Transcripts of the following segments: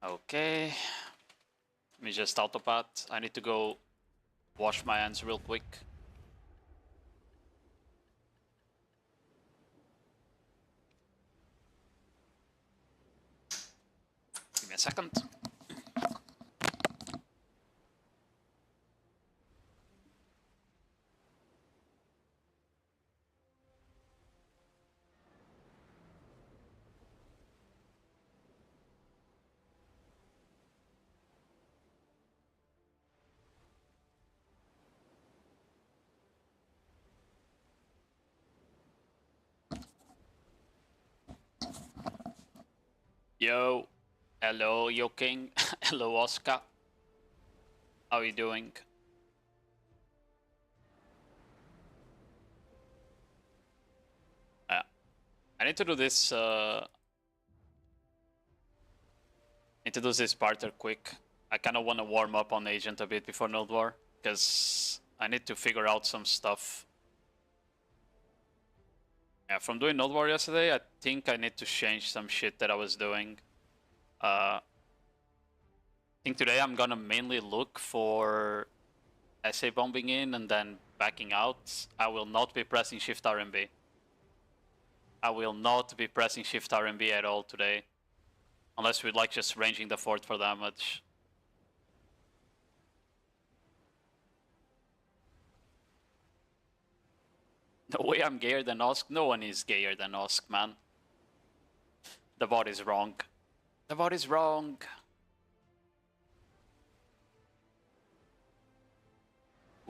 Okay. Let me just autopat. I need to go wash my hands real quick. Give me a second. Yo. Hello, Yo King. Hello, Oscar. How are you doing? I need to do this. Need to do this parter quick. I kind of want to warm up on Agent a bit before nodewar, because I need to figure out some stuff. Yeah, from doing nodewar yesterday, I think I need to change some shit that I was doing. I think today I'm gonna mainly look for SA bombing in and then backing out. I will not be pressing Shift RMB. I will not be pressing Shift RMB at all today. Unless we like just ranging the fort for damage. No way I'm gayer than Osk. No one is gayer than Osk, man. The bot is wrong. The bot is wrong.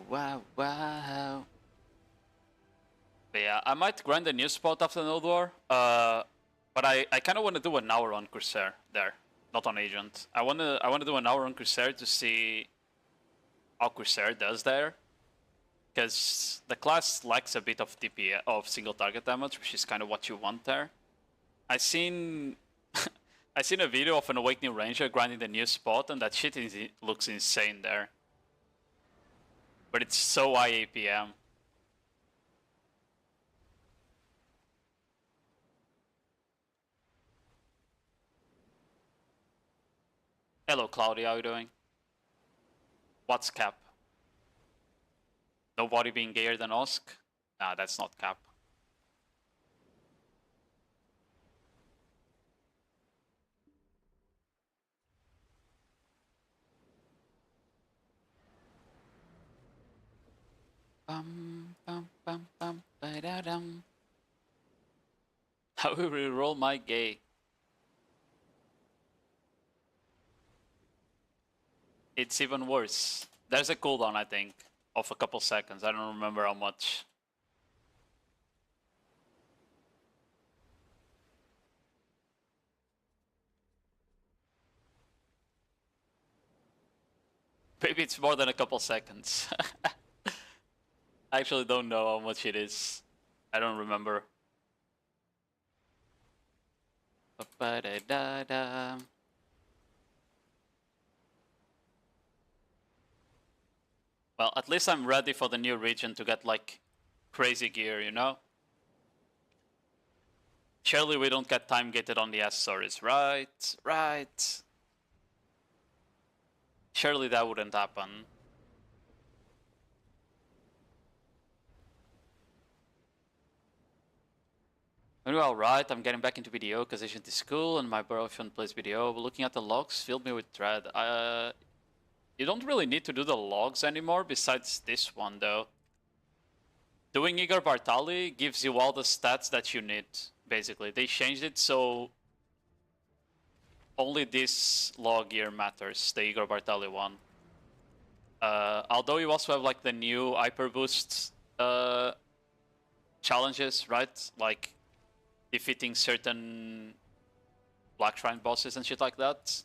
Wow, wow. But yeah, I might grind a new spot after nodewar. But I kind of want to do an hour on Corsair there, not on Agent. I want to do an hour on Corsair to see how Corsair does there, because the class lacks a bit of DPS of single target damage, which is kind of what you want there. I seen I seen a video of an Awakening Ranger grinding the new spot, and that shit looks insane there. But it's so high APM. Hello, Cloudy, how you doing? What's cap? Nobody being gayer than Osk? Nah, that's not cap. Bum, bum, bum, bum, ba-da-dum. How will we roll my gay? It's even worse. There's a cooldown, I think, of a couple seconds. I don't remember how much. Maybe it's more than a couple seconds. I actually don't know how much it is. I don't remember. Ba-da-da-da. Well, at least I'm ready for the new region to get like crazy gear, you know? Surely we don't get time gated on the accessories, right? Right. Surely that wouldn't happen. Well, right, I'm getting back into BDO because Agent is cool and my boyfriend plays BDO. Looking at the logs filled me with dread. You don't really need to do the logs anymore besides this one though. Doing Igor Bartali gives you all the stats that you need, basically. They changed it so only this log here matters, the Igor Bartali one. Although you also have like the new hyper boost challenges, right? Like defeating certain Black Shrine bosses and shit like that.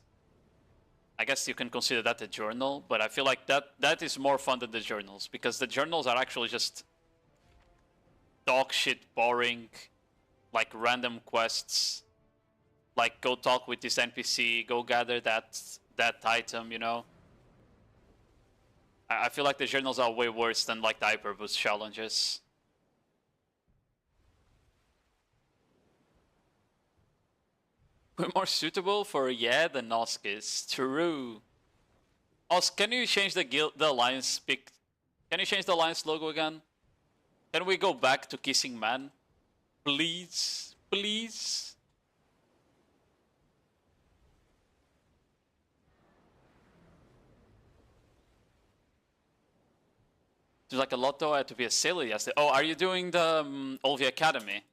I guess you can consider that a journal, but I feel like that is more fun than the journals, because the journals are actually just dog shit boring, like random quests. Like go talk with this NPC, go gather that item, you know? I feel like the journals are way worse than like the hyper boost challenges. We're more suitable for yeah than Osk is. True. Osk, can you change the alliance pic? Can you change the alliance logo again? Can we go back to Kissing Man? Please? Please? There's like a lotto, I had to be a sailor yesterday. Oh, are you doing the Olvia Academy?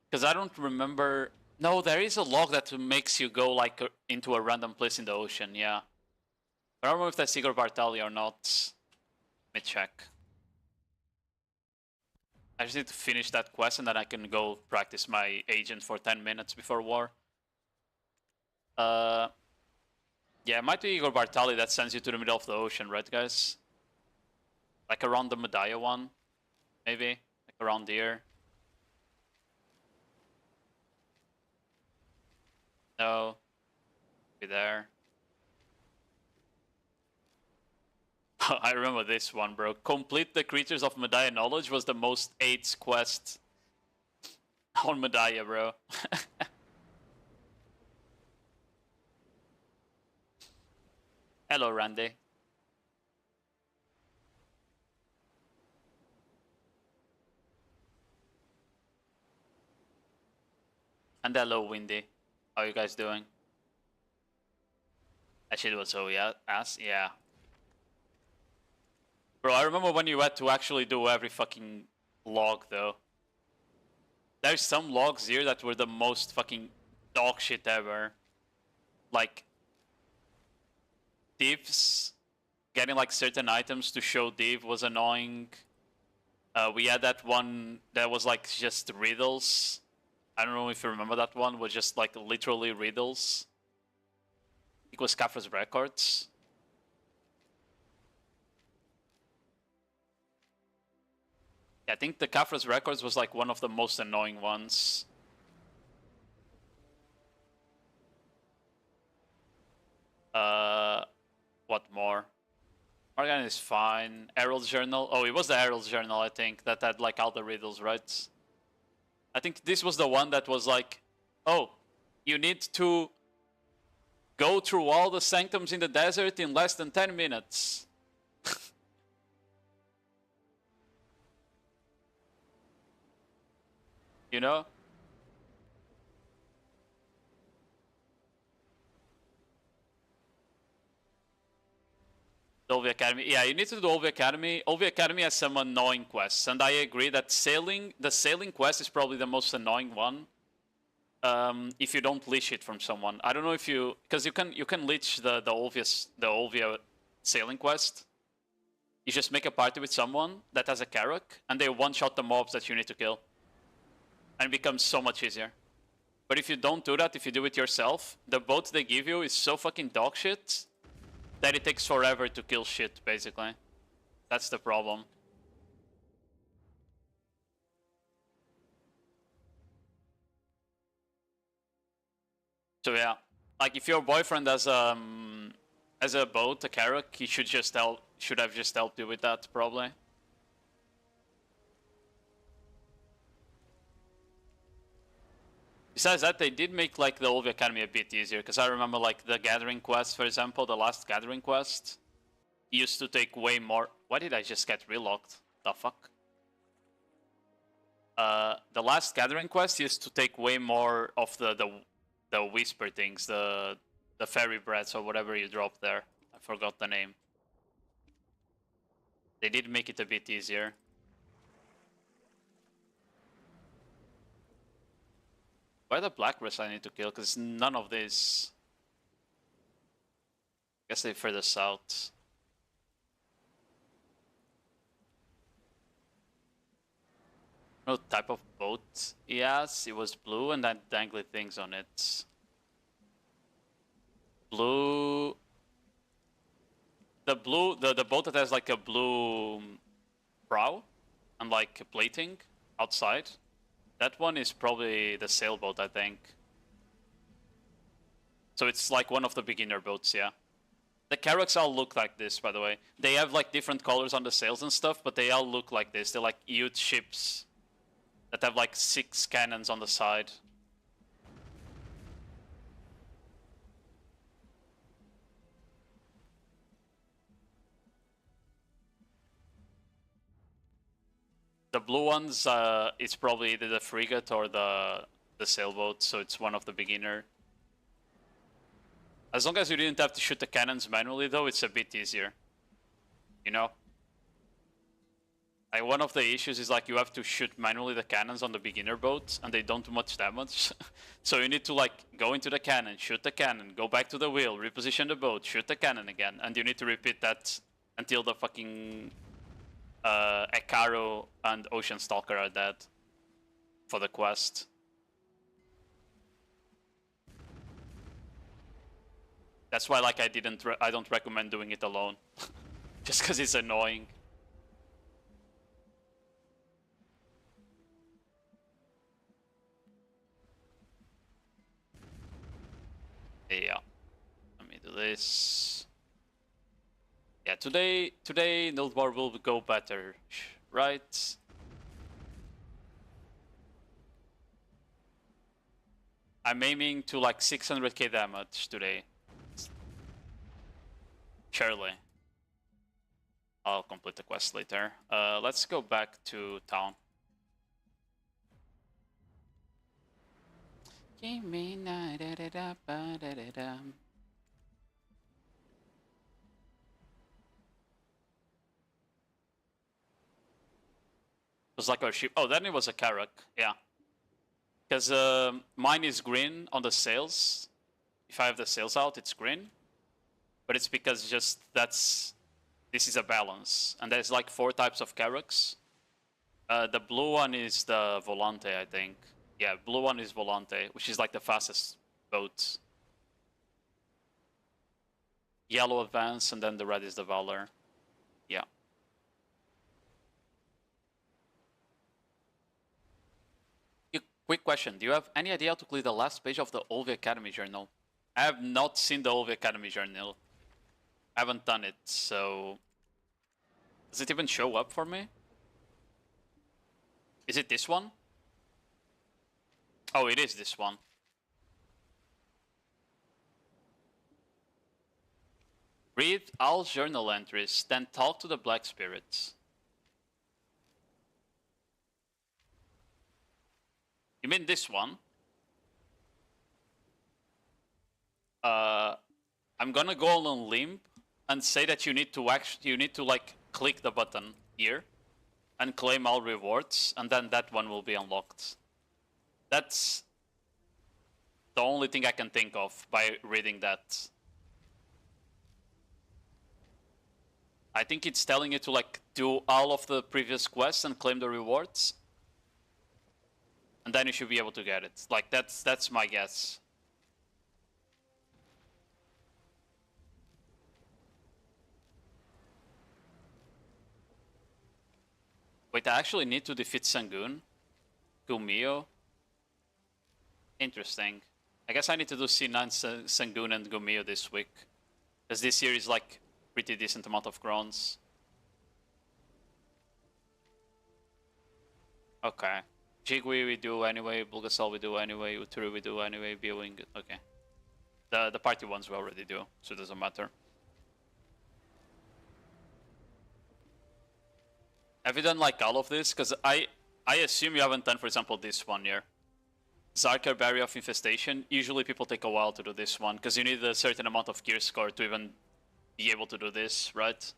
Because I don't remember... No, there is a log that makes you go like into a random place in the ocean, yeah. I don't know if that's Igor Bartali or not. Let me check. I just need to finish that quest and then I can go practice my agent for 10 minutes before war. Yeah, it might be Igor Bartali that sends you to the middle of the ocean, right guys? Like around the Medaya one, maybe? Like around here. No. Be there. I remember this one, bro. Complete the Creatures of Medaya Knowledge was the most AIDS quest on Medaya, bro. Hello, Randy. And hello, Windy. How are you guys doing? That shit was so ass, yeah. Bro, I remember when you had to actually do every fucking log, though. There's some logs here that were the most fucking dog shit ever. Like, divs, getting like certain items to show div was annoying. We had that one that was like just riddles. I don't know if you remember that one, was just like literally riddles. It was Kafra's Records. Yeah, I think the Kafra's Records was like one of the most annoying ones. What more? Morgan is fine. Herald's Journal. Oh, it was the Herald's Journal, I think, that had like all the riddles, right? I think this was the one that was like, oh, you need to go through all the sanctums in the desert in less than 10 minutes. You know? The Olvi Academy. Yeah, you need to do Olvi Academy. Olvi Academy has some annoying quests, and I agree that the sailing quest is probably the most annoying one. If you don't leash it from someone. I don't know if you, because you can leash the Olvia sailing quest. You just make a party with someone that has a Carrack, and they one-shot the mobs that you need to kill. And it becomes so much easier. But if you don't do that, if you do it yourself, the boat they give you is so fucking dog shit that it takes forever to kill shit, basically. That's the problem. So yeah, like if your boyfriend has a boat, a Carrack, he should have just helped you with that, probably. Besides that, they did make like the Olvi Academy a bit easier, because I remember like the Gathering quest, for example, the last Gathering quest used to take way more. Why did I just get relocked? The fuck? The last Gathering quest used to take way more of the whisper things, the fairy breaths or whatever you drop there. I forgot the name. They did make it a bit easier. Why are the black wrists I need to kill? Because none of these. I guess they're further south. No type of boat he has. It was blue and then dangly things on it. Blue. The boat that has like a blue prow and like plating outside. That one is probably the sailboat, I think. So it's like one of the beginner boats, yeah. The Carracks all look like this, by the way. They have like different colors on the sails and stuff, but they all look like this. They're like huge ships. that have like 6 cannons on the side. The blue ones, it's probably either the frigate or the sailboat, so it's one of the beginner. As long as you didn't have to shoot the cannons manually, though, it's a bit easier. You know? Like, one of the issues is like you have to shoot manually the cannons on the beginner boat, and they don't do much damage. So you need to like go into the cannon, shoot the cannon, go back to the wheel, reposition the boat, shoot the cannon again, and you need to repeat that until the fucking Ekaro and Ocean Stalker are dead for the quest. That's why, like, I don't recommend doing it alone, just because it's annoying. Yeah, let me do this. Yeah, today nodewar will go better, right? I'm aiming to like 600k damage today. Surely. I'll complete the quest later. Let's go back to town. It was like our ship. Oh, then it was a Karak. Yeah. Because mine is green on the sails. If I have the sails out, it's green. But it's because just this is a balance. And there's like 4 types of Karaks. The blue one is the Volante, I think. Yeah, blue one is Volante, which is like the fastest boat. Yellow Advance, and then the red is the Valor. Yeah. Quick question, do you have any idea how to clear the last page of the Olvi Academy journal? I have not seen the Olvi Academy journal. I haven't done it, so... Does it even show up for me? Is it this one? Oh, it is this one. Read all journal entries, then talk to the Black Spirits. You mean this one? I'm gonna go on limb and say that you need to like click the button here and claim all rewards, and then that one will be unlocked. That's the only thing I can think of by reading that. I think it's telling you to like do all of the previous quests and claim the rewards. And then you should be able to get it. Like that's my guess. Wait, I actually need to defeat Sangoon? Gumio? Interesting. I guess I need to do C9 Sangoon and Gumio this week. Because this year is like pretty decent amount of crowns. Okay. Jigui we do anyway, Bulgasol we do anyway, Uturu we do anyway, Biowing, okay. The party ones we already do, so it doesn't matter. Have you done like all of this? Because I assume you haven't done, for example, this one here. Zarkar Barrier of Infestation. Usually people take a while to do this one, because you need a certain amount of gear score to even be able to do this, right?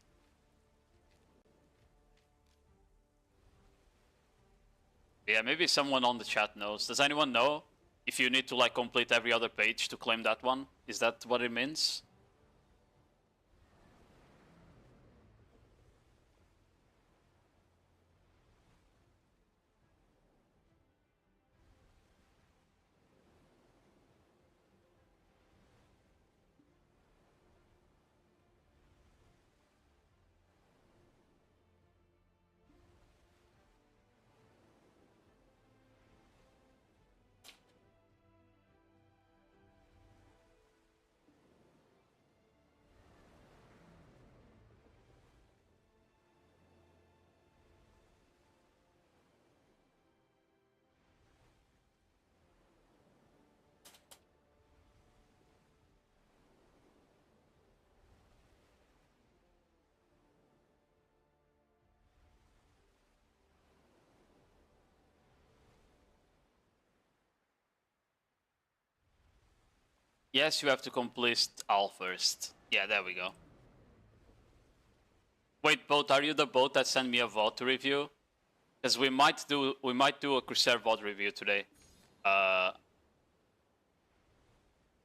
Yeah, maybe someone on the chat knows. Does anyone know if you need to like complete every other page to claim that one? Is that what it means? Yes, you have to complete all first. Yeah, there we go. Wait, boat, are you the boat that sent me a VOD to review? Because we might do a Corsair VOD review today.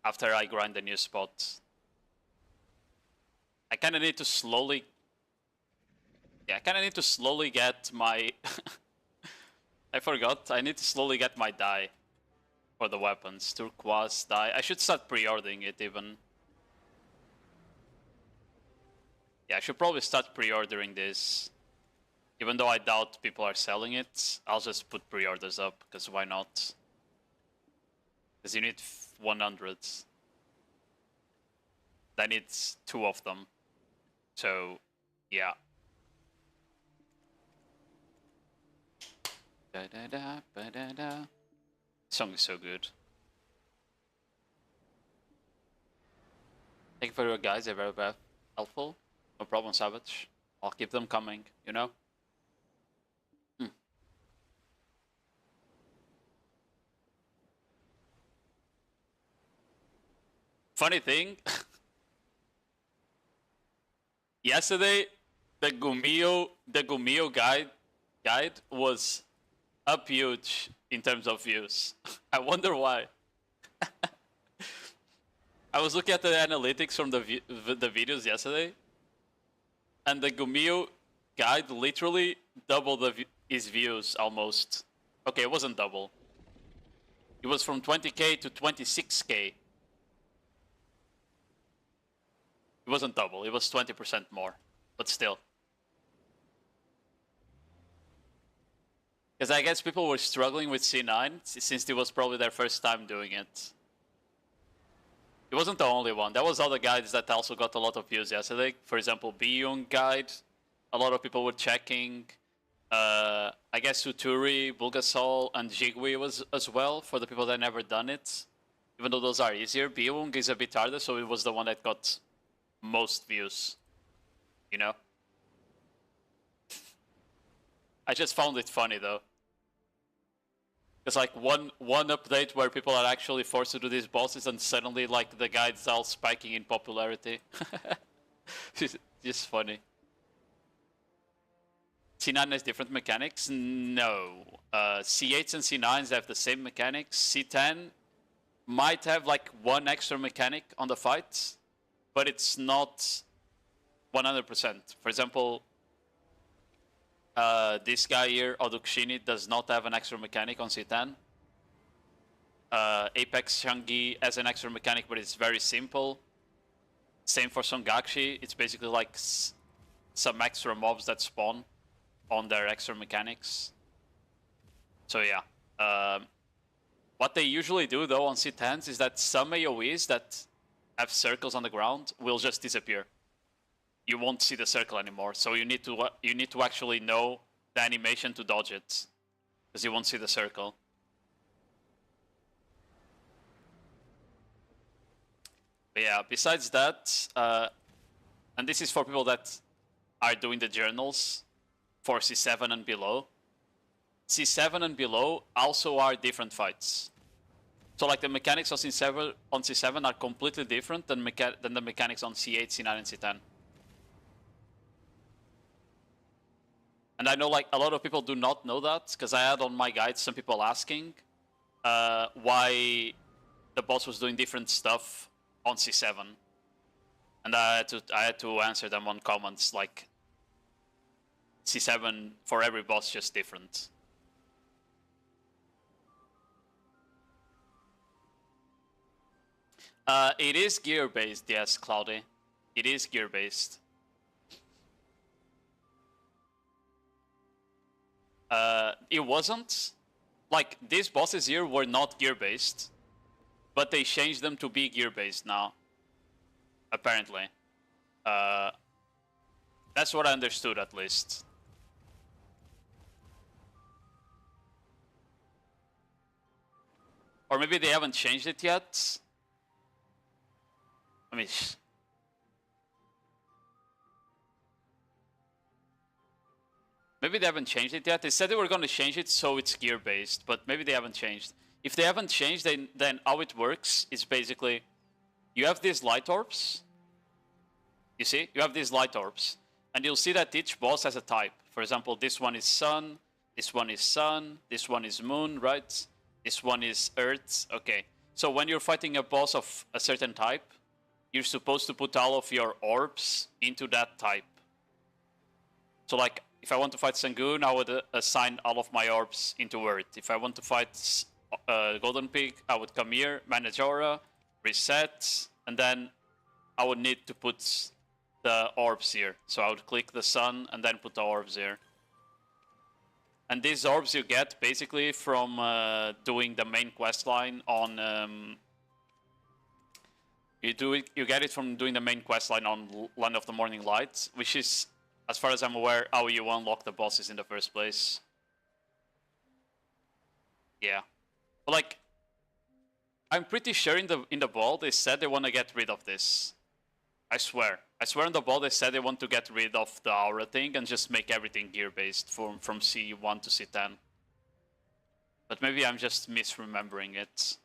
After I grind the new spot. I kinda need to slowly... Yeah, I kinda need to slowly get my... I forgot, I need to slowly get my dye for the weapons. Turquoise dye. I should start pre-ordering it even. Yeah, I should probably start pre-ordering this. Even though I doubt people are selling it, I'll just put pre-orders up, because why not? Because you need 100. I need 2 of them. So, yeah. Da-da-da, ba-da-da. Song is so good. Thank you for your guys, they're very helpful. No problem, Savage. I'll keep them coming, you know? Funny thing, yesterday the Gumio guide was up huge in terms of views. I wonder why. I was looking at the analytics from the videos yesterday, and the Gumio guide literally doubled his views almost. Okay, it wasn't double. It was from 20k to 26k. It wasn't double, it was 20% more, but still. Because I guess people were struggling with C9 since it was probably their first time doing it. It wasn't the only one. There was other guides that also got a lot of views yesterday. For example, Biyung guide, a lot of people were checking. I guess Suturi, Bulgasol, and Jigui was as well for the people that never done it. Even though those are easier, Biyung is a bit harder, so it was the one that got most views, you know? I just found it funny though. It's like one update where people are actually forced to do these bosses and suddenly like the guides all spiking in popularity. It's just funny. C9 has different mechanics? No. C8s and C9s have the same mechanics. C10 might have like one extra mechanic on the fights, but it's not 100%. For example, this guy here, Odukshini, does not have an extra mechanic on C10. Apex Shangi has an extra mechanic, but it's very simple. Same for Songakshi. It's basically like some extra mobs that spawn on their extra mechanics. So yeah. What they usually do though on C10s is that some AoEs that have circles on the ground will just disappear. You won't see the circle anymore, so you need to actually know the animation to dodge it, because you won't see the circle. But yeah, besides that, and this is for people that are doing the journals for C7 and below. C7 and below also are different fights. So like the mechanics on C7 are completely different than the mechanics on C8, C9, and C10. And I know like a lot of people do not know that, because I had on my guide some people asking why the boss was doing different stuff on C7. And I had to answer them on comments like C7 for every boss just different. It is gear based, yes, Cloudy. It is gear based. It wasn't. Like, these bosses here were not gear-based, but they changed them to be gear-based now, apparently. That's what I understood, at least. Or maybe they haven't changed it yet. I mean... Maybe they haven't changed it yet. They said they were going to change it so it's gear-based, but maybe they haven't changed. If they haven't changed, then how it works is basically you have these light orbs. You see? You have these light orbs. And you'll see that each boss has a type. For example, this one is sun, this one is sun, this one is moon, right? This one is earth. Okay. So when you're fighting a boss of a certain type, you're supposed to put all of your orbs into that type. So like, if I want to fight Sangoon, I would assign all of my orbs into earth. If I want to fight Golden Pig, I would come here, manage aura, reset, and then I would need to put the orbs here. So I would click the sun and then put the orbs here. And these orbs you get basically from doing the main quest line on... You get it from doing the main quest line on Land of the Morning Light, which is, as far as I'm aware, how you unlock the bosses in the first place. Yeah. But like, I'm pretty sure in the ball they said they want to get rid of this. I swear. I swear in the ball they said they want to get rid of the aura thing and just make everything gear-based from C1 to C10. But maybe I'm just misremembering it.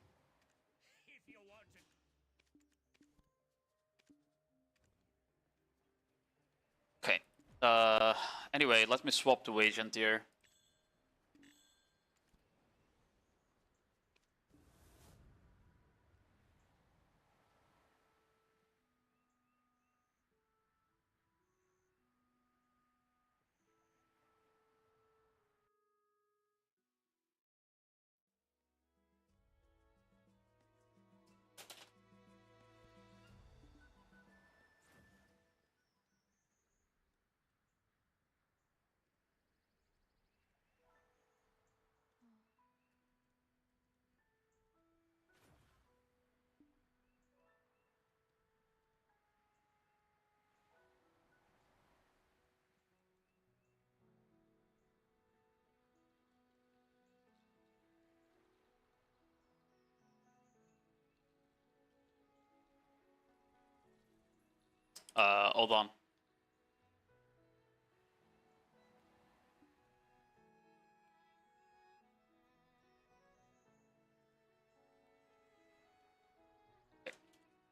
Okay. Anyway, let me swap to agent here. Hold on.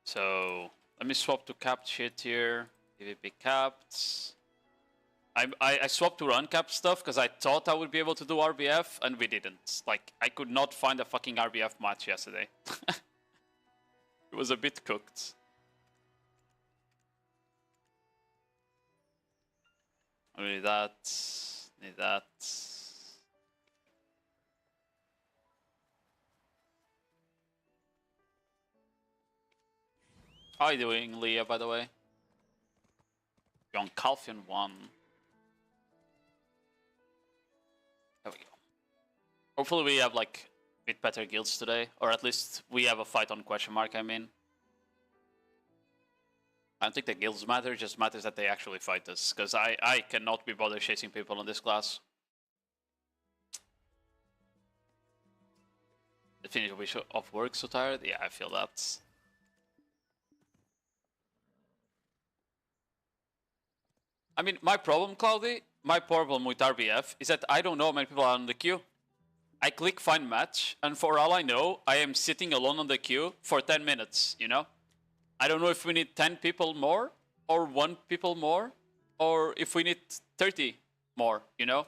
So let me swap to capped shit here. PvP capped. I swapped to uncapped stuff because I thought I would be able to do RBF and we didn't. Like, I could not find a fucking RBF match yesterday. It was a bit cooked. I need that. Need that. How are you doing, Leah, by the way? You're on Calphion 1. There we go. Hopefully we have, like, a bit better guilds today. Or at least we have a fight on question mark, I mean. I don't think the guilds matter, it just matters that they actually fight us. Because I cannot be bothered chasing people in this class. The finish of work so tired? Yeah, I feel that. I mean, my problem, Cloudy, my problem with RBF is that I don't know how many people are on the queue. I click find match, and for all I know, I am sitting alone on the queue for 10 minutes, you know? I don't know if we need 10 people more, or 1 people more, or if we need 30 more, you know?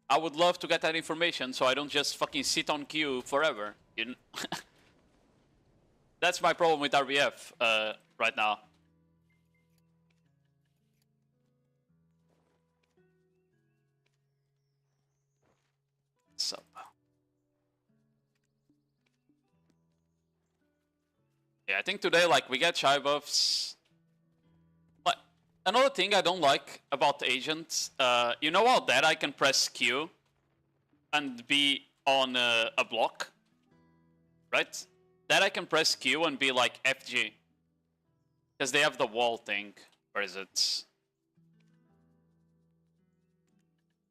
I would love to get that information so I don't just fucking sit on queue forever, you know? That's my problem with RBF right now. Sup. Yeah, I think today, like, we get shy buffs. But another thing I don't like about agents, you know how that I can press Q and be on a block, right? That I can press Q and be like FG, because they have the wall thing. Where is it?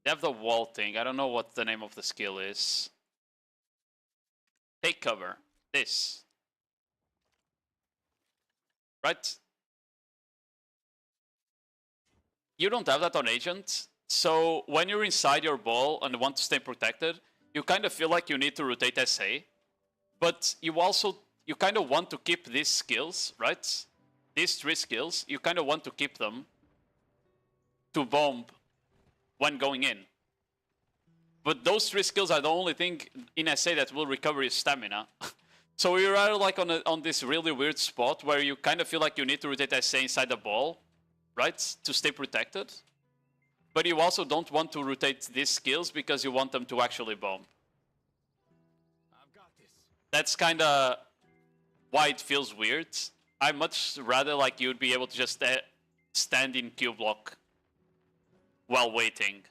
They have the wall thing. I don't know what the name of the skill is. Take cover. This. Right? You don't have that on agent. So when you're inside your ball and want to stay protected, you kind of feel like you need to rotate SA. But you you kind of want to keep these skills, right? These 3 skills, you kind of want to keep them to bomb when going in. But those 3 skills are the only thing in SA that will recover your stamina. So you're either like on this really weird spot where you kind of feel like you need to rotate SA inside the ball, right? To stay protected. But you also don't want to rotate these skills because you want them to actually bomb. I've got this. That's kind of why it feels weird. I much rather like you'd be able to just stand in Q block while waiting.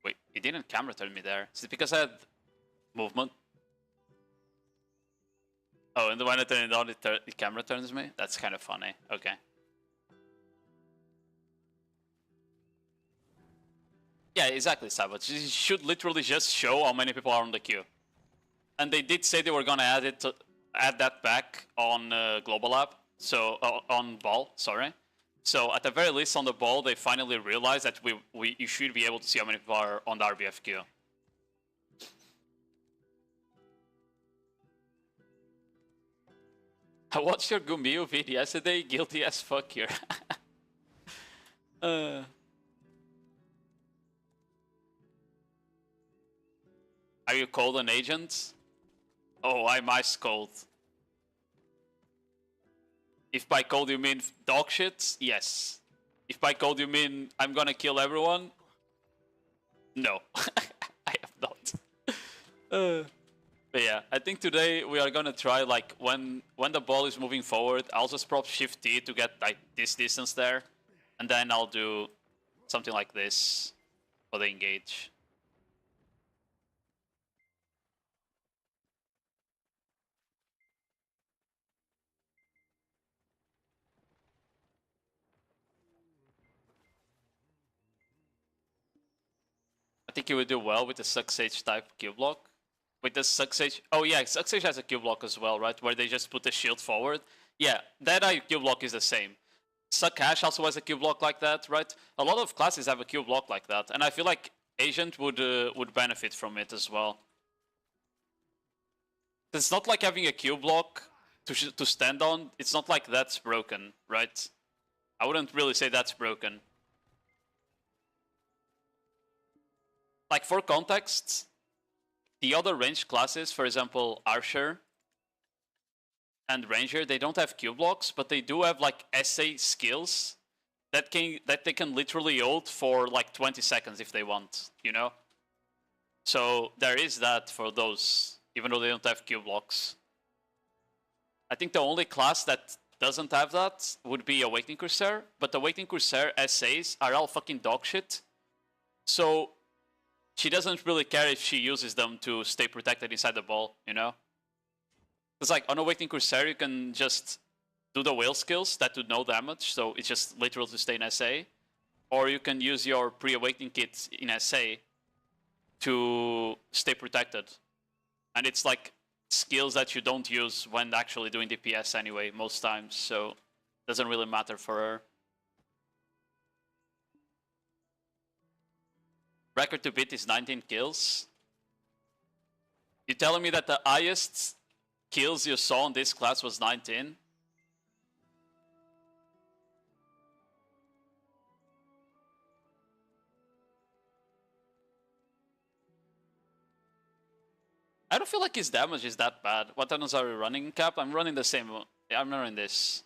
Wait, it didn't camera turn me there. Is it because I had movement? Oh, and when I turn it on, the camera turns me? That's kind of funny. Okay. Yeah, exactly, Savage. You should literally just show how many people are on the queue. And they did say they were gonna add that back on Global Lab, so on Ball, sorry. So at the very least on the Ball, they finally realized that you should be able to see how many people are on the RBF queue. I watched your Gumiu vid yesterday, guilty as fuck here. Are you cold an agent? Oh, I'm ice cold. If by cold you mean dog shit, yes. If by cold you mean I'm gonna kill everyone, no. I have not. But yeah, I think today we are gonna try like when the ball is moving forward, I'll just prop Shift T to get like this distance there, and then I'll do something like this for the engage. I think you would do well with the Suck Sage type Q block. With the Suck Sage, oh yeah, Suck Sage has a Q block as well, right? Where they just put the shield forward. Yeah, that Q block is the same. Suck Hash also has a Q block like that, right? A lot of classes have a Q block like that, and I feel like Agent would benefit from it as well. It's not like having a Q block to stand on. It's not like that's broken, right? I wouldn't really say that's broken. Like for context, the other range classes, for example, Archer and Ranger, they don't have Q blocks, but they do have like SA skills that they can literally ult for like 20 seconds if they want, you know? So there is that for those, even though they don't have Q blocks. I think the only class that doesn't have that would be Awakening Corsair, but Awakening Corsair SAs are all fucking dog shit. So she doesn't really care if she uses them to stay protected inside the ball, you know? It's like on Awakening Corsair, you can just do the whale skills that do no damage, so it's just literal to stay in SA. Or you can use your pre-awakening kit in SA to stay protected. And it's like skills that you don't use when actually doing DPS anyway, most times, so it doesn't really matter for her. Record to beat is 19 kills. You telling me that the highest kills you saw in this class was 19? I don't feel like his damage is that bad. What items are you running, Cap? I'm running the same. Yeah, I'm running this.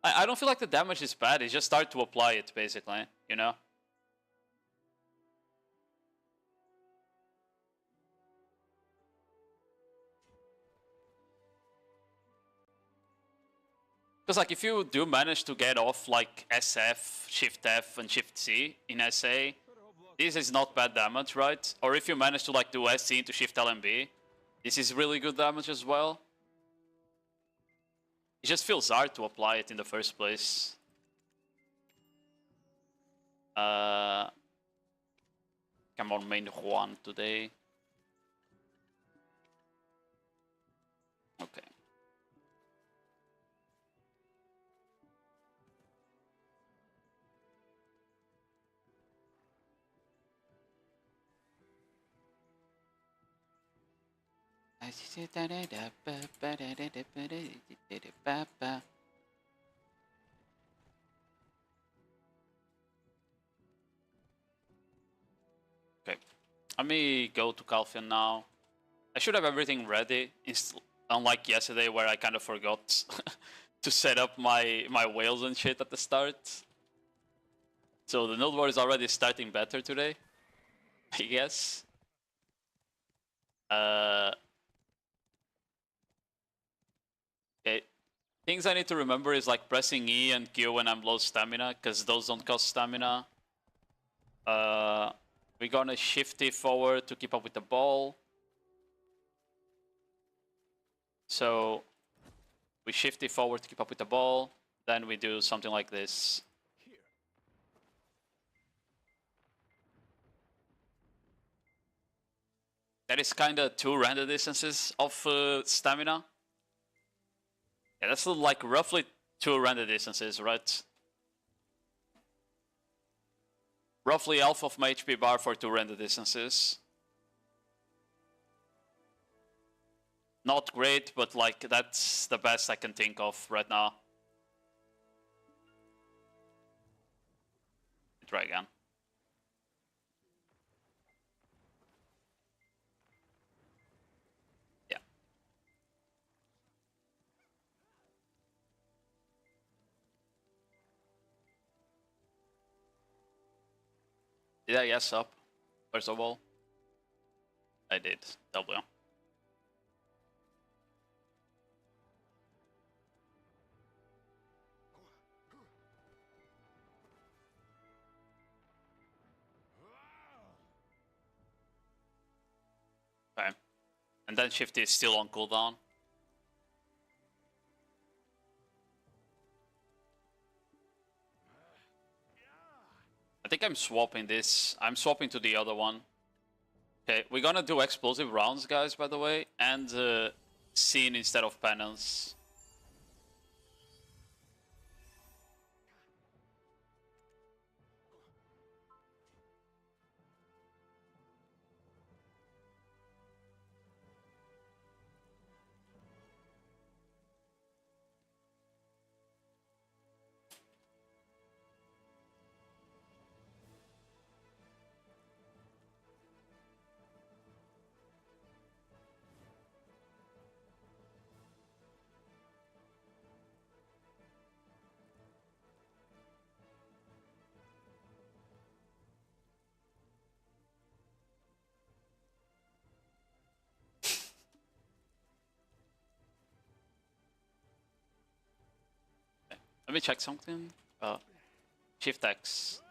I don't feel like the damage is bad. It's just start to apply it, basically, you know? Because like if you do manage to get off like SF, Shift F, and Shift C in SA, this is not bad damage, right? Or if you manage to like do SC into Shift LMB, this is really good damage as well. It just feels hard to apply it in the first place. Come on, main Juan today. Okay. Okay, let me go to Calfian now. I should have everything ready, unlike yesterday where I kind of forgot to set up my whales and shit at the start. So the node war is already starting better today, I guess. Okay. Things I need to remember is like pressing E and Q when I'm low stamina, because those don't cost stamina. We're gonna shift it forward to keep up with the ball. So we shift it forward to keep up with the ball. Then we do something like this. That is kind of 2 render distances of stamina. Yeah, that's like roughly 2 render distances, right? Roughly half of my HP bar for 2 render distances. Not great, but like that's the best I can think of right now. Try again. Yeah. Did I guess up? First of all, I did. W. Okay. And then shift is still on cooldown. I think I'm swapping this. I'm swapping to the other one. Okay, we're gonna do explosive rounds, guys, by the way, and scene instead of penance. Let me check something. Shift X.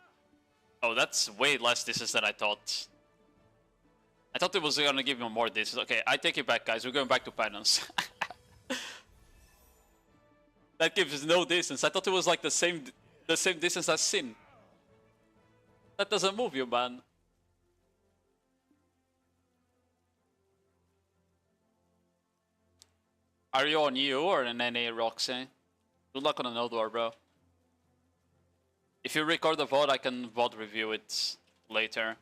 Oh, that's way less distance than I thought. I thought it was gonna give me more distance. Okay, I take it back, guys. We're going back to penance. That gives no distance. I thought it was like the same distance as sin. That doesn't move you, man. Are you on EU or an NA, Roxy? Good luck on a node war, bro. If you record the VOD, I can VOD review it later.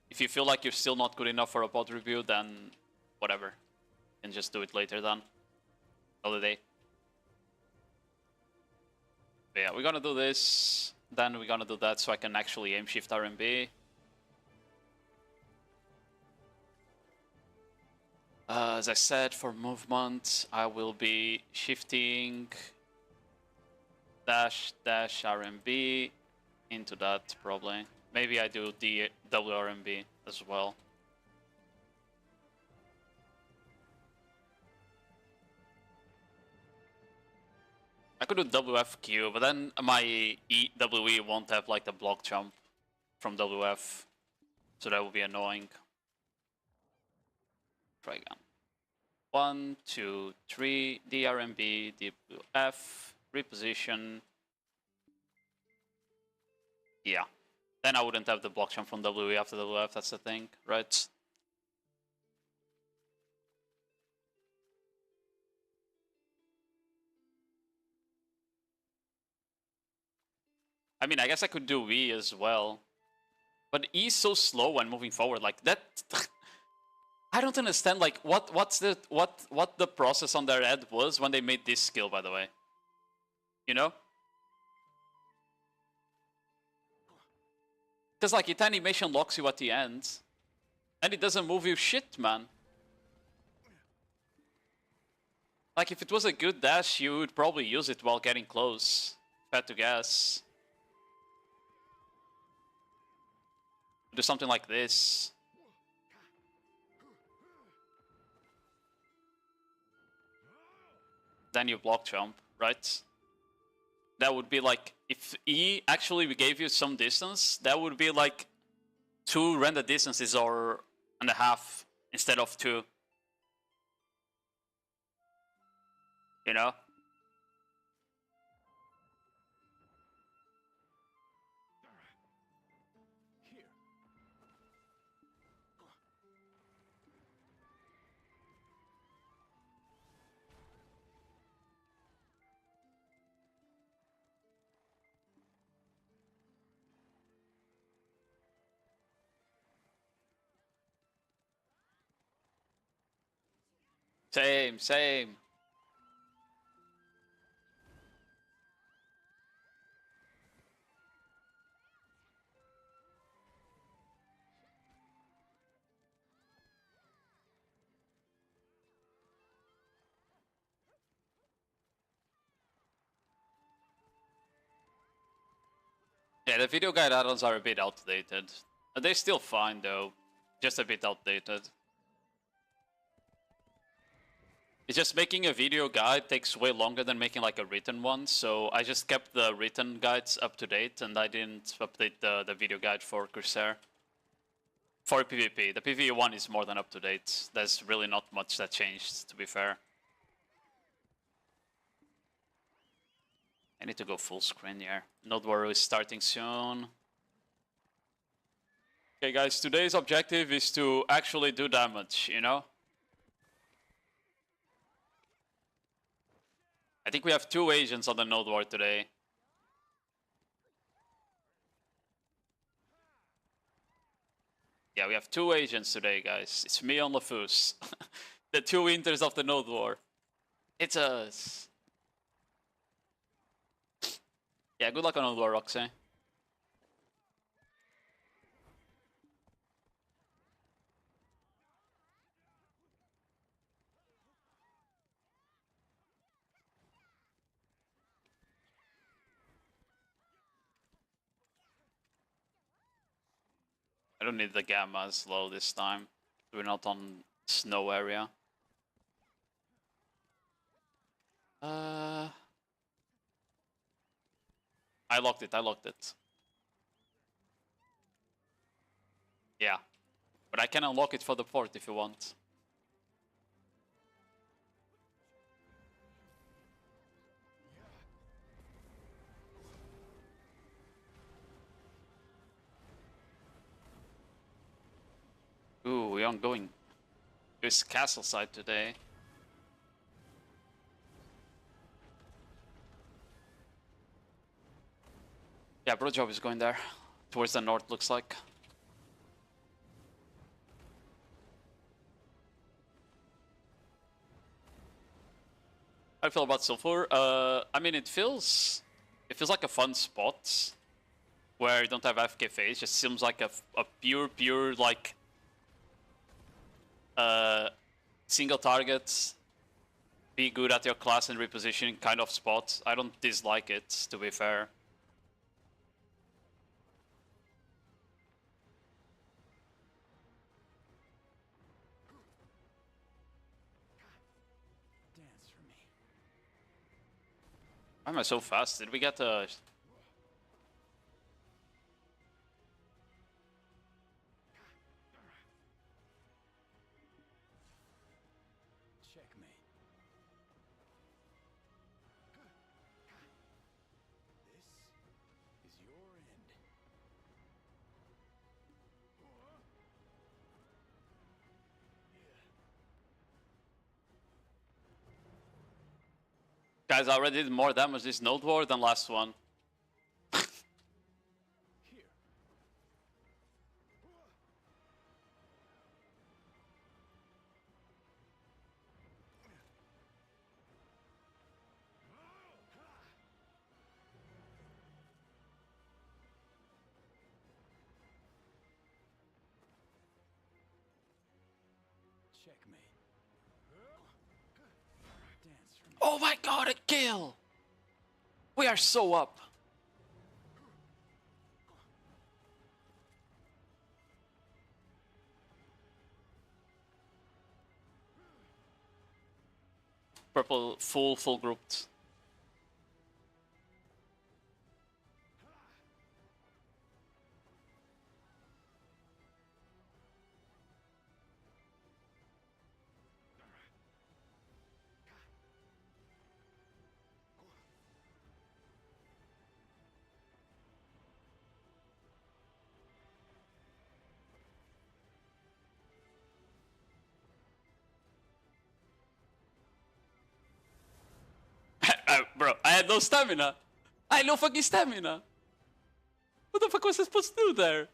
If you feel like you're still not good enough for a VOD review, then whatever. You can just do it later then. Another day. But yeah, we're gonna do this. Then we're gonna do that so I can actually aim shift RMB. As I said, for movement, I will be shifting dash RMB into that probably. Maybe I do the WRMB as well. I could do WFQ, but then my WE won't have like the block jump from WF, so that would be annoying. Try again. 1, 2, 3, DRMB, DWF, reposition. Yeah. Then I wouldn't have the block jump from WE after WF, that's the thing, right? I mean, I guess I could do E as well. But E is so slow when moving forward, like that... I don't understand like what the process on their head was when they made this skill, by the way. You know? Because like it animation locks you at the end. And it doesn't move you shit, man. Like if it was a good dash, you would probably use it while getting close. If I had to guess. Do something like this. Then you block jump, right? That would be like, if E actually gave you some distance, that would be like 2 render distances or and a half instead of 2. You know? Same, same. Yeah, the video guide add-ons are a bit outdated. They're still fine though, just a bit outdated. It's just making a video guide takes way longer than making like a written one, so I just kept the written guides up to date and I didn't update the video guide for Corsair. For PvP. The PvE one is more than up to date. There's really not much that changed, to be fair. I need to go full screen here. Nodewar is starting soon. Okay guys, today's objective is to actually do damage, you know? I think we have 2 agents on the nodewar today. Yeah, we have 2 agents today, guys. It's me on Lafus. The 2 winters of the nodewar. It's us. Yeah, good luck on nodewar, Roxy. I don't need the gamma as low this time. We're not on snow area. I locked it, I locked it. Yeah. But I can unlock it for the port if you want. Ooh, we aren't going. There's castle side today. Yeah, Brojob is going there. Towards the north, looks like. How do you feel about Sulfur? I mean, it feels like a fun spot where you don't have AFK phase. Just seems like a pure like single target, be good at your class and repositioning kind of spot. I don't dislike it, to be fair. Dance for me. Why am I so fast? Did we get a... Checkmate. This is your end. Guys, I already did more damage this Node War than last one. Checkmate. Dance for me. Oh my god, a kill! We are so up. Purple full grouped. Bro, I had no stamina. I had no fucking stamina. What the fuck was I supposed to do there?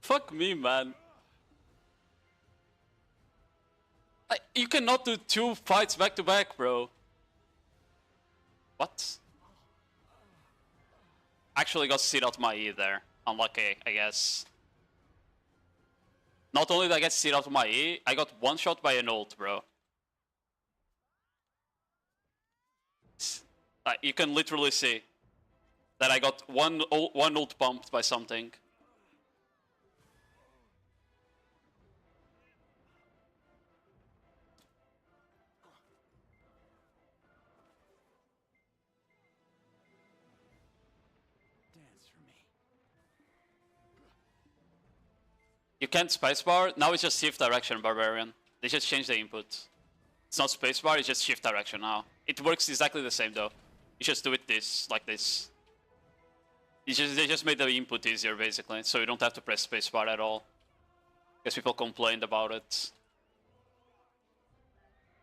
Fuck me, man. You cannot do 2 fights back to back, bro. What? Actually got seed out my E there. Unlucky, I guess. Not only did I get seed out my E, I got one shot by an ult, bro. You can literally see that I got one ult pumped by something. Dance for me. You can't spacebar. Now it's just shift direction, Barbarian. They just changed the input. It's not spacebar, it's just shift direction now. It works exactly the same though. You just do it like this. They just made the input easier basically, so you don't have to press spacebar at all. Because people complained about it.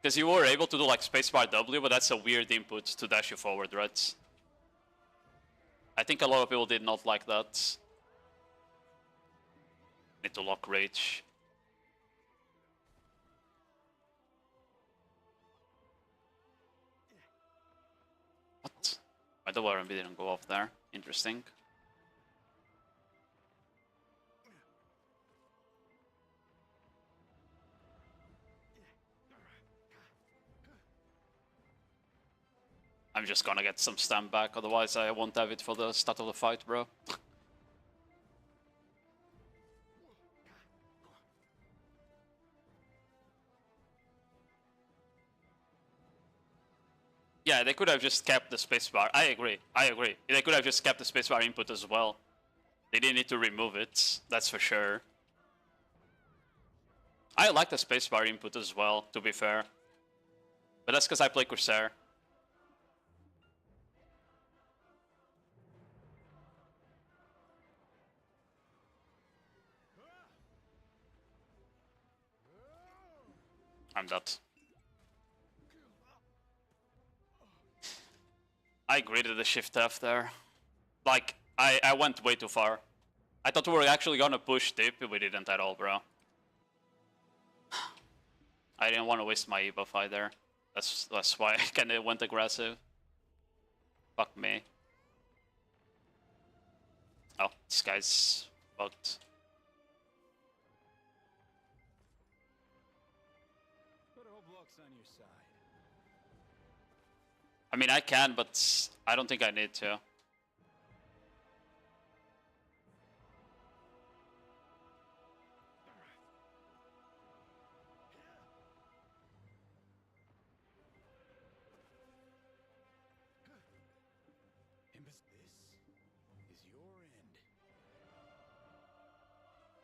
Because you were able to do like spacebar W, but that's a weird input to dash you forward, right? I think a lot of people did not like that. Need to lock rage. What? Why the RMB didn't go off there? Interesting. I'm just gonna get some stamp back, otherwise I won't have it for the start of the fight, bro. Yeah, they could have just kept the spacebar. I agree. They could have just kept the spacebar input as well. They didn't need to remove it, that's for sure. I like the spacebar input as well, to be fair. But that's because I play Corsair. I'm dead. I greeted the shift F there. Like, I went way too far. I thought we were actually gonna push deep, but we didn't at all, bro. I didn't want to waste my E-buff either. That's why I kinda went aggressive. Fuck me. Oh, this guy's fucked. Better hope luck's on your side. I mean, I can, but I don't think I need to. This is your end.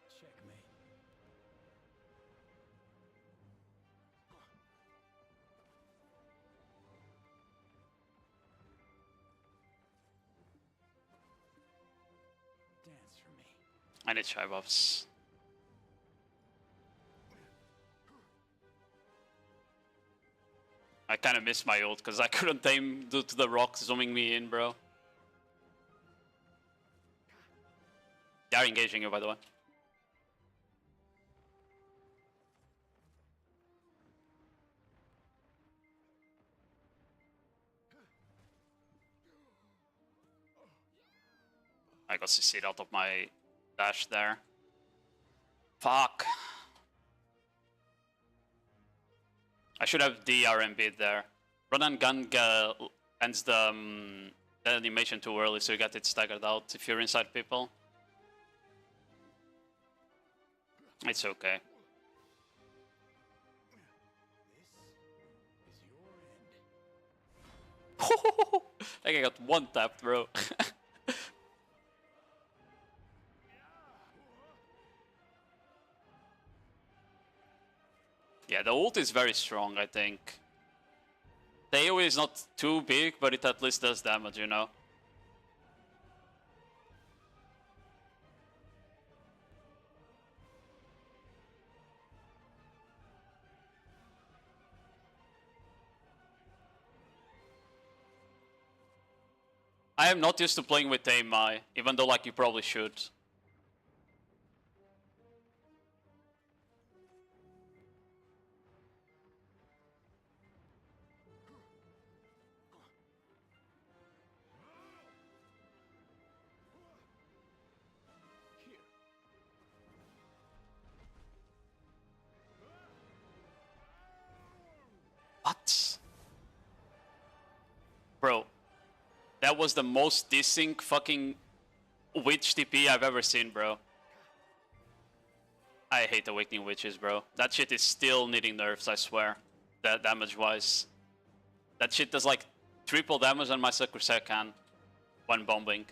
Checkmate. Dance for me. I need shy buffs. I kinda missed my ult because I couldn't aim due to the rock zooming me in, bro. They are engaging you, by the way. I got CC'd out of my dash there. Fuck. I should have the RMB there. Run and gun ends the animation too early, so you get it staggered out if you're inside people. It's okay. I think I got one tapped, bro. Yeah, the ult is very strong, I think. The AoE is not too big, but it at least does damage, you know? I am not used to playing with Mai, even though like you probably should. What? Bro, that was the most desync fucking witch TP I've ever seen, bro. I hate Awakening Witches, bro. That shit is still needing nerfs, I swear. That damage-wise. That shit does like triple damage on my Corsair can when bombing.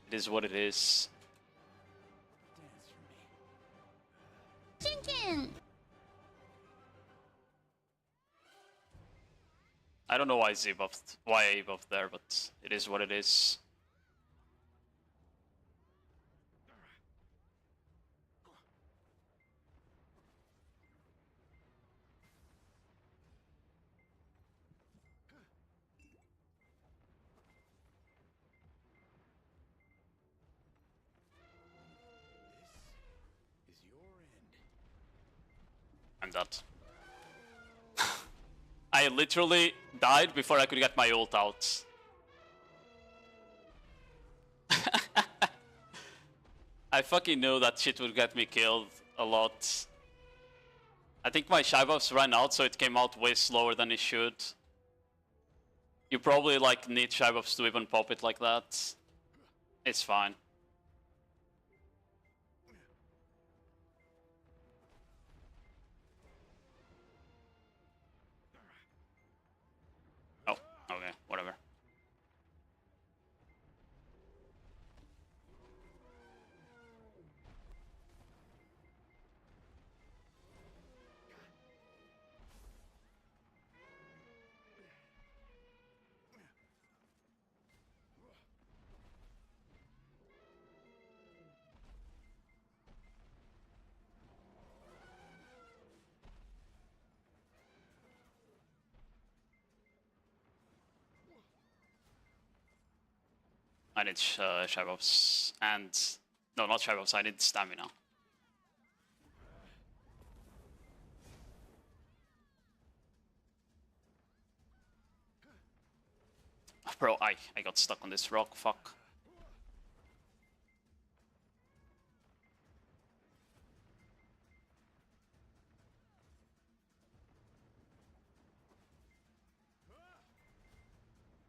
It is what it is. Chin-chin! I don't know why Z buffed, why A buffed there, but it is what it is. I'm dead. I literally died before I could get my ult out. I fucking knew that shit would get me killed a lot. I think my shy buffs ran out, so it came out way slower than it should. You probably like need shy buffs to even pop it like that. It's fine. Oh, okay, whatever. I need shy buffs and... No, not shy buffs, I need stamina. Bro, I got stuck on this rock, fuck.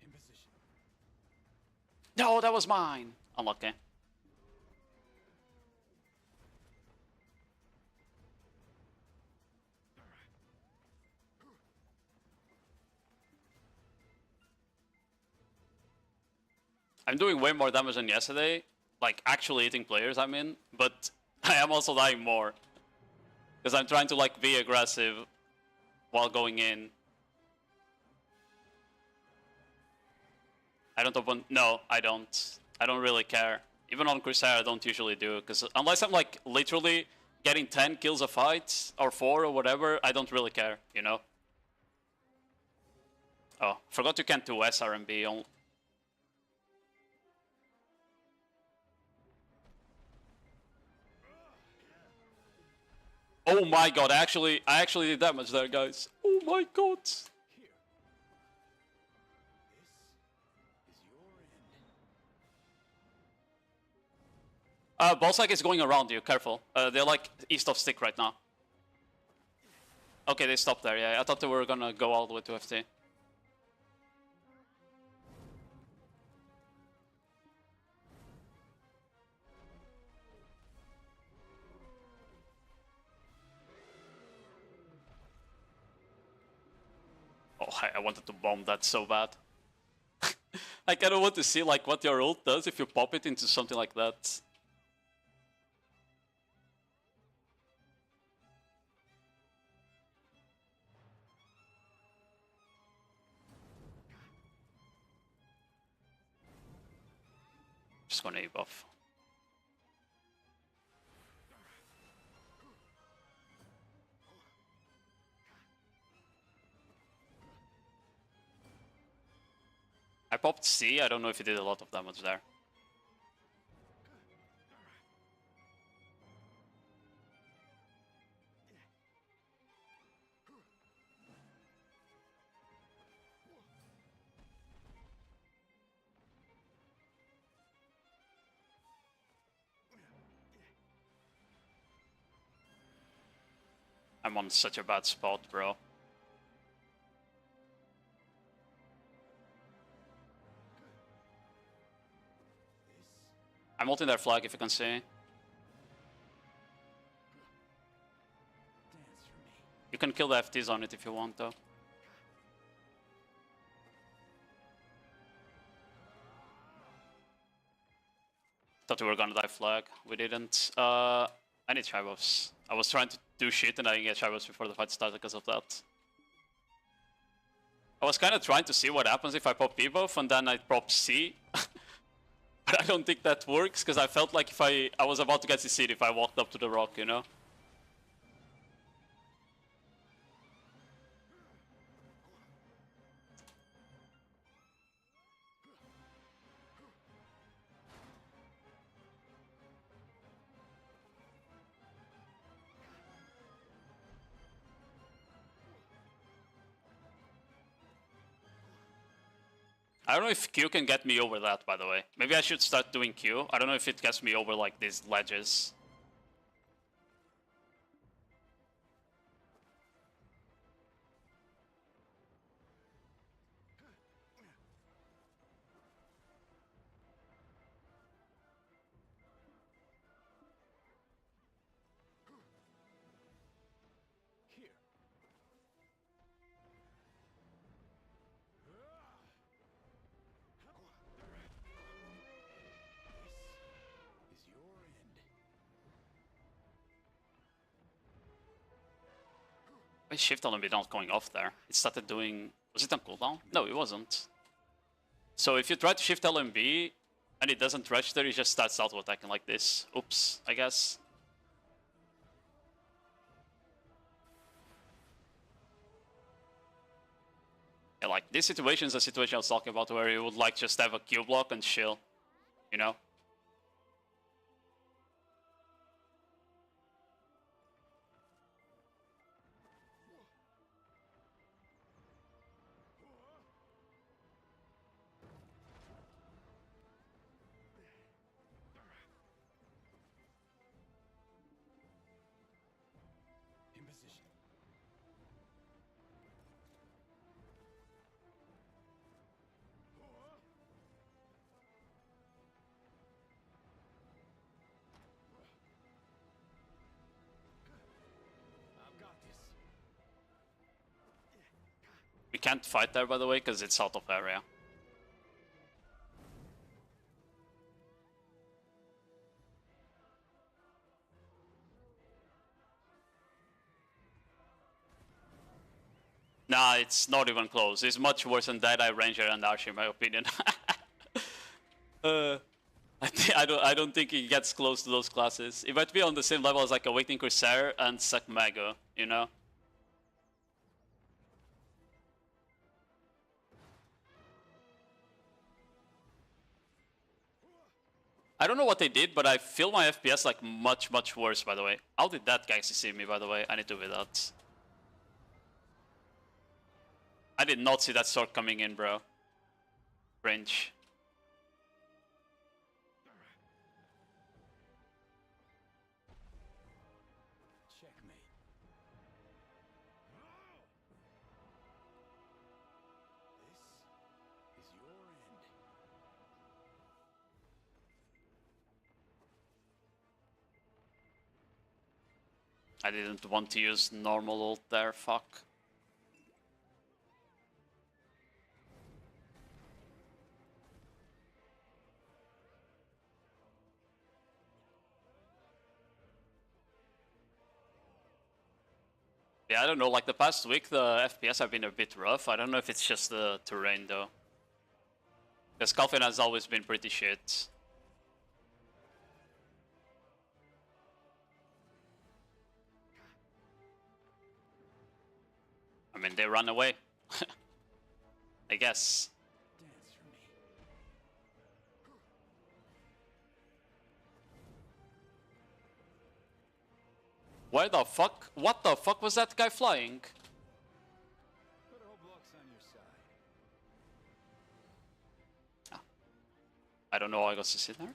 In position. No, that was mine! Unlucky. I'm doing way more damage than yesterday. Like, actually hitting players, I mean. But I am also dying more. Because I'm trying to, like, be aggressive while going in. I don't open... No, I don't. I don't really care. Even on Corsair, I don't usually do. Because unless I'm, like, literally getting 10 kills a fight, or 4 or whatever, I don't really care, you know? Oh, forgot you can't do SRMB on... Oh my god, I actually did damage there, guys. Oh my god. Here. This is your end. Ballsack is going around you, careful. They're like east of stick right now. Okay, they stopped there, yeah. I thought they were gonna go all the way to FT. Oh, I wanted to bomb that so bad. I kinda want to see like what your ult does if you pop it into something like that. Just gonna E-buff. I popped C, I don't know if he did a lot of damage there. I'm on such a bad spot, bro. I'm ulting their flag if you can see. Dance for me. You can kill the FTs on it if you want though. Thought we were gonna die flag. We didn't. I need shy buffs. I was trying to do shit and I didn't get shy buffs before the fight started because of that. I was kind of trying to see what happens if I pop E-buff and then I pop C. But I don't think that works because I felt like if I was about to get CC'd if I walked up to the rock, you know? I don't know if Q can get me over that, by the way. Maybe I should start doing Q. I don't know if it gets me over like these ledges. Here. This is your end. Why is shift LMB not going off there? It started doing... Was it on cooldown? No, it wasn't. So if you try to shift LMB and it doesn't register, it just starts auto attacking like this. Oops, I guess. Yeah, like this situation is a situation I was talking about where you would like just have a Q block and chill, you know? In position. I've got this. We can't fight there, by the way, because it's out of area. Nah, it's not even close. It's much worse than Deadeye, Ranger, and Archer, in my opinion. I don't think he gets close to those classes. It might be on the same level as like Awakening Corsair and Suck Mega, you know? I don't know what they did, but I feel my FPS like much worse, by the way. How did that guy see me, by the way? I need to be that. I did not see that sword coming in, bro. Cringe. Checkmate. I didn't want to use normal ult there, fuck. Yeah, I don't know, like the past week the FPS have been a bit rough. I don't know if it's just the terrain though. Because Calvin has always been pretty shit. I mean, they run away. I guess. Dance for me. Where the fuck? What the fuck was that guy flying? Put Roblox on your side. I don't know how I got to sit there.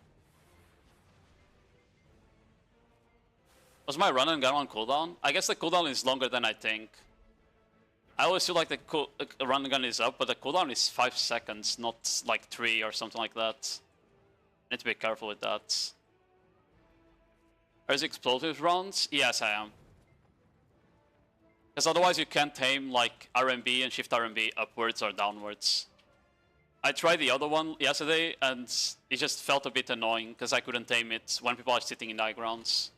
Was my run and gun on cooldown? I guess the cooldown is longer than I think. I always feel like the run and gun is up, but the cooldown is 5 seconds, not like 3 or something like that. I need to be careful with that. Are these explosive rounds? Yes, I am. Because otherwise you can't aim like RMB and shift RMB upwards or downwards. I tried the other one yesterday and it just felt a bit annoying because I couldn't aim it when people are sitting in high grounds.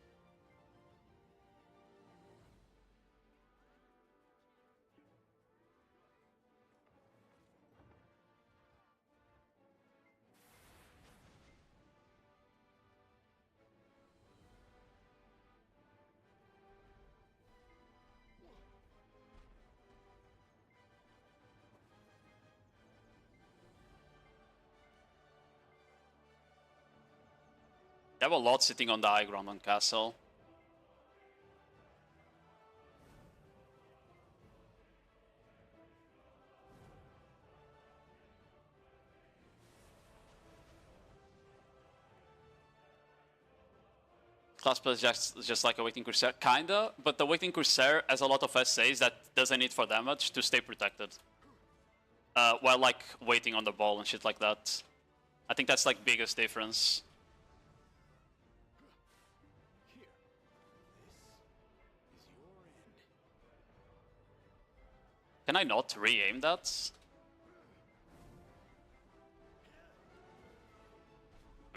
They have a lot sitting on the high ground on castle. Class plus just like a waiting Corsair, kinda, but the waiting Corsair has a lot of SAs that doesn't need for damage to stay protected. While like waiting on the ball and shit like that. I think that's like biggest difference. Here. This is your end. Can I not re-aim that?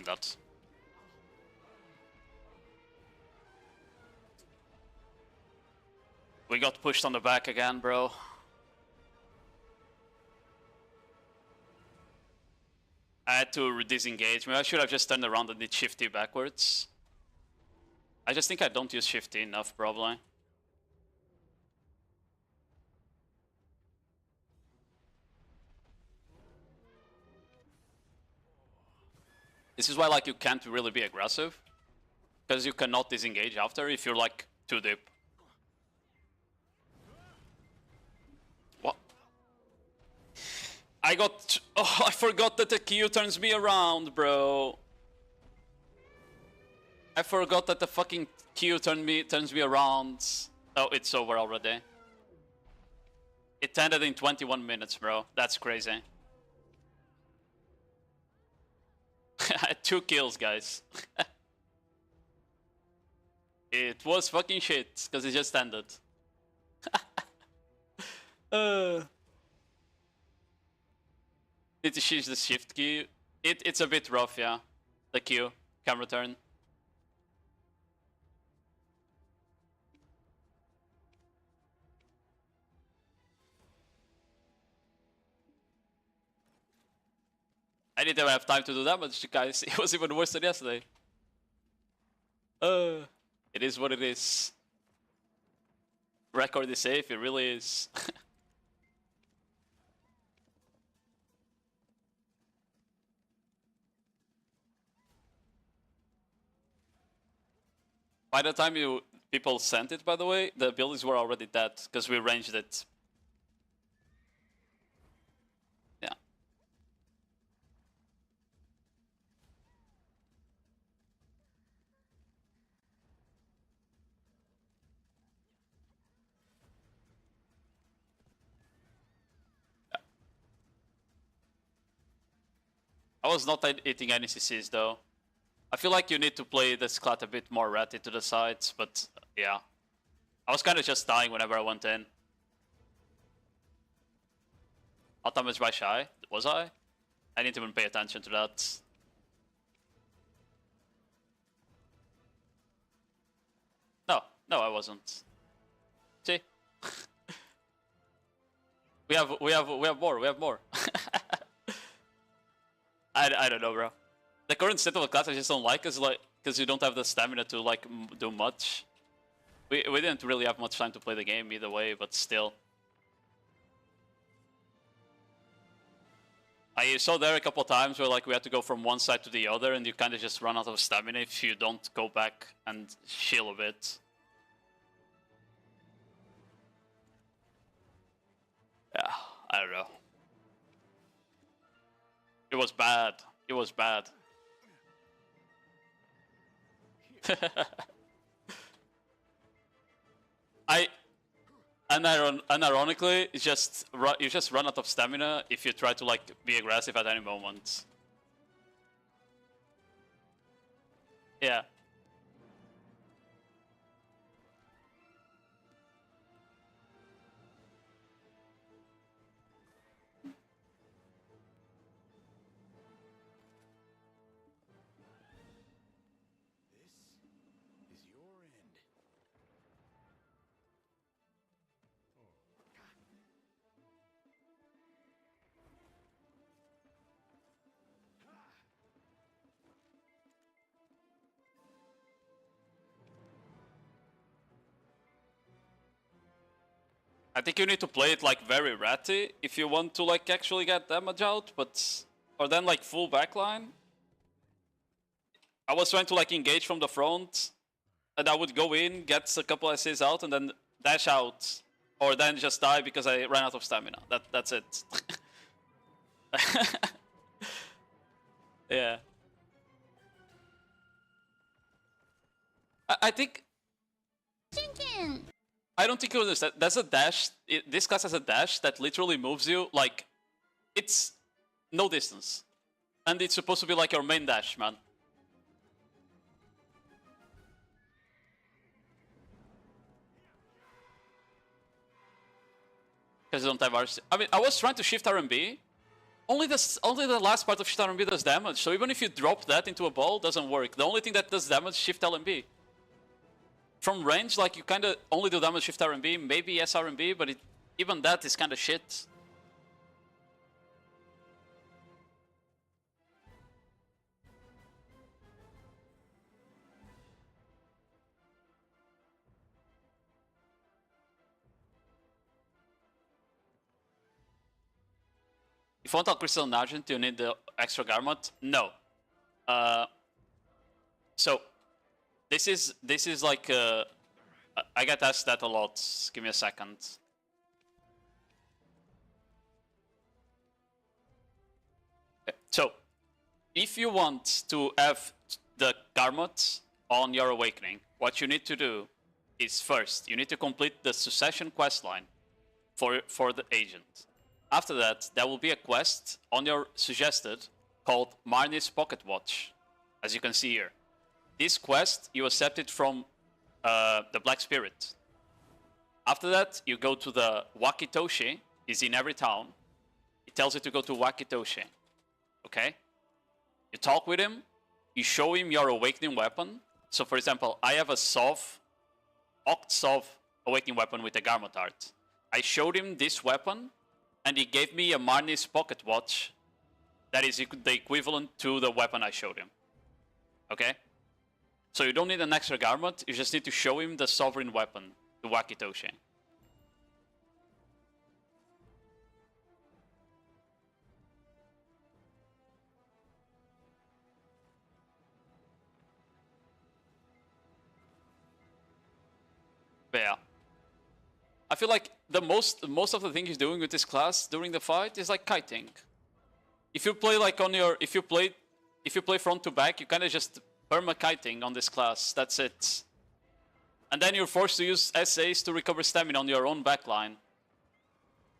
That. We got pushed on the back again, bro. I had to disengage. Maybe I should have just turned around and did shifty backwards. I just think I don't use shifty enough, probably. This is why like you can't really be aggressive. Because you cannot disengage after if you're like too deep. What? I got... Oh, I forgot that the Q turns me around, bro. I forgot that the fucking Q turns me around. Oh, it's over already. It ended in 21 minutes, bro. That's crazy. I had 2 kills, guys. It was fucking shit, because it just ended. Need to change the shift key. It's a bit rough, yeah. The Q, camera turn. I didn't even have time to do damage, guys. It was even worse than yesterday. It is what it is. Record is safe, it really is. By the time people sent it, by the way, the abilities were already dead, because we ranged it. Yeah. I was not hitting any CCs though. I feel like you need to play the Sklat a bit more ratty to the sides, but yeah. I was kind of just dying whenever I went in. Outdamaged by Shy? Was I? I didn't even pay attention to that. No, I wasn't. See? we have more. I don't know, bro. The current state of the class I just don't like is like because you don't have the stamina to like do much. We didn't really have much time to play the game either way, but still. I saw there a couple of times where like we had to go from one side to the other and you kind of just run out of stamina if you don't go back and chill a bit. Yeah, I don't know. It was bad. It was bad. Unironically, you just run out of stamina if you try to like be aggressive at any moment. Yeah. This is your end. I think you need to play it like very ratty if you want to like actually get damage out, but or then like full backline. I was trying to like engage from the front, and I would go in, get a couple SAs out, and then dash out, or then just die because I ran out of stamina. That's it. Yeah. I think. I don't think you understand. There's a dash. This class has a dash that literally moves you like it's no distance, and it's supposed to be like your main dash, man. Because you don't have RC. I mean, I was trying to shift RMB. Only the last part of shift RMB does damage. So even if you drop that into a ball, it doesn't work. The only thing that does damage is shift LMB. From range, like you kind of only do damage shift RMB, maybe SRMB, but even that is kind of shit. If you want a Crystal and Argent, you need the extra Garmot? No. So this is like I get asked that a lot. Give me a second. So if you want to have the Garmot on your Awakening, what you need to do is first you need to complete the Succession questline for the agent. After that, there will be a quest on your suggested called Marnie's Pocket Watch, as you can see here. This quest, you accept it from the Black Spirit. After that, you go to the Wakitoshi. He's in every town. He tells you to go to Wakitoshi. Okay? You talk with him. You show him your Awakening weapon. So, for example, I have a Oct-Sov Awakening weapon with a Garmot art. I showed him this weapon, and he gave me a Marnie's Pocket Watch that is the equivalent to the weapon I showed him. Okay? So you don't need an extra Garmot, you just need to show him the Sovereign weapon, the Wakitoshi. But yeah. I feel like most of the thing he's doing with this class during the fight is like kiting. If you play like on your if you play front to back, you kinda just perma kiting on this class, that's it. And then you're forced to use SAs to recover stamina on your own backline.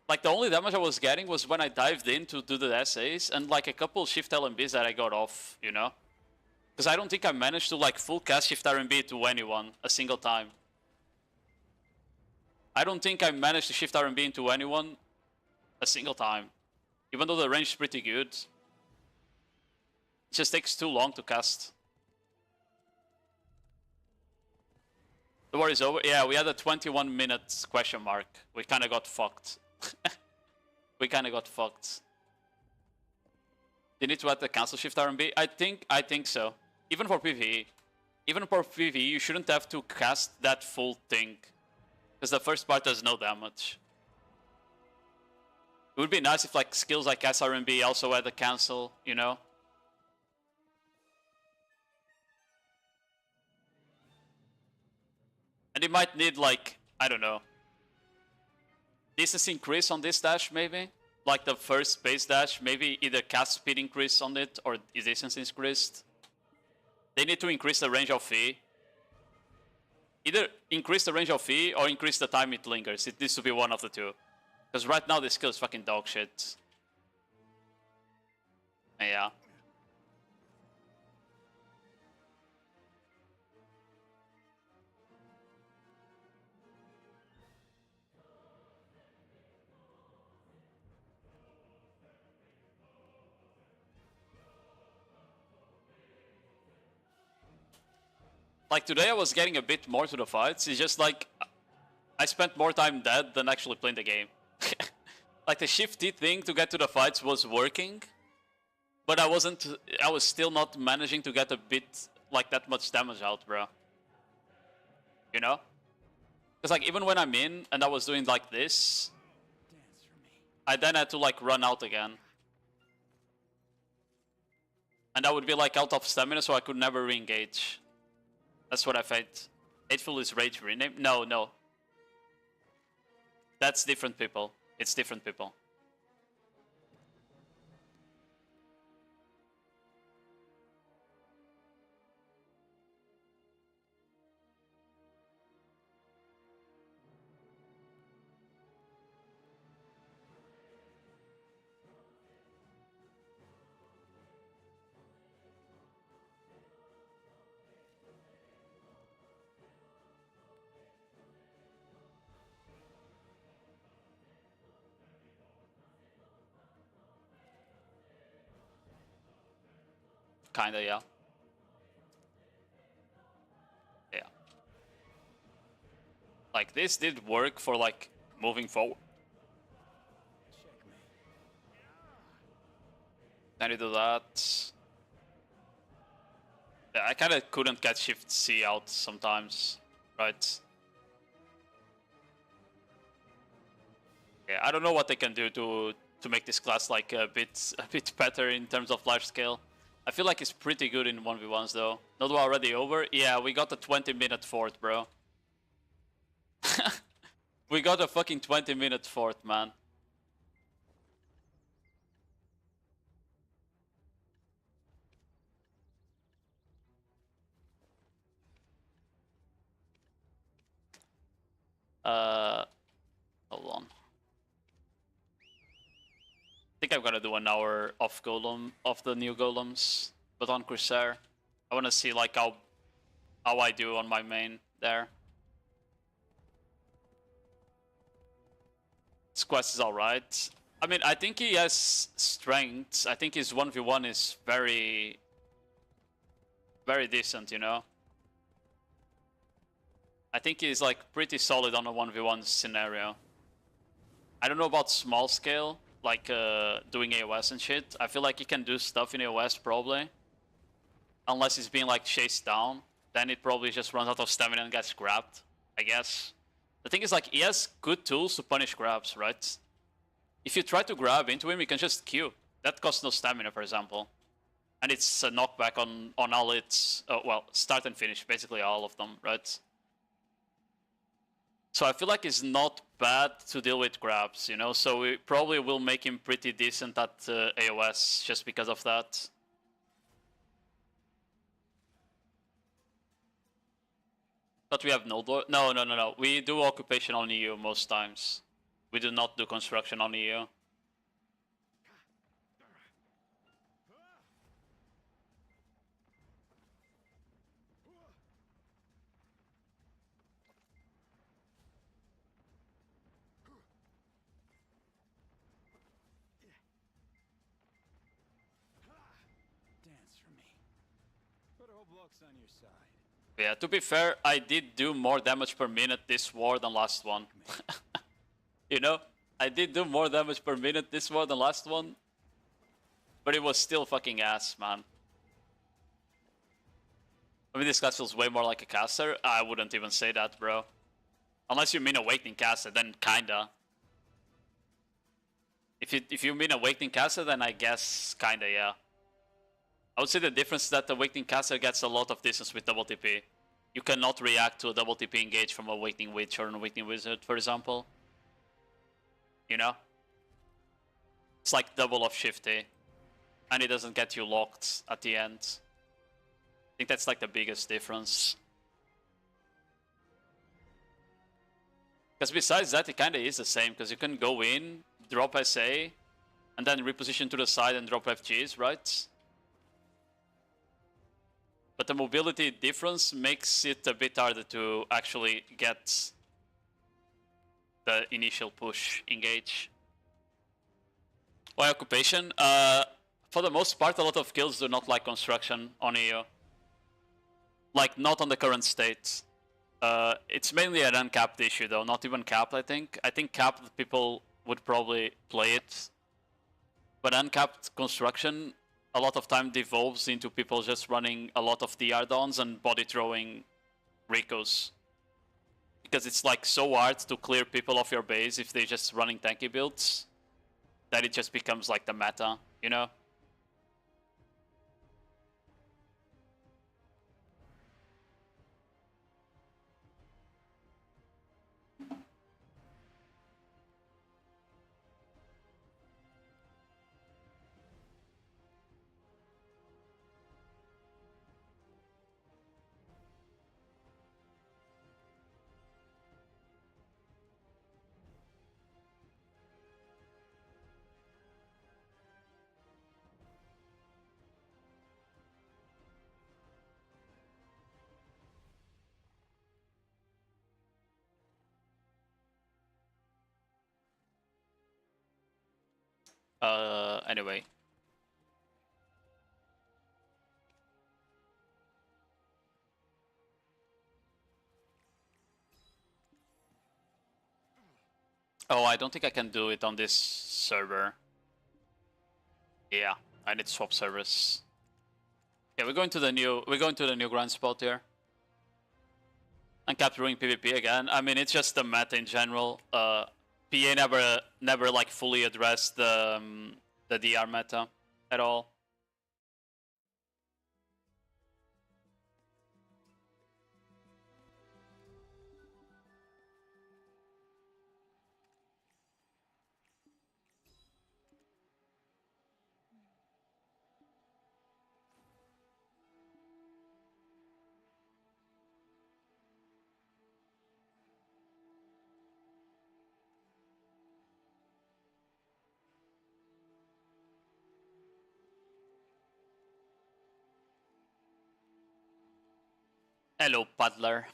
Like the only damage I was getting was when I dived in to do the SAs and like a couple shift LMBs that I got off, you know? Because I don't think I managed to like full cast shift RMB to anyone a single time. I don't think I managed to shift R&B into anyone a single time. Even though the range is pretty good. It just takes too long to cast. The war is over. Yeah, we had a 21 minutes question mark. We kind of got fucked. We kind of got fucked. You need to add the cancel shift R&B? I think so. Even for PvE. Even for PvE, you shouldn't have to cast that full thing. Because the first part does no damage. It would be nice if like skills like cast R&B also had a cancel, you know? And you might need like, I don't know. Distance increase on this dash maybe? Like the first base dash, maybe either cast speed increase on it or distance increased. They need to increase the range of V. Either increase the range of V or increase the time it lingers. It needs to be one of the two. Because right now this skill is fucking dog shit. Yeah. Like today I was getting a bit more to the fights. It's just like I spent more time dead than actually playing the game. Like the shifty thing to get to the fights was working, but I was still not managing to get a bit like that much damage out, bro. You know? Because like even when I'm in and I was doing like this, I then had to like run out again. And I would be like out of stamina, so I could never re-engage. That's what I felt. Hateful is Rage rename? No, no. That's different people. It's different people. Kinda, yeah. Yeah. Like, this did work for, like, moving forward. Can you do that? Yeah, I kinda couldn't get Shift C out sometimes, right? Yeah, I don't know what they can do to make this class like a bit better in terms of life scale. I feel like it's pretty good in 1v1s though. Nodewar already over? Yeah, we got a 20-minute fort, bro. We got a fucking 20-minute fort, man. Hold on. I think I'm gonna do an hour of golem of the new golems, but on Corsair. I wanna see like how I do on my main there. This quest is alright. I mean, I think he has strengths. I think his 1v1 is very decent, you know? I think he's like pretty solid on a 1v1 scenario. I don't know about small scale, like doing AOS and shit. I feel like he can do stuff in AOS probably. Unless he's being like chased down. Then it probably just runs out of stamina and gets grabbed, I guess. The thing is like, he has good tools to punish grabs, right? If you try to grab into him, you can just Q. That costs no stamina, for example. And it's a knockback on all its, well, start and finish, basically all of them, right? So I feel like it's not bad to deal with grabs, you know? So we probably will make him pretty decent at AOS just because of that. But we have no. No. We do occupation on EU most times. We do not do construction on EU. whole block's on your side. Yeah, to be fair, I did do more damage per minute this war than last one. You know? I did do more damage per minute this war than last one. But it was still fucking ass, man. I mean, this class feels way more like a caster. I wouldn't even say that, bro. Unless you mean Awakening caster, then kinda. If you mean Awakening caster, then I guess kinda, yeah. I would say the difference is that Awakening caster gets a lot of distance with double TP. You cannot react to a double TP engage from Awakening Witch or an Awakening Wizard, for example. You know? It's like double of Shifty. And it doesn't get you locked at the end. I think that's like the biggest difference. Because besides that, it kinda is the same, because you can go in, drop SA, and then reposition to the side and drop FGs, right? But the mobility difference makes it a bit harder to actually get the initial push engage. Why occupation? For the most part, a lot of kills do not like construction on EU. Like, not on the current state. It's mainly an uncapped issue though, not even capped, I think. I think capped people would probably play it. But uncapped construction a lot of time devolves into people just running a lot of DR dons and body throwing Ricos. Because it's like so hard to clear people off your base if they're just running tanky builds that it just becomes like the meta, you know? Anyway. Oh, I don't think I can do it on this server. Yeah, I need to swap servers. Yeah, we're going to the new grind spot here. And capturing PvP again. I mean, it's just the meta in general. PA never like fully addressed the DR meta at all. Hello, Paddler.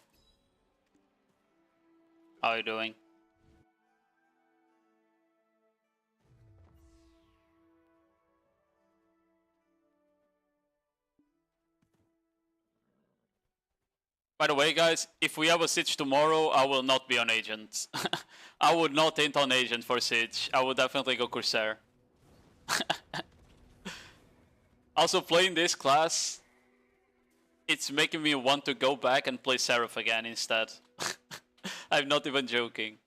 How are you doing? By the way, guys, if we have a siege tomorrow, I will not be on agent. I would not hint on agent for siege. I would definitely go Corsair. Also, playing this class, it's making me want to go back and play Seraph again instead. I'm not even joking.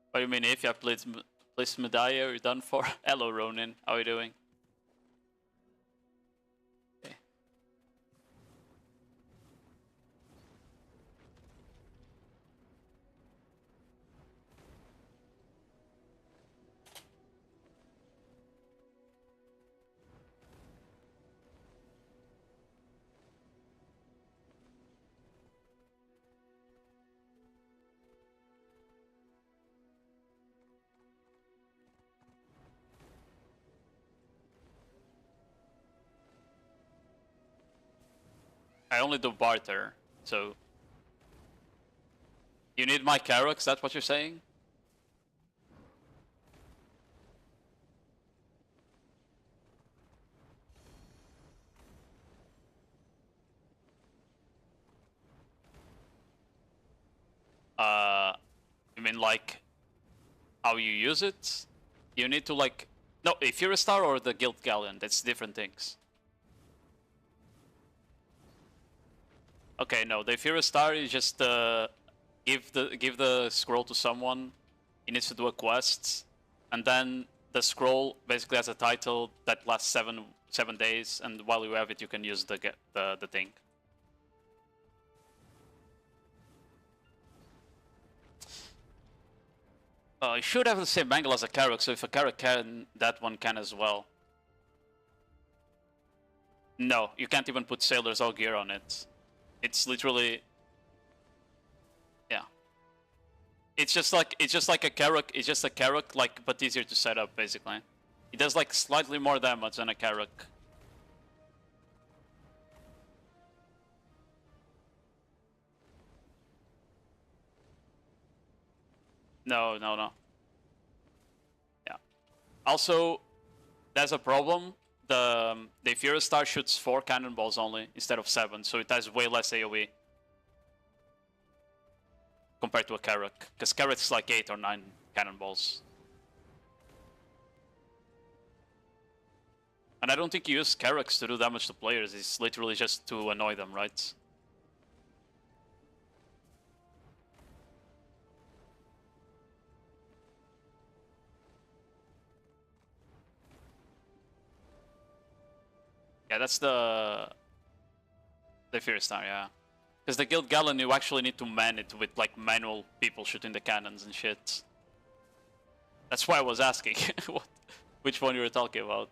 What do you mean if you have played Medaya, you're done for? Hello Ronin, how are you doing? Okay. I only do barter, so... You need my Karox, that's what you're saying? mean, like, how you use it, you need to, like... No, if you're a star or the Guild Galleon, that's different things. Okay, no, the Inferior Star is just give the scroll to someone. He needs to do a quest, and then the scroll basically has a title that lasts seven days, and while you have it, you can use the thing. It should have the same angle as a Carrack, so if a Carrack can, that one can as well. No, you can't even put sailors or gear on it. It's literally, yeah. It's just like a Carrack. It's just a Carrack, like, but easier to set up basically. It does like slightly more damage than a Carrack. No. Yeah. Also, there's a problem. The Inferior Star shoots 4 cannonballs only instead of 7, so it has way less AoE compared to a Carrack, because Carrack's like 8 or 9 cannonballs. And I don't think you use Carracks to do damage to players, it's literally just to annoy them, right? Yeah, that's the Inferior Star, yeah. Because the Guild Galleon, you actually need to man it with like manual people shooting the cannons and shit. That's why I was asking which one you were talking about.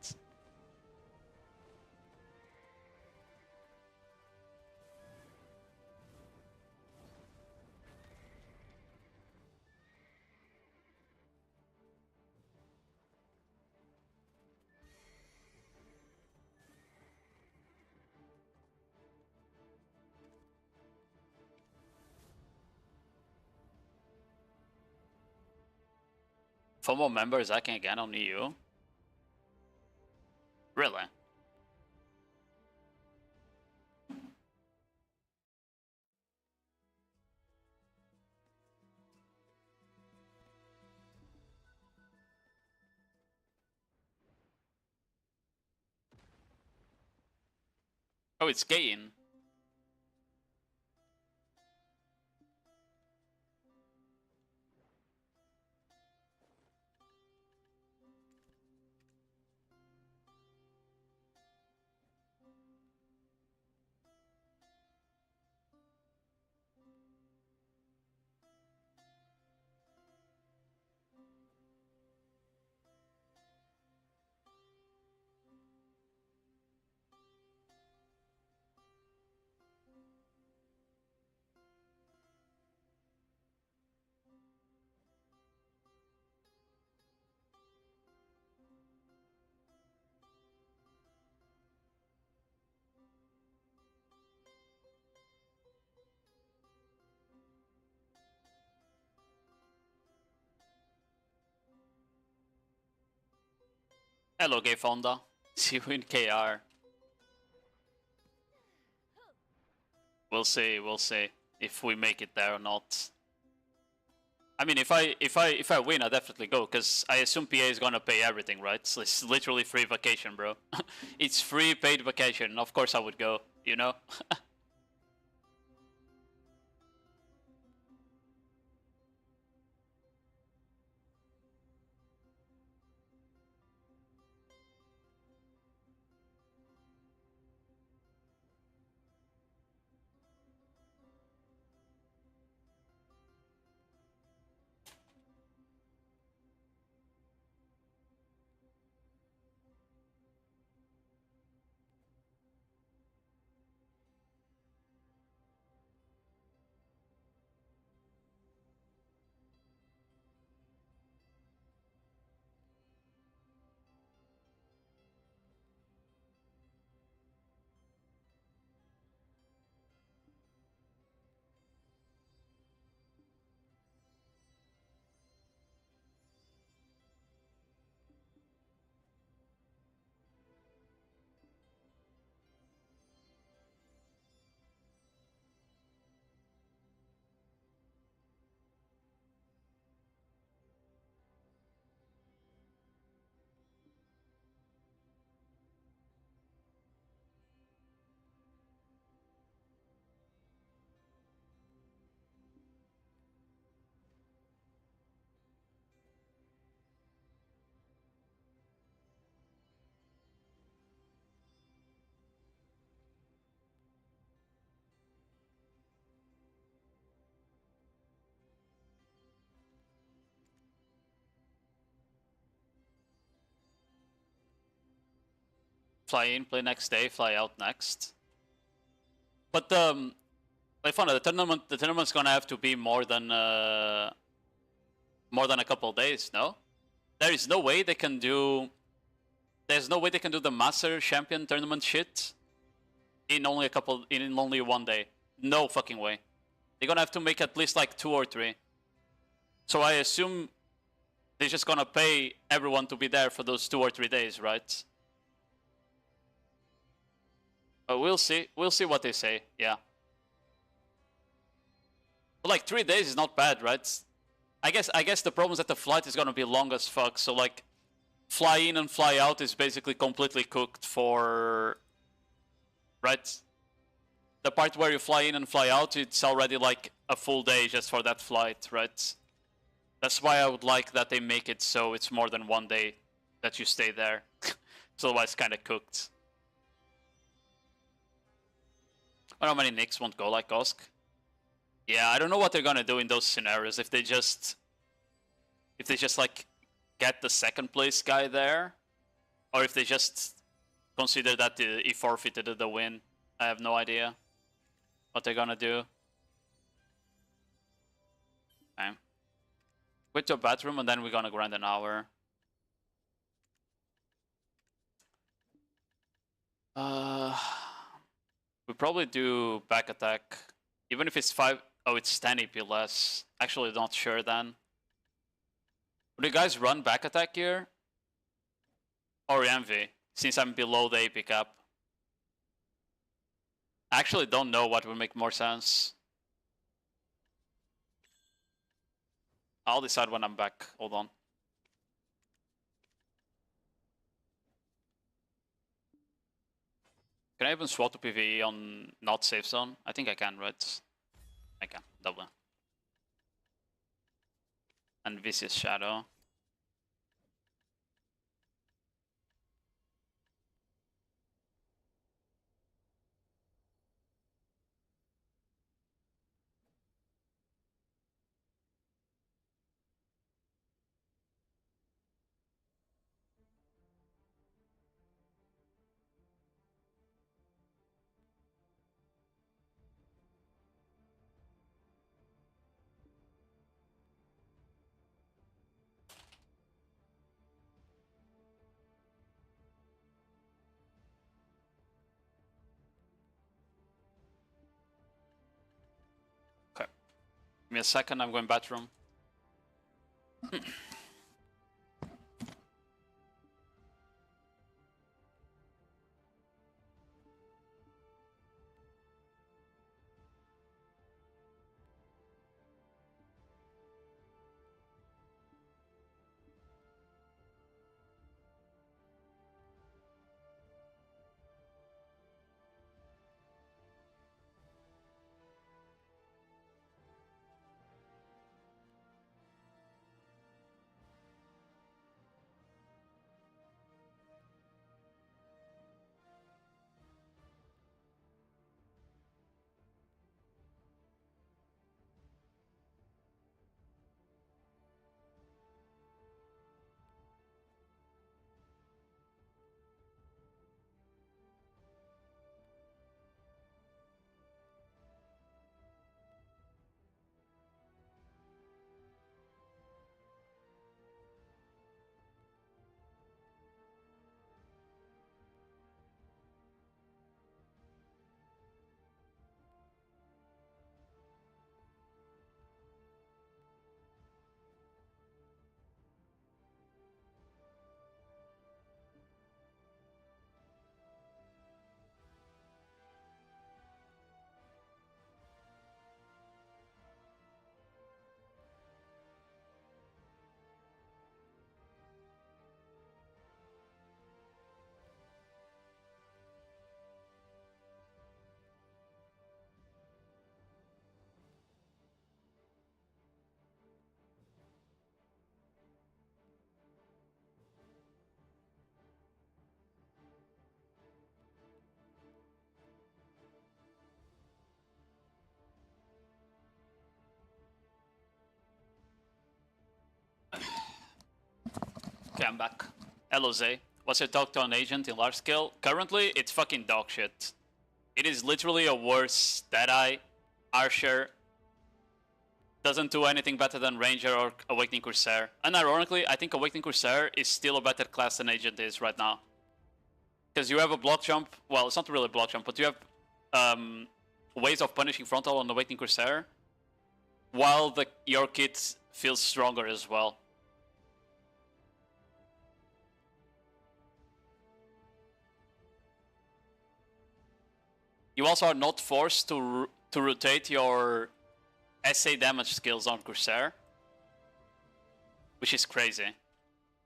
FOMO members hacking again on EU? Really? Oh, it's Gain. Hello, Gay Fonda. See you in KR. We'll see if we make it there or not. I mean, if I win, I definitely go, because I assume PA is gonna pay everything, right? So it's literally free vacation, bro. It's free paid vacation. Of course I would go, you know? fly in, play next day, fly out next. But like fun, the tournament's gonna have to be more than a couple days, no? There is no way they can do. There's no way they can do the Master Champion tournament shit in only only 1 day. No fucking way. They're gonna have to make at least like 2 or 3. So I assume they're just gonna pay everyone to be there for those 2 or 3 days, right? But we'll see. We'll see what they say. Yeah. But like 3 days is not bad, right? I guess the problem is that the flight is gonna be long as fuck. So like, fly in and fly out is basically completely cooked for, right? The part where you fly in and fly out, it's already like a full day just for that flight, right? That's why I would like that they make it so it's more than 1 day that you stay there. So otherwise, kind of cooked. I don't know how many Knicks won't go like Osk. Yeah, I don't know what they're gonna do in those scenarios. If they just like get the second place guy there, or if they just consider that he forfeited the win. I have no idea what they're gonna do. Okay. Quit to a bathroom and then we're gonna grind an hour. We probably do back attack. Even if it's 5... Oh, it's 10 EP less. Actually, not sure then. Would you guys run back attack here? Or Envy, since I'm below the AP cap? I actually don't know what would make more sense. I'll decide when I'm back. Hold on. Can I even swap to PvE on not safe zone? I think I can, right? I can, double. And Vicious Shadow. Okay. Give me a second, I'm going bathroom. Okay, I'm back. Hello, Zay. What's your talk to an agent in large scale? Currently, it's fucking dog shit. It is literally a worse Deadeye, Archer. Doesn't do anything better than Ranger or Awakening Corsair. And ironically, I think Awakening Corsair is still a better class than Agent is right now. Because you have a block jump, well, it's not really a block jump, but you have ways of punishing frontal on Awakening Corsair, while your kit feels stronger as well. You also are not forced to rotate your SA damage skills on Corsair, which is crazy.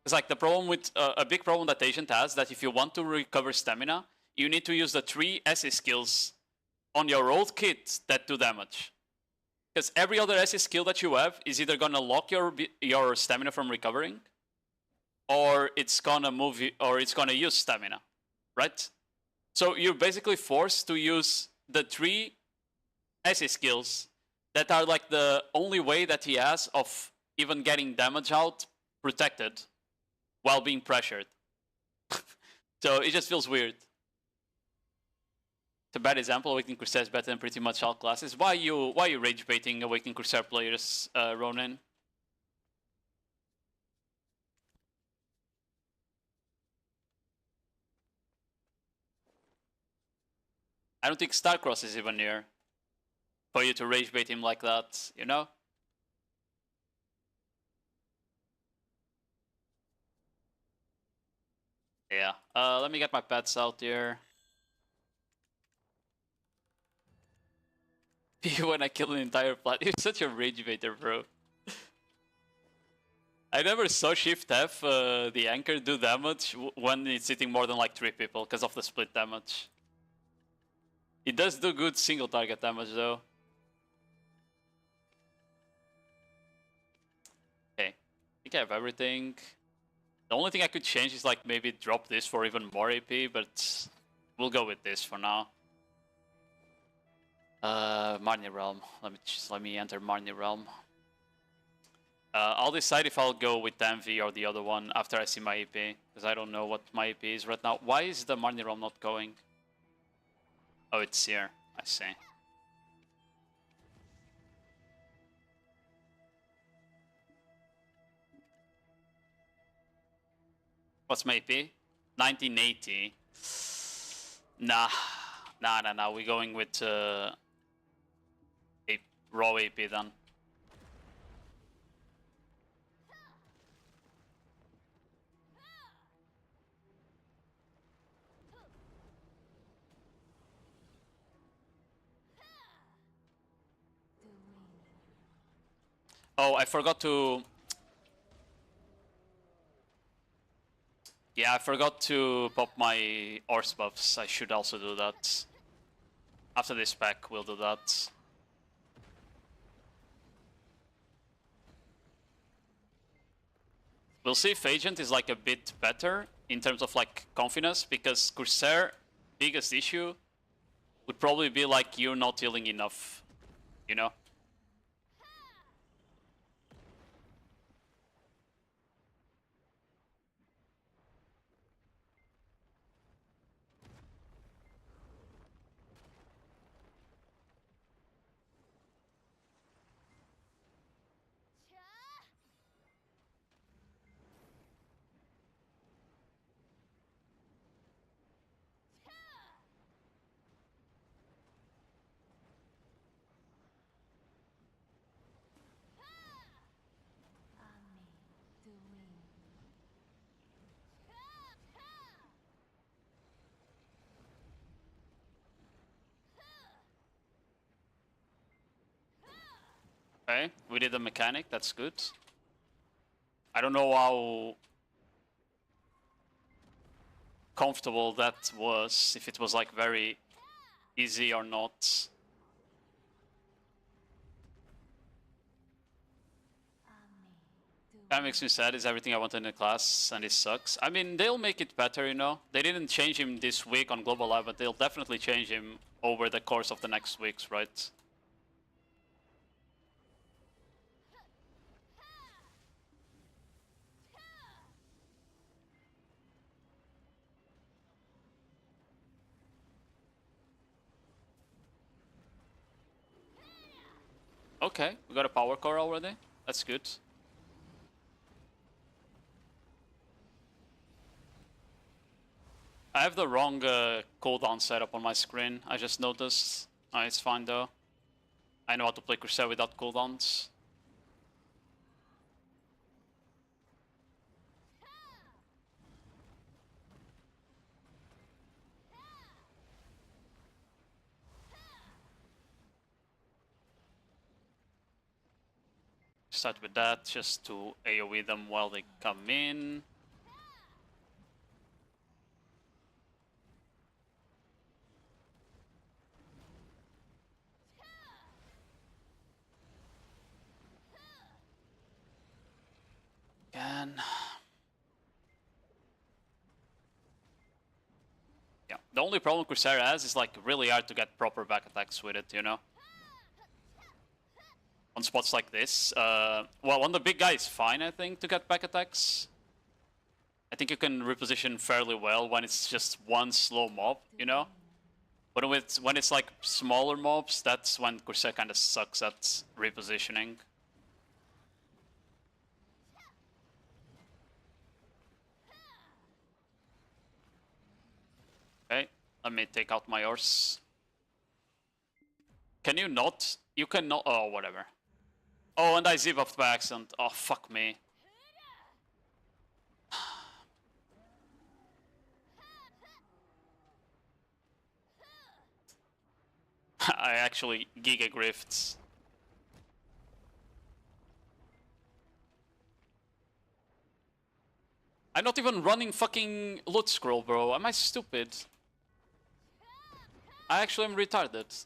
It's like the problem with a big problem that Agent has, that if you want to recover stamina, you need to use the 3 SA skills on your old kit that do damage. Because every other SA skill that you have is either gonna lock your stamina from recovering, or it's gonna move you, or it's gonna use stamina, right? So you're basically forced to use the 3 SA skills that are like the only way that he has of even getting damage out protected while being pressured. So it just feels weird. It's a bad example. Awakening Corsair is better than pretty much all classes. Why you rage baiting Awakening Corsair players, Ronin? I don't think Starcross is even near for you to rage bait him like that, you know? Yeah. Let me get my pets out here. When I kill an entire plat, you're such a rage baiter, bro. I never saw Shift F, the anchor, do damage when it's hitting more than like 3 people because of the split damage. It does do good single target damage though. Okay, I think I have everything. The only thing I could change is like maybe drop this for even more AP, but we'll go with this for now. Marnie Realm. Let me enter Marnie Realm. I'll decide if I'll go with the MV or the other one after I see my AP, because I don't know what my AP is right now. Why is the Marnie Realm not going? Oh, it's here. I see. What's my AP? 1980. Nah. We're going with raw AP then. Oh, I forgot to... Yeah, I forgot to pop my horse buffs. I should also do that. After this pack, we'll do that. We'll see if Agent is like a bit better in terms of like confidence, because Corsair, biggest issue would probably be like you're not healing enough, you know? Okay, we did a mechanic, that's good. I don't know how comfortable that was, if it was like very easy or not. That makes me sad, is everything I wanted in the class, and it sucks. I mean, they'll make it better, you know? They didn't change him this week on Global Live, but they'll definitely change him over the course of the next weeks, right? Okay, we got a power core already. That's good. I have the wrong cooldown setup on my screen. I just noticed. It's fine though. I know how to play Corsair without cooldowns. Start with that just to AoE them while they come in. Again. Yeah, the only problem Corsair has is like really hard to get proper back attacks with it, you know? On spots like this. Well, on the big guy it's fine, I think, to get back attacks. I think you can reposition fairly well when it's just one slow mob, you know? But when it's like smaller mobs, that's when Corsair kind of sucks at repositioning. Okay, let me take out my horse. Can you not? You cannot. Oh, whatever. Oh, and I Z-buffed by accident. Oh, fuck me. I actually Giga Grifts. I'm not even running fucking loot scroll, bro. Am I stupid? I actually am retarded.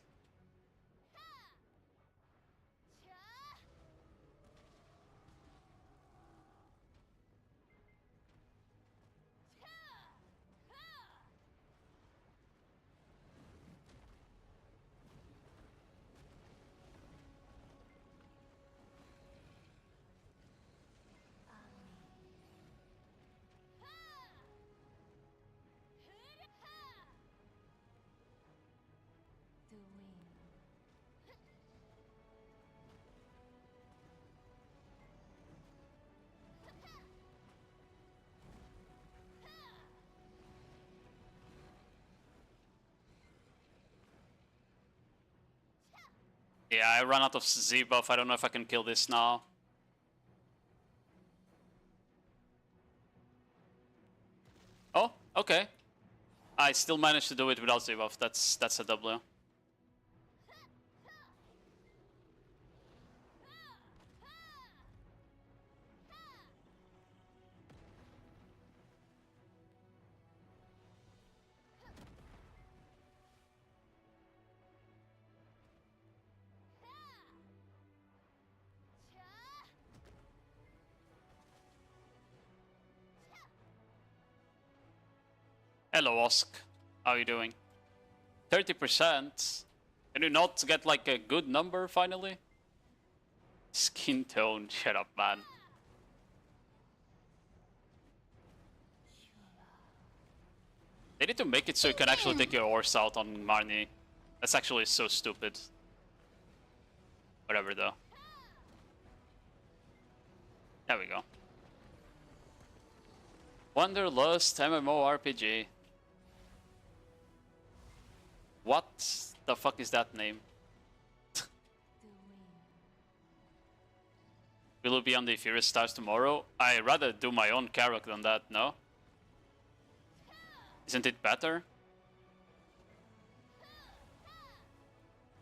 Yeah, I ran out of Z buff. I don't know if I can kill this now. Oh, okay. I still managed to do it without Z buff. That's a W. Hello, Osk. How are you doing? 30%? Can you not get like a good number finally? Skin tone, shut up, man. They need to make it so you can actually take your horse out on Marnie. That's actually so stupid. Whatever though. There we go. Wanderlust MMORPG. What the fuck is that name? Will it be on the Furious Stars tomorrow? I'd rather do my own character than that, no? Isn't it better?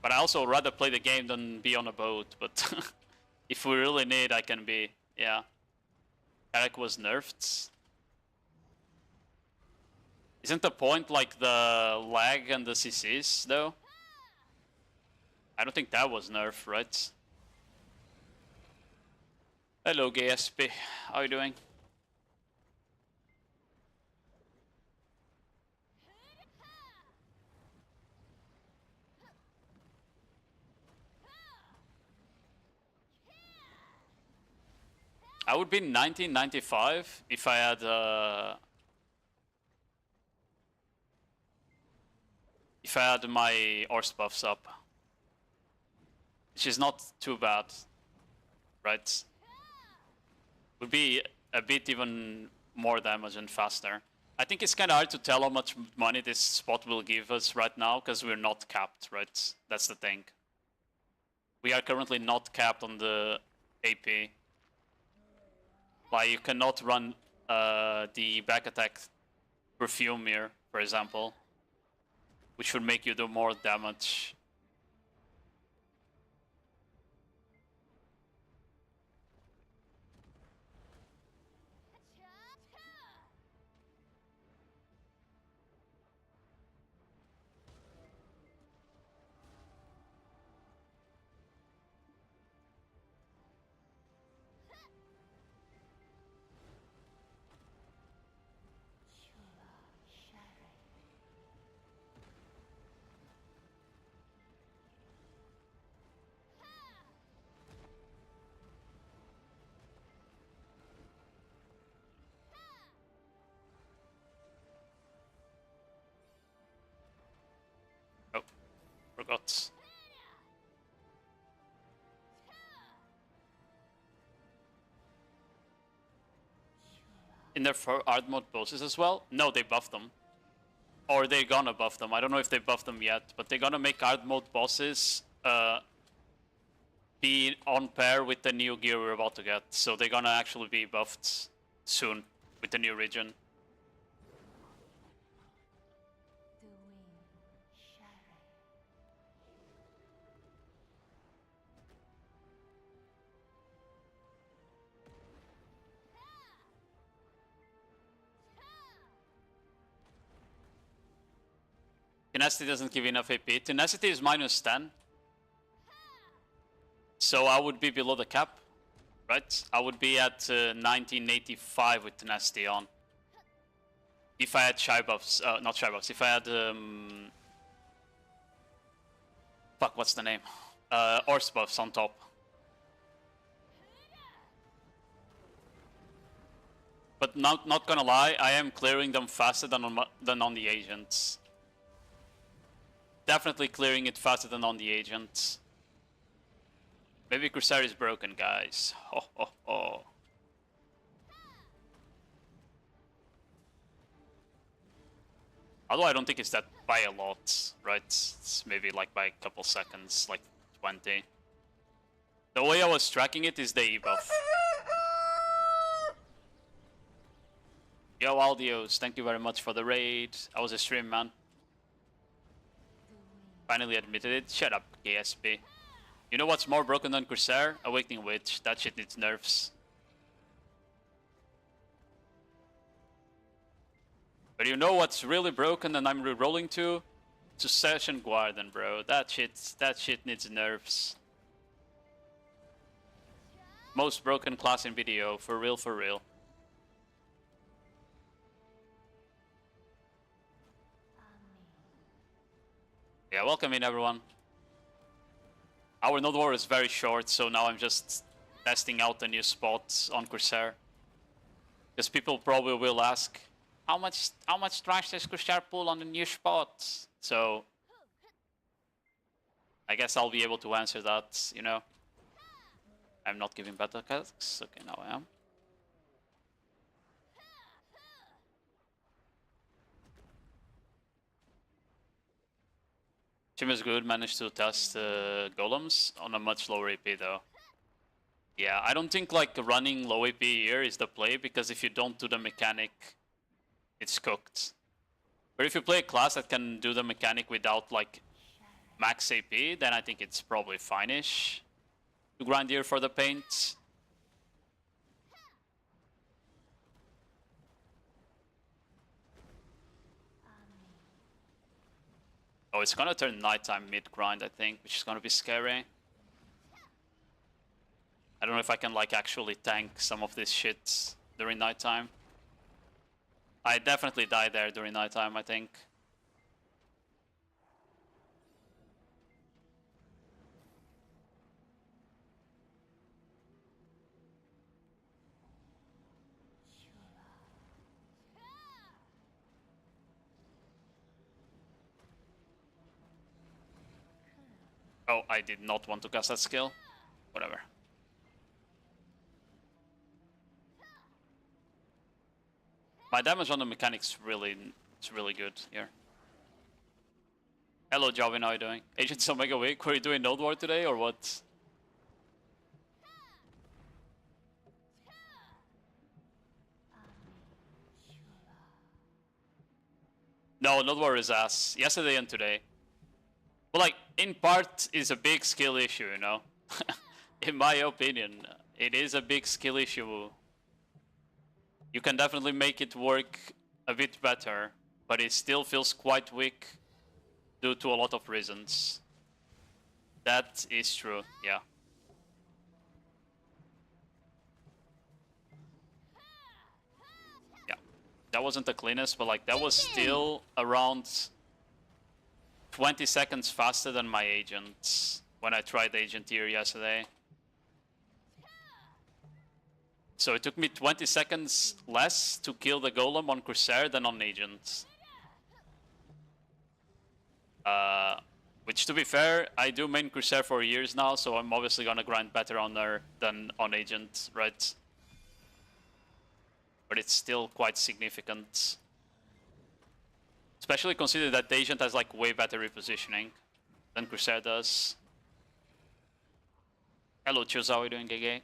But I also rather play the game than be on a boat, but if we really need, I can be, yeah. Eric was nerfed. Isn't the point like the lag and the CCs though? I don't think that was nerfed, right? Hello GSP, how are you doing? I would be 1995 if I had my horse buffs up. which is not too bad, right? Would be a bit even more damage and faster. I think it's kind of hard to tell how much money this spot will give us right now, because we're not capped, right? That's the thing. We are currently not capped on the AP. Like, you cannot run the back attack perfume here, for example, which would make you do more damage. Oh, forgot. In their hard mode bosses as well? No, they buffed them. Or they're gonna buff them. I don't know if they buffed them yet, but they're gonna make hard mode bosses be on pair with the new gear we're about to get. So they're gonna actually be buffed soon with the new region. Tenacity doesn't give enough AP. Tenacity is minus 10. So I would be below the cap, right? I would be at 1985 with Tenacity on. If I had shy buffs, not shy buffs, if I had, fuck, what's the name? Horse buffs on top. But not gonna lie, I am clearing them faster than on the agents. Definitely clearing it faster than on the agents. Maybe Corsair is broken, guys. Ho ho ho. Although I don't think it's that by a lot, right? It's maybe like by a couple seconds, like 20. The way I was tracking it is the E-buff. Yo, Aldios, thank you very much for the raid. I was a stream, man. Finally admitted it. Shut up, KSP. You know what's more broken than Corsair? Awakening Witch. That shit needs nerfs. But you know what's really broken and I'm re-rolling to? Succession Guardian, bro. That shit needs nerfs. Most broken class in video. For real, for real. Yeah, welcome in everyone. Our nodewar is very short, so now I'm just testing out the new spots on Corsair. Because people probably will ask, how much trash does Corsair pull on the new spots? So I guess I'll be able to answer that, you know. I'm not giving battle casks. Okay, now I am. Jim is good, managed to test golems on a much lower AP though. Yeah, I don't think like running low AP here is the play, because if you don't do the mechanic, it's cooked. But if you play a class that can do the mechanic without like max AP, then I think it's probably fine-ish to grind here for the paint. Oh, it's gonna turn nighttime mid-grind, I think, which is gonna be scary. I don't know if I can like actually tank some of this shit during nighttime. I definitely die there during nighttime, I think. Oh, I did not want to cast that skill. Whatever. My damage on the mechanics it's really good here. Hello, Javin, how are you doing? Agents Omega Week, were you doing nodewar today or what? No, nodewar is ass. Yesterday and today. But like, in part, is a big skill issue, you know? In my opinion, it is a big skill issue. You can definitely make it work a bit better, but it still feels quite weak due to a lot of reasons. That is true, yeah. Yeah, that wasn't the cleanest, but like that was still around 20 seconds faster than my agent when I tried agent tier yesterday. So it took me 20 seconds less to kill the golem on Corsair than on agent. Which, to be fair, I do main Corsair for years now, so I'm obviously gonna grind better on her than on agent, right? But it's still quite significant. Especially consider that the agent has like way better repositioning than Corsair does. Hello, Chuz, how are you doing, GG?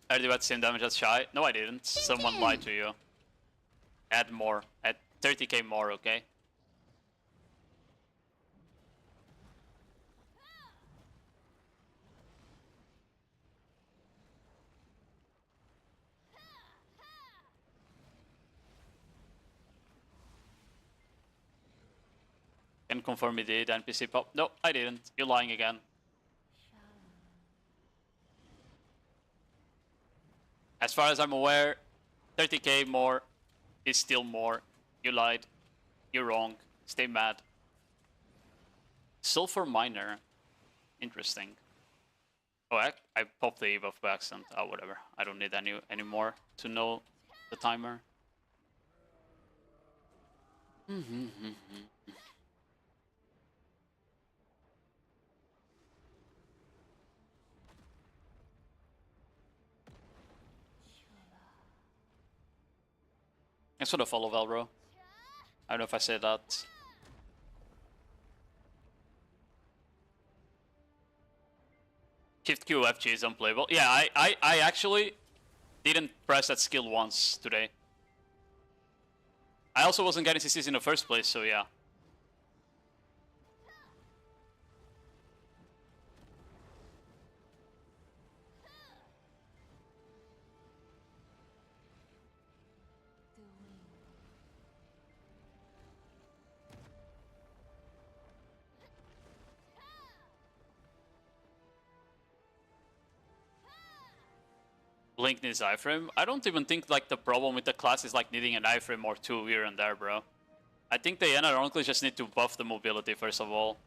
I already had the same damage as Shy. No, I didn't. Someone lied to you. Add more. Add 30k more, okay? Can confirm you did NPC pop. No, I didn't. You're lying again. As far as I'm aware, 30k more is still more. You lied. You're wrong. Stay mad. Sulfur Miner. Interesting. Oh, I popped the buff by accident. Oh, whatever. I don't need any more to know the timer. Thanks for the follow, Velbro. I don't know if I said that. Shift Q FG is unplayable. Yeah, I actually didn't press that skill once today. I also wasn't getting CCs in the first place, so yeah. Blink needs iframe. I don't even think like the problem with the class is like needing an iframe or two here and there, bro. I think they ironically just need to buff the mobility first of all.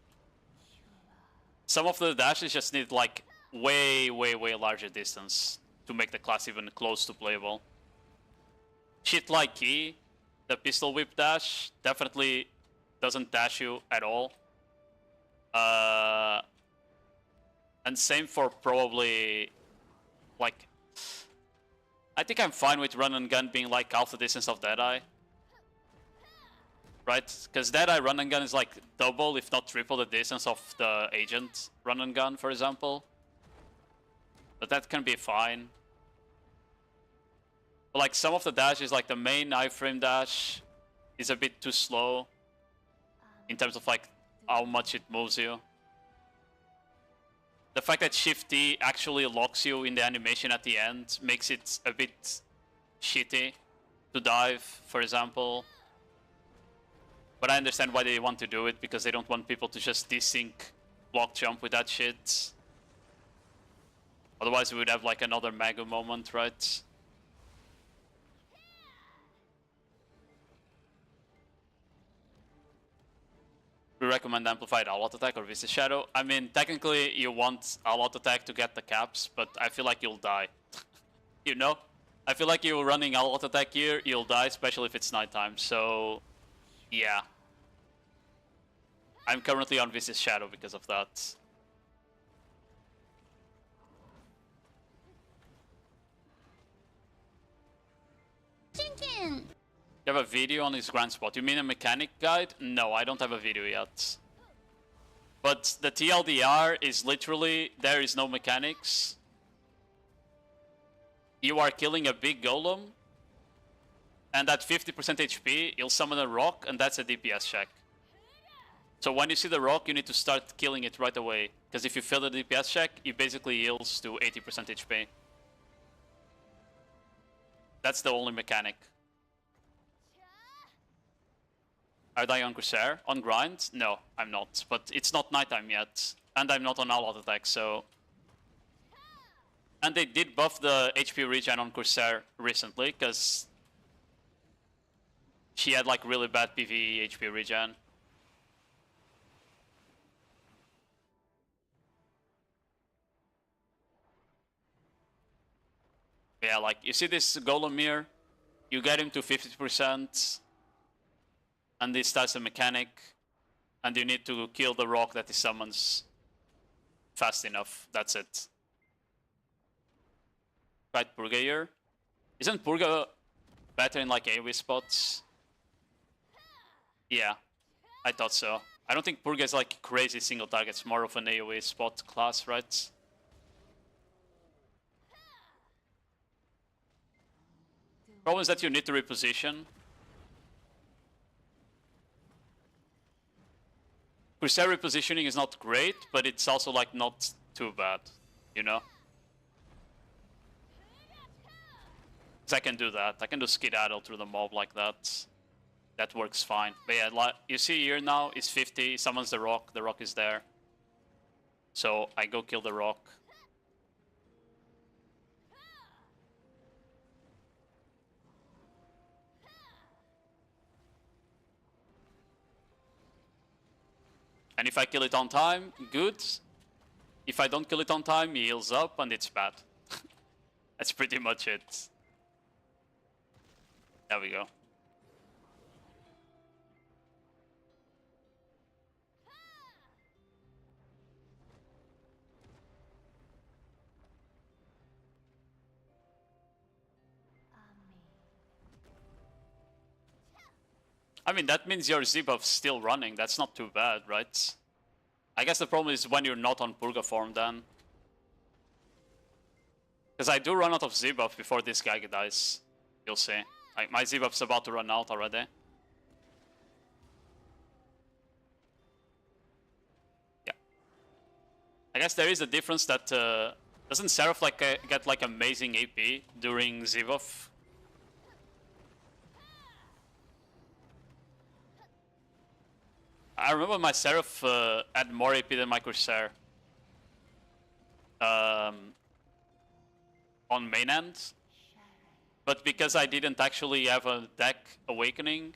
Some of the dashes just need like way larger distance to make the class even close to playable. Shit like Key, the pistol whip dash, definitely doesn't dash you at all. And same for probably like, I think I'm fine with run and gun being like half the distance of Deadeye. Right? Because Deadeye run and gun is like double, if not triple the distance of the agent run and gun, for example. But that can be fine. But like some of the dashes, like the main iframe dash is a bit too slow in terms of like how much it moves you. The fact that Shift T actually locks you in the animation at the end makes it a bit shitty to dive, for example. But I understand why they want to do it, because they don't want people to just desync block jump with that shit. Otherwise we would have like another Magu moment, right? We recommend amplified all-out attack or Vicious Shadow. I mean, technically you want all-out attack to get the caps, but I feel like you'll die. You know? I feel like you're running all-out attack here, you'll die, especially if it's nighttime, so... yeah. I'm currently on Vicious Shadow because of that. Chicken. You have a video on his grand spot. You mean a mechanic guide? No, I don't have a video yet. But the TLDR is literally, there is no mechanics. You are killing a big golem, and at 50% HP, you'll summon a rock, and that's a DPS check. So when you see the rock, you need to start killing it right away. Because if you fail the DPS check, it basically heals to 80% HP. That's the only mechanic. Are I on Corsair? On grind? No, I'm not. But it's not nighttime yet. And I'm not on all out attack, so... And they did buff the HP regen on Corsair recently, because... she had like really bad PvE HP regen. Yeah, like, you see this golem here? You get him to 50%, and this starts a mechanic, and you need to kill the rock that he summons fast enough. That's it. Right, Purga here. Isn't Purga better in like AoE spots? Yeah, I thought so. I don't think Purga is like crazy single targets, more of an AoE spot class, right? Problem is that you need to reposition. Corsair repositioning is not great, but it's also like not too bad, you know? Because I can do that. I can do skedaddle through the mob like that. That works fine. But yeah, like, you see here now, is 50, summons the rock is there. So I go kill the rock. And if I kill it on time, good. If I don't kill it on time, he heals up and it's bad. That's pretty much it. There we go. I mean, that means your Z-buff's still running. That's not too bad, right? I guess the problem is when you're not on Purga form then. Because I do run out of Z-buff before this guy dies. You'll see. Like, my Z-buff's about to run out already. Yeah. I guess there is a difference that... doesn't Seraph like get like amazing AP during Z-buff? I remember my Seraph had more AP than my Corsair. On main end. But because I didn't actually have a deck awakening,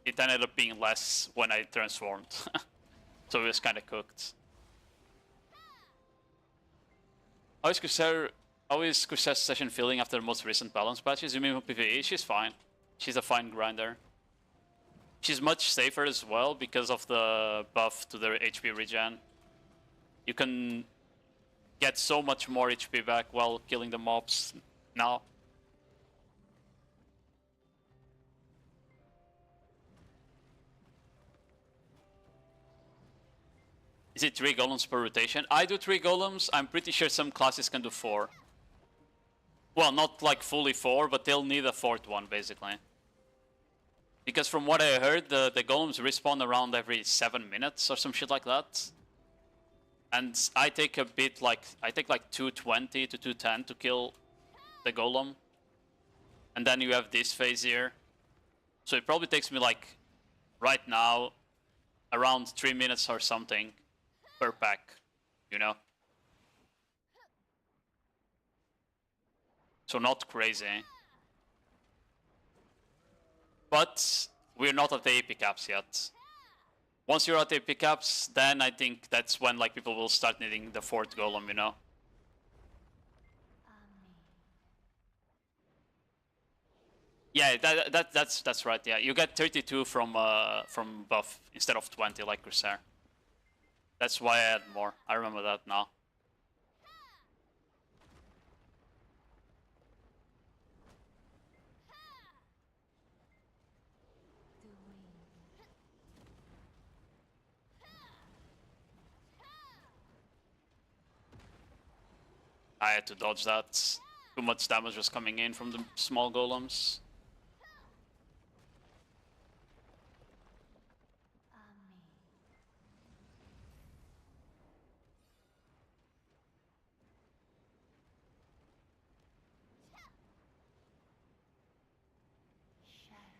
it ended up being less when I transformed. So it was kind of cooked. How is Corsair's session feeling after the most recent balance patches? You mean PvE? She's fine. She's a fine grinder. She's much safer as well because of the buff to the HP regen. You can get so much more HP back while killing the mobs now. Is it 3 golems per rotation? I do 3 golems. I'm pretty sure some classes can do 4. Well, not like fully 4, but they'll need a 4th one basically. Because from what I heard, the golems respawn around every 7 minutes or some shit like that. And I take a bit like, I take like 220 to 210 to kill the golem. And then you have this phase here. So it probably takes me like, right now, around 3 minutes or something per pack, you know? So not crazy. But we're not at the AP caps yet. Once you're at the AP caps, then I think that's when like people will start needing the 4th golem, you know? Yeah, that's right. Yeah, you get 32 from buff instead of 20 like Corsair. That's why I had more. I remember that now. I had to dodge that. Too much damage was coming in from the small golems.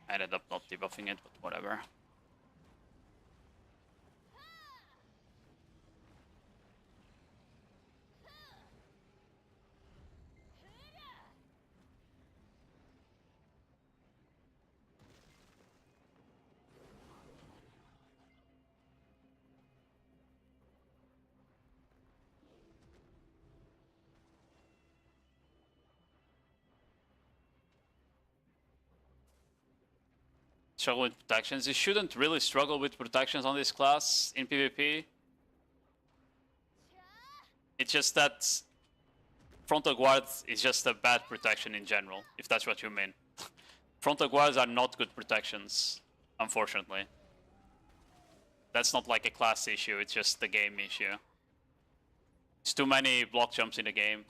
I ended up not debuffing it, but whatever. Struggle with protections. You shouldn't really struggle with protections on this class in PvP. It's just that frontal guard is just a bad protection in general, if that's what you mean. Frontal guards are not good protections, unfortunately. That's not like a class issue, it's just the game issue. There's too many block jumps in the game.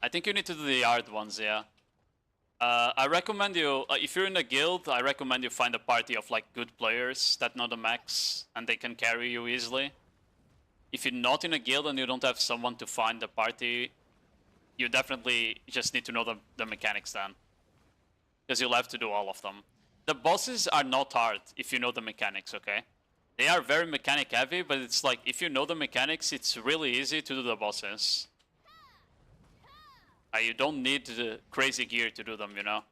I think you need to do the hard ones, yeah. I recommend you, if you're in a guild, I recommend you find a party of like good players that know the max and they can carry you easily. If you're not in a guild and you don't have someone to find the party, you definitely just need to know the mechanics then. Because you'll have to do all of them. The bosses are not hard if you know the mechanics, okay? They are very mechanic heavy, but it's like, if you know the mechanics, it's really easy to do the bosses. You don't need the crazy gear to do them, you know?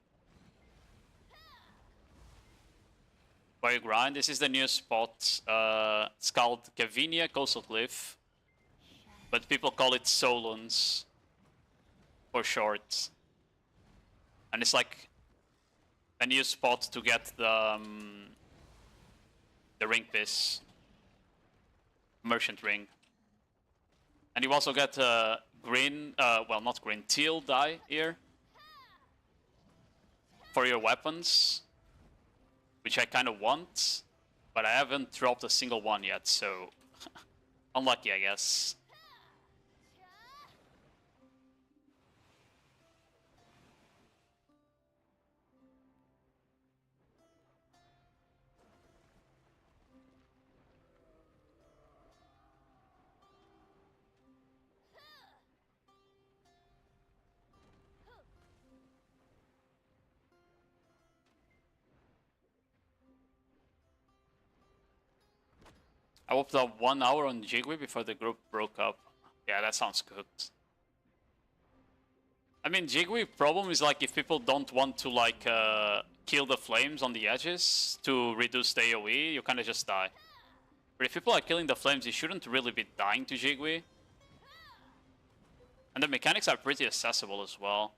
Where you grind, this is the new spot. It's called Gavinia Coastal Cliff. But people call it Solons. For short. And it's like a new spot to get the ring piece. Merchant ring. And you also get green, well not green, teal dye here. For your weapons. Which I kind of want. But I haven't dropped a single one yet, so... unlucky, I guess. I whooped up 1 hour on Jigwe before the group broke up. Yeah, that sounds good. I mean, Jigwe problem is like if people don't want to like kill the flames on the edges to reduce the AoE, you kind of just die. But if people are killing the flames, you shouldn't really be dying to Jigwe. And the mechanics are pretty accessible as well.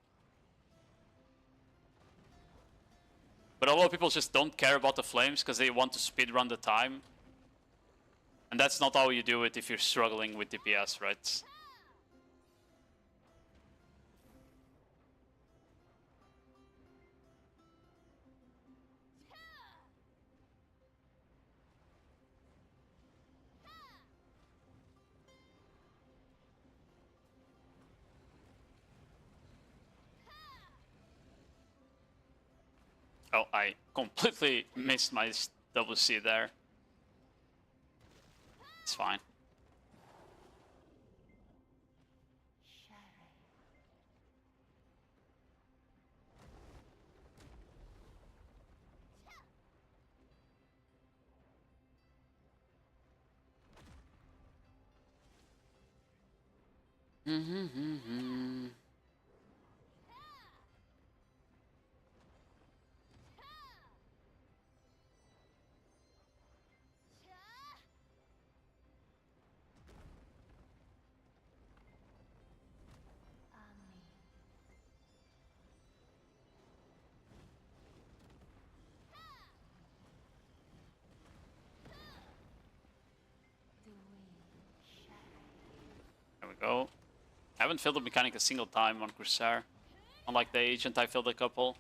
But a lot of people just don't care about the flames because they want to speedrun the time. And that's not how you do it if you're struggling with DPS, right? Oh, I completely missed my double C there. It's fine. Mm-hmm. There we go. I haven't failed the mechanic a single time on Corsair. Unlike the agent, I failed a couple.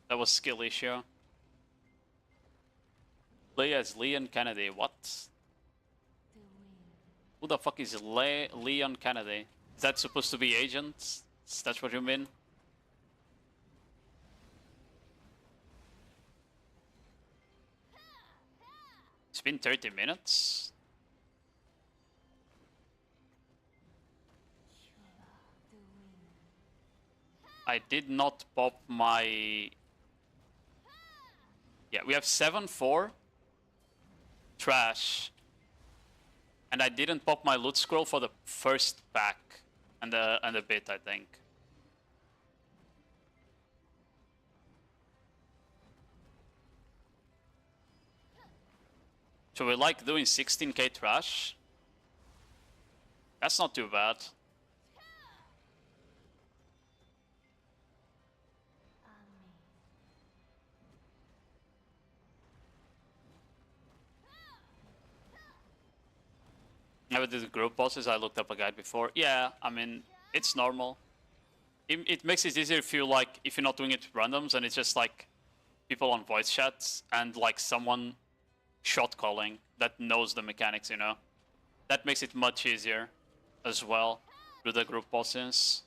That was skill issue. Play as Leon Kennedy. What? Who the fuck is Leon Kennedy? Is that supposed to be agent? That's what you mean? It's been 30 minutes. I did not pop my... Yeah, we have 7-4. Trash. And I didn't pop my loot scroll for the first pack. And a bit, I think. So we like doing 16k trash. That's not too bad. Never did the group bosses, I looked up a guide before. Yeah, I mean, it's normal. It makes it easier if you like, if you're not doing it randoms and it's just like people on voice chats and like someone shot calling that knows the mechanics, you know? That makes it much easier as well with the group bosses.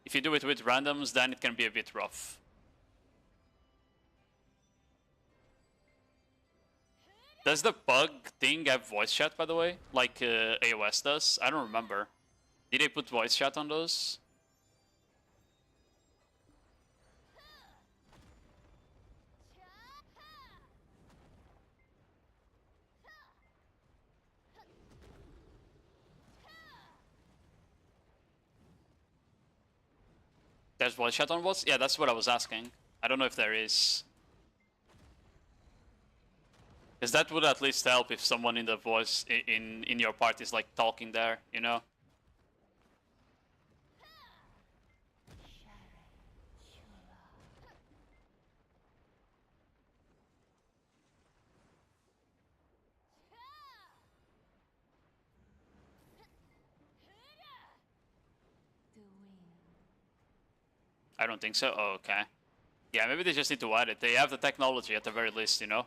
If you do it with randoms, then it can be a bit rough. Does the bug thing have voice chat, by the way? Like AOS does? I don't remember. Did they put voice chat on those? There's voice chat on bots? Yeah, that's what I was asking. I don't know if there is. Because that would at least help if someone in the voice in your party is like talking there, you know? I don't think so. Oh, okay. Yeah, maybe they just need to add it. They have the technology at the very least, you know?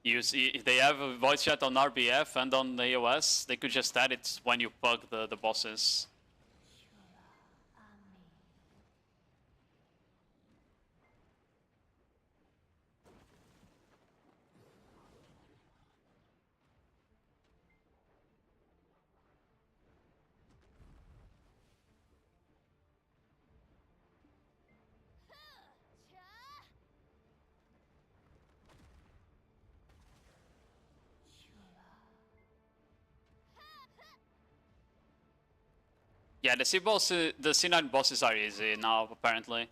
If they have a voice chat on RBF and on AOS, they could just add it when you bug the bosses. Yeah, the C9 bosses are easy now, apparently.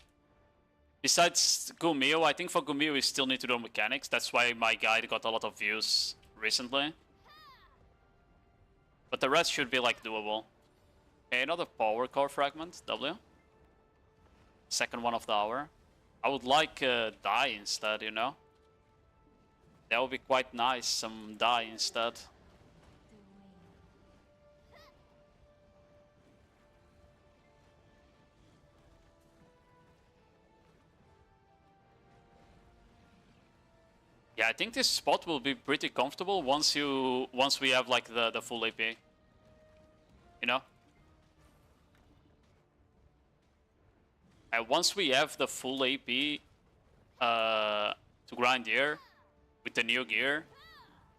Besides Gumiho, I think for Gumiho we still need to do mechanics. That's why my guide got a lot of views recently. But the rest should be like doable. Okay, another power core fragment, W. Second one of the hour. I would like die instead, you know? That would be quite nice, some die instead. Yeah, I think this spot will be pretty comfortable once we have like the full AP. You know? And once we have the full AP to grind here with the new gear,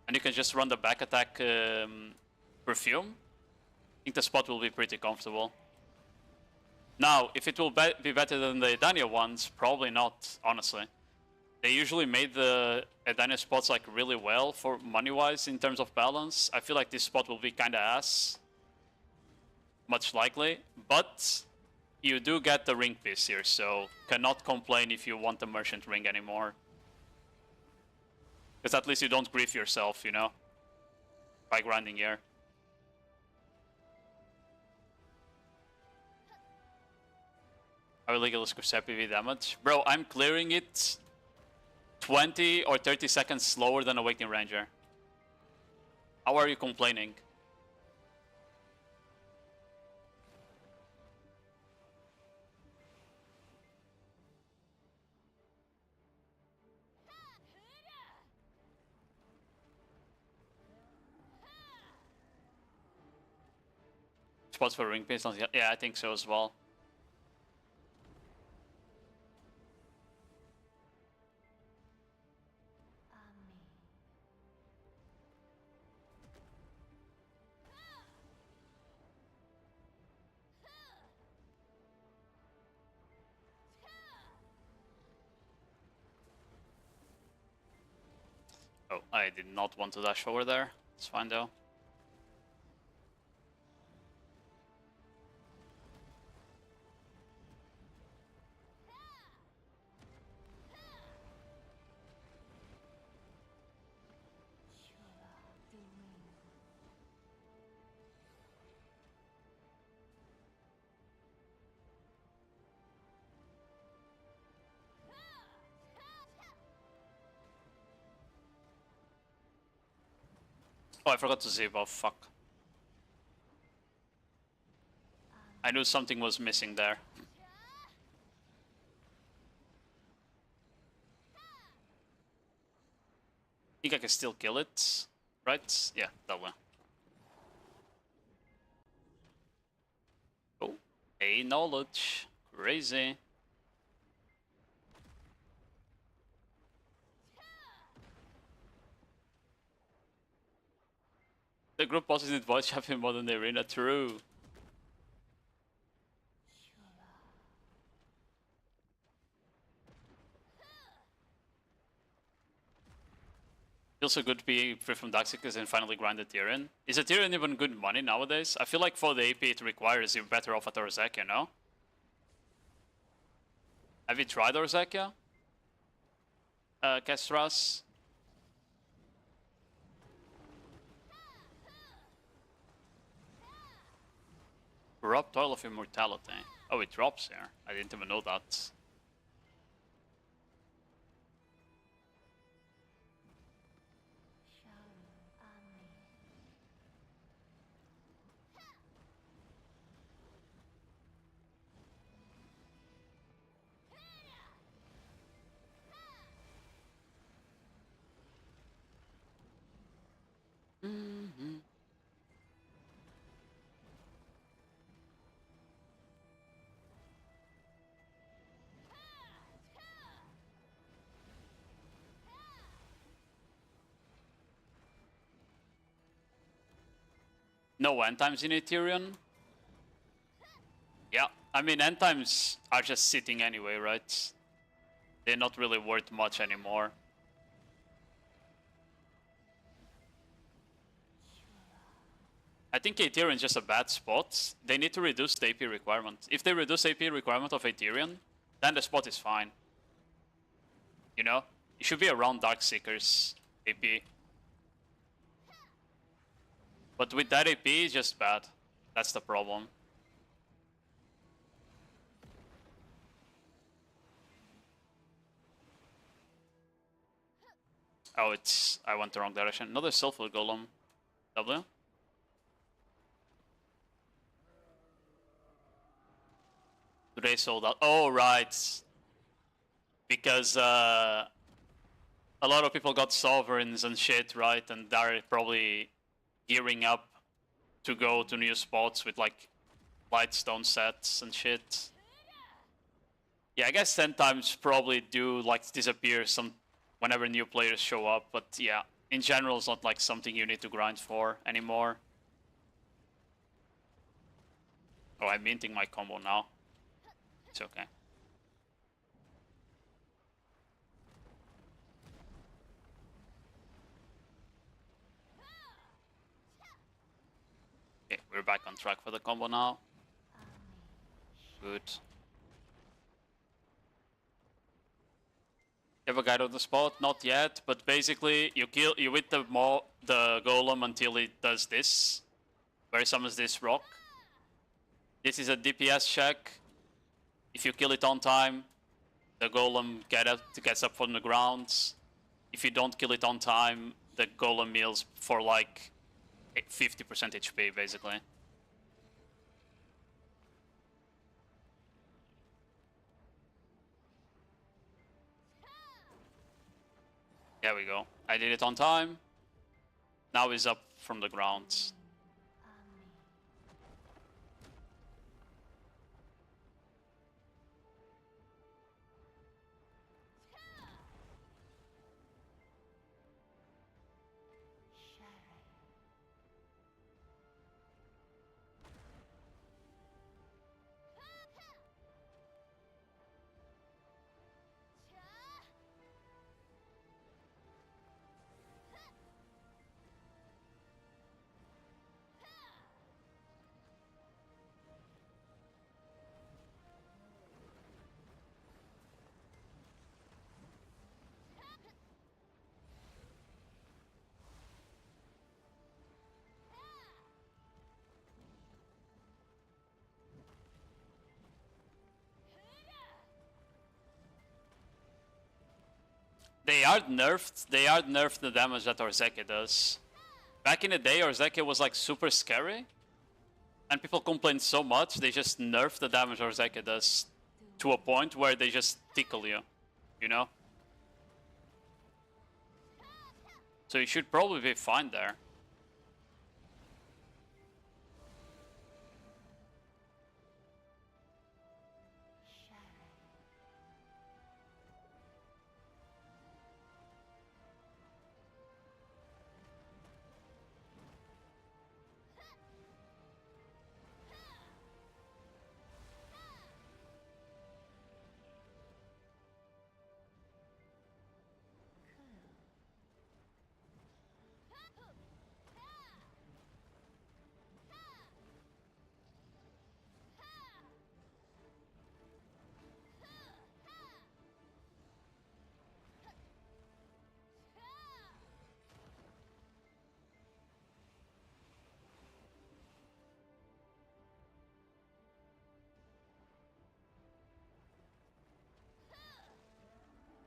and you can just run the back attack perfume, I think the spot will be pretty comfortable. Now, if it will be better than the Edania ones, probably not, honestly. They usually made the Edania spots like really well for money-wise in terms of balance. I feel like this spot will be kinda ass. much likely, but you do get the ring piece here, so cannot complain if you want the merchant ring anymore. Because at least you don't grief yourself, you know, by grinding here. I will legal Corsair PV damage. Bro, I'm clearing it 20 or 30 seconds slower than Awakening Ranger. How are you complaining? Spots for ring pistols? Yeah, I think so as well. Oh, I did not want to dash over there. It's fine though. Oh, I forgot to zip. Oh, fuck. I knew something was missing there. I think I can still kill it, right? Yeah, that way. Oh, a knowledge. Crazy. The group bosses in voice champion more than the arena. True. Feels so good to be free from Daxicus and finally grind Ethereum. Is Ethereum even good money nowadays? I feel like for the AP it requires you're better off at Orzekia, no? Have you tried Orzekia? Kestras? Corrupt Oil of Immortality. Oh, it drops here. I didn't even know that. No end times in Ethereum? Yeah, I mean end times are just sitting anyway, right? They're not really worth much anymore. I think Ethereum is just a bad spot. They need to reduce the AP requirement. If they reduce AP requirement of Ethereum, then the spot is fine. You know? It should be around Darkseeker's AP. But with that AP, it's just bad. That's the problem. Oh, it's... I went the wrong direction. Another Sulfur Golem. W? They sold out. Oh, right. Because a lot of people got sovereigns and shit, right? And they're probably gearing up to go to new spots with like Lightstone sets and shit. Yeah, I guess 10 times probably do like disappear some whenever new players show up, but yeah, in general it's not like something you need to grind for anymore. Oh, I'm minting my combo now. It's okay. Okay, we're We're back on track for the combo now. Good. You have a guide on the spot? Not yet, but basically you hit the golem until it does this, where it summons this rock. This is a DPS check. If you kill it on time, the golem gets up from the ground. If you don't kill it on time, the golem heals for like 50% HP basically. There we go. I did it on time. Now he's up from the ground. They are nerfed the damage that Orzeki does. Back in the day, Orzeki was like super scary. And people complained so much, they just nerfed the damage Orzeki does to a point where they just tickle you, you know? So you should probably be fine there.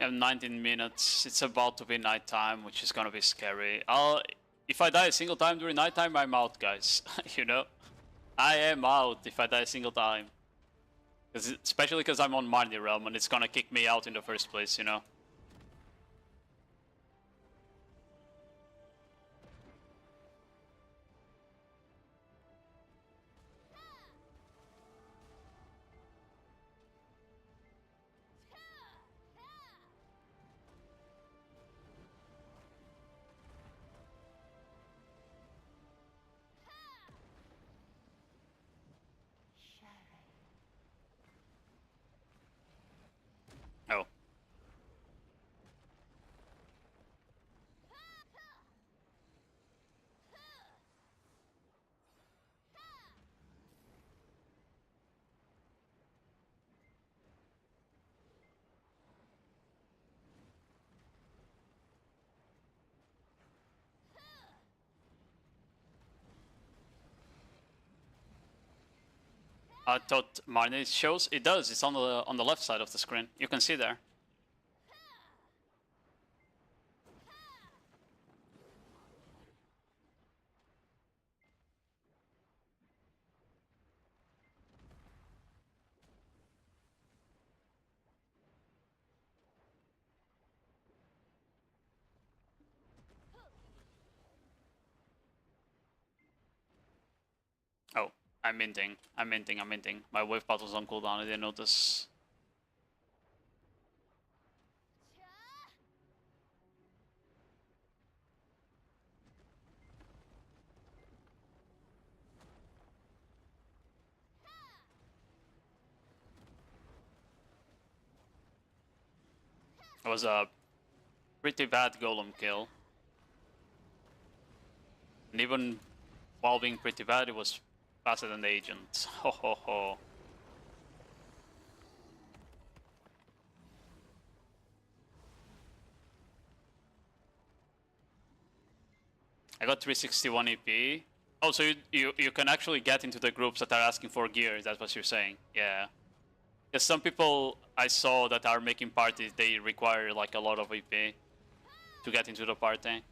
We have 19 minutes. It's about to be nighttime, which is gonna be scary. If I die a single time during nighttime, I'm out, guys. You know? I am out if I die a single time. Especially because I'm on Marnie Realm and it's gonna kick me out in the first place, you know? Oh. I thought Marnie shows. It does. It's on the left side of the screen. You can see there. Oh, I'm minting. I'm minting. I'm minting. My wave battle's on cooldown. I didn't notice. It was a pretty bad golem kill. And even while being pretty bad, it was Faster than the agent. Ho ho ho. I got 361 EP. Oh, so you can actually get into the groups that are asking for gear. That's what you're saying. Yeah. Because some people I saw that are making parties, they require like a lot of EP to get into the party.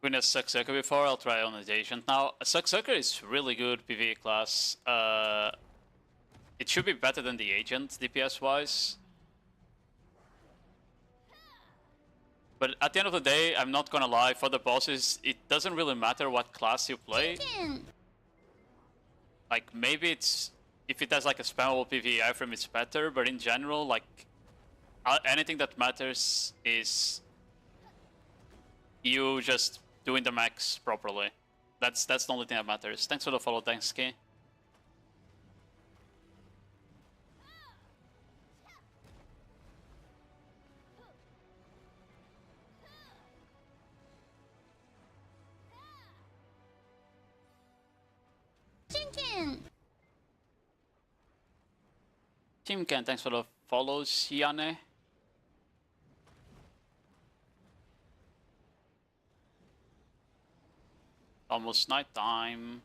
Been a Sucksucker before, I'll try on the agent now. A Sucksucker is really good PvE class. It should be better than the agent DPS wise. But at the end of the day, I'm not gonna lie, for the bosses, it doesn't really matter what class you play. Like, maybe it's... if it has like a spammable PvE iframe, it's better, but in general, like... anything that matters is... you just doing the max properly. That's the only thing that matters. Thanks for the follow, thanks, Key. Team Ken, thanks for the follows, Yane. Almost night time.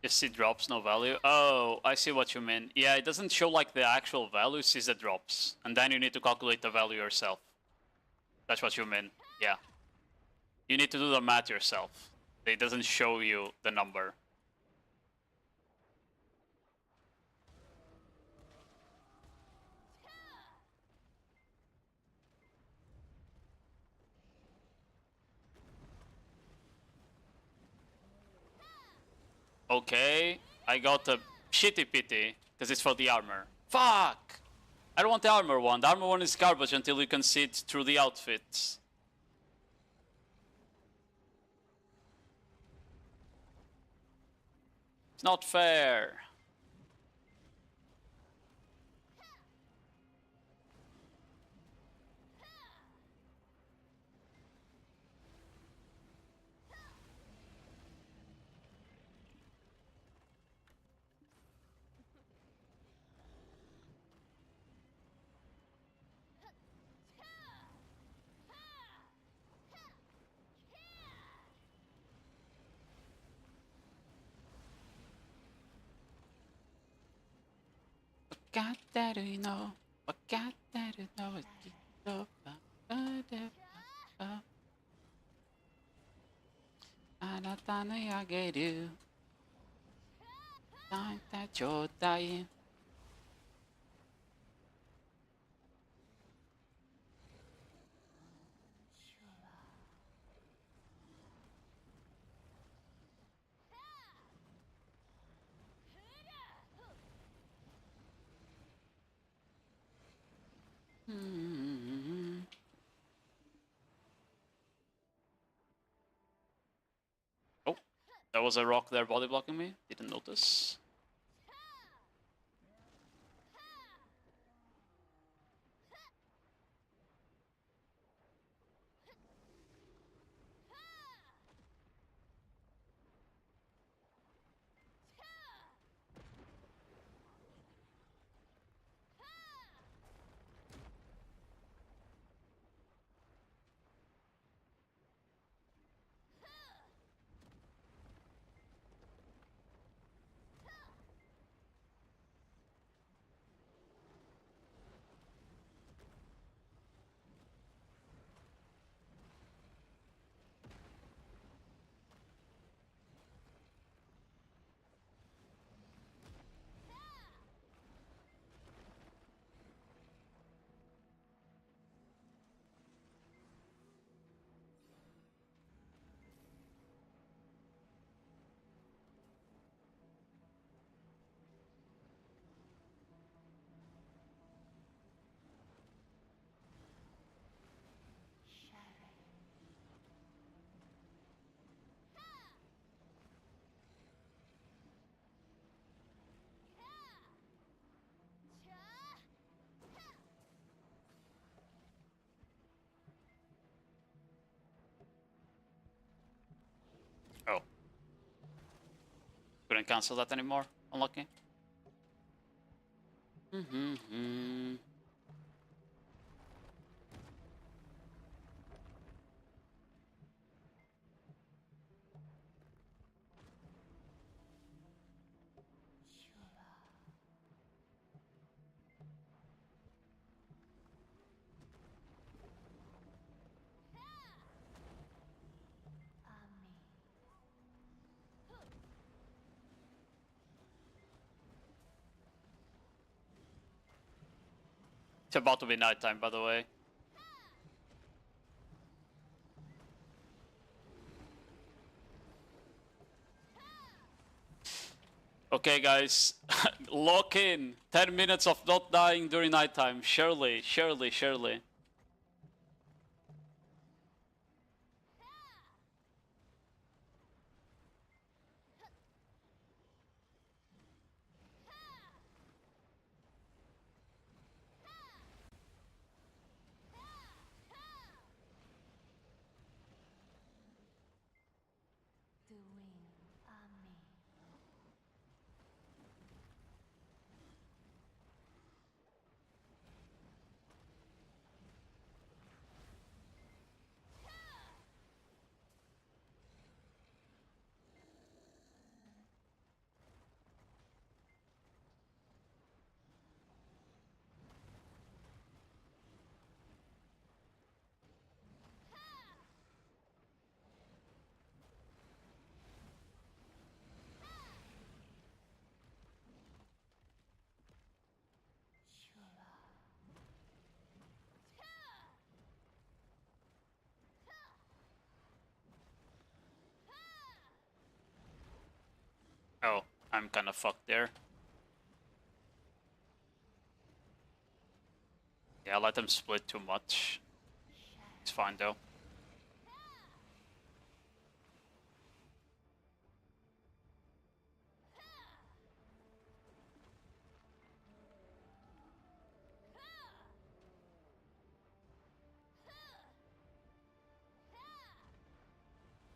Just see drops, no value. Oh, I see what you mean. Yeah, it doesn't show like the actual value, it sees the drops. And then you need to calculate the value yourself. That's what you mean. Yeah. You need to do the math yourself. It doesn't show you the number. Okay, I got a shitty pity, because it's for the armor. Fuck! I don't want the armor one. The armor one is garbage until you can see it through the outfits. It's not fair. Got that you know. What got that you know. Anatane ageru. Tanta chodai. Oh, there was a rock there body blocking me. Didn't notice. Couldn't cancel that anymore. Unlucky. Mm-hmm. It's about to be nighttime, by the way. Okay, guys, lock in. 10 minutes of not dying during nighttime. Surely, surely, surely. Oh, I'm kind of fucked there. Yeah, I let them split too much. It's fine though.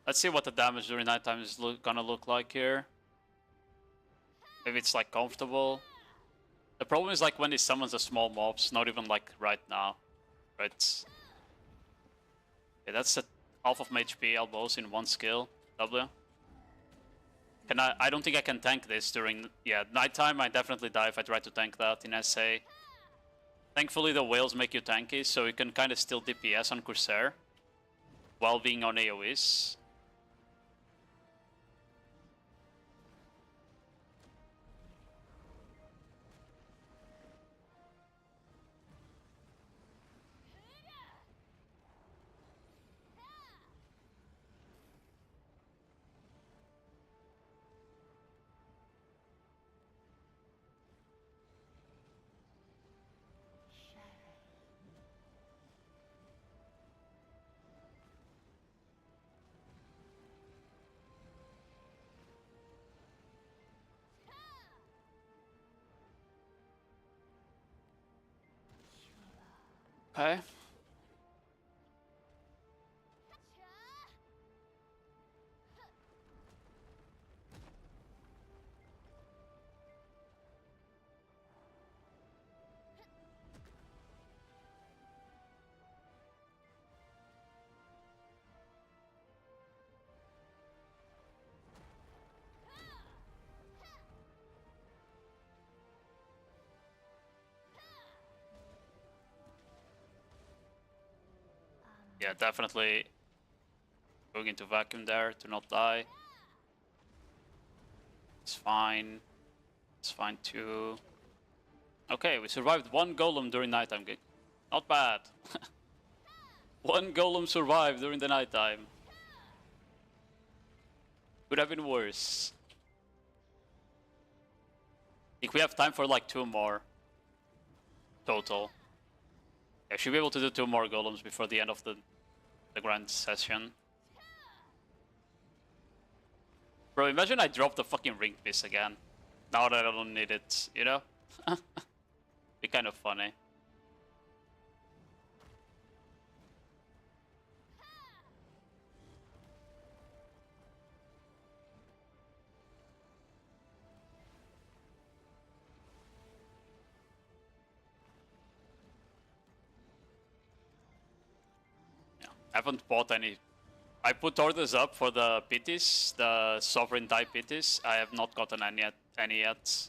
Let's see what the damage during nighttime is gonna look like here. Maybe it's like comfortable. The problem is like when he summons the small mobs, not even like right now. Right? Yeah, that's a half of my HP elbows in one skill. W. I don't think I can tank this during nighttime. I definitely die if I try to tank that in SA. Thankfully the whales make you tanky, so you can kind of still DPS on Corsair while being on AoEs. Okay. Yeah, definitely going into vacuum there to not die. It's fine. It's fine too. Okay, we survived one golem during nighttime. Not bad. One golem survived during the nighttime. Could have been worse. I think we have time for like 2 more. Total. Yeah, should be able to do 2 more golems before the end of the grand session. Bro, imagine I drop the fucking ring piece again. Now that I don't need it, you know? Be kind of funny. I haven't bought any. I put orders up for the pitties, the sovereign type pitties. I have not gotten any yet.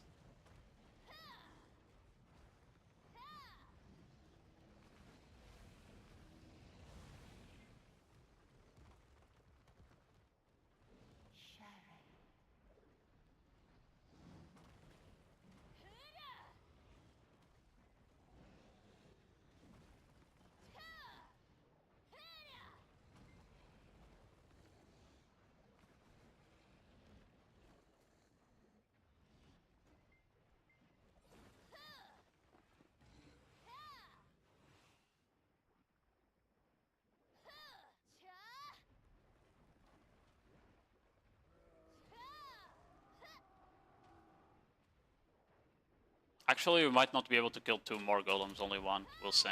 Actually, we might not be able to kill 2 more golems, only 1, we'll see.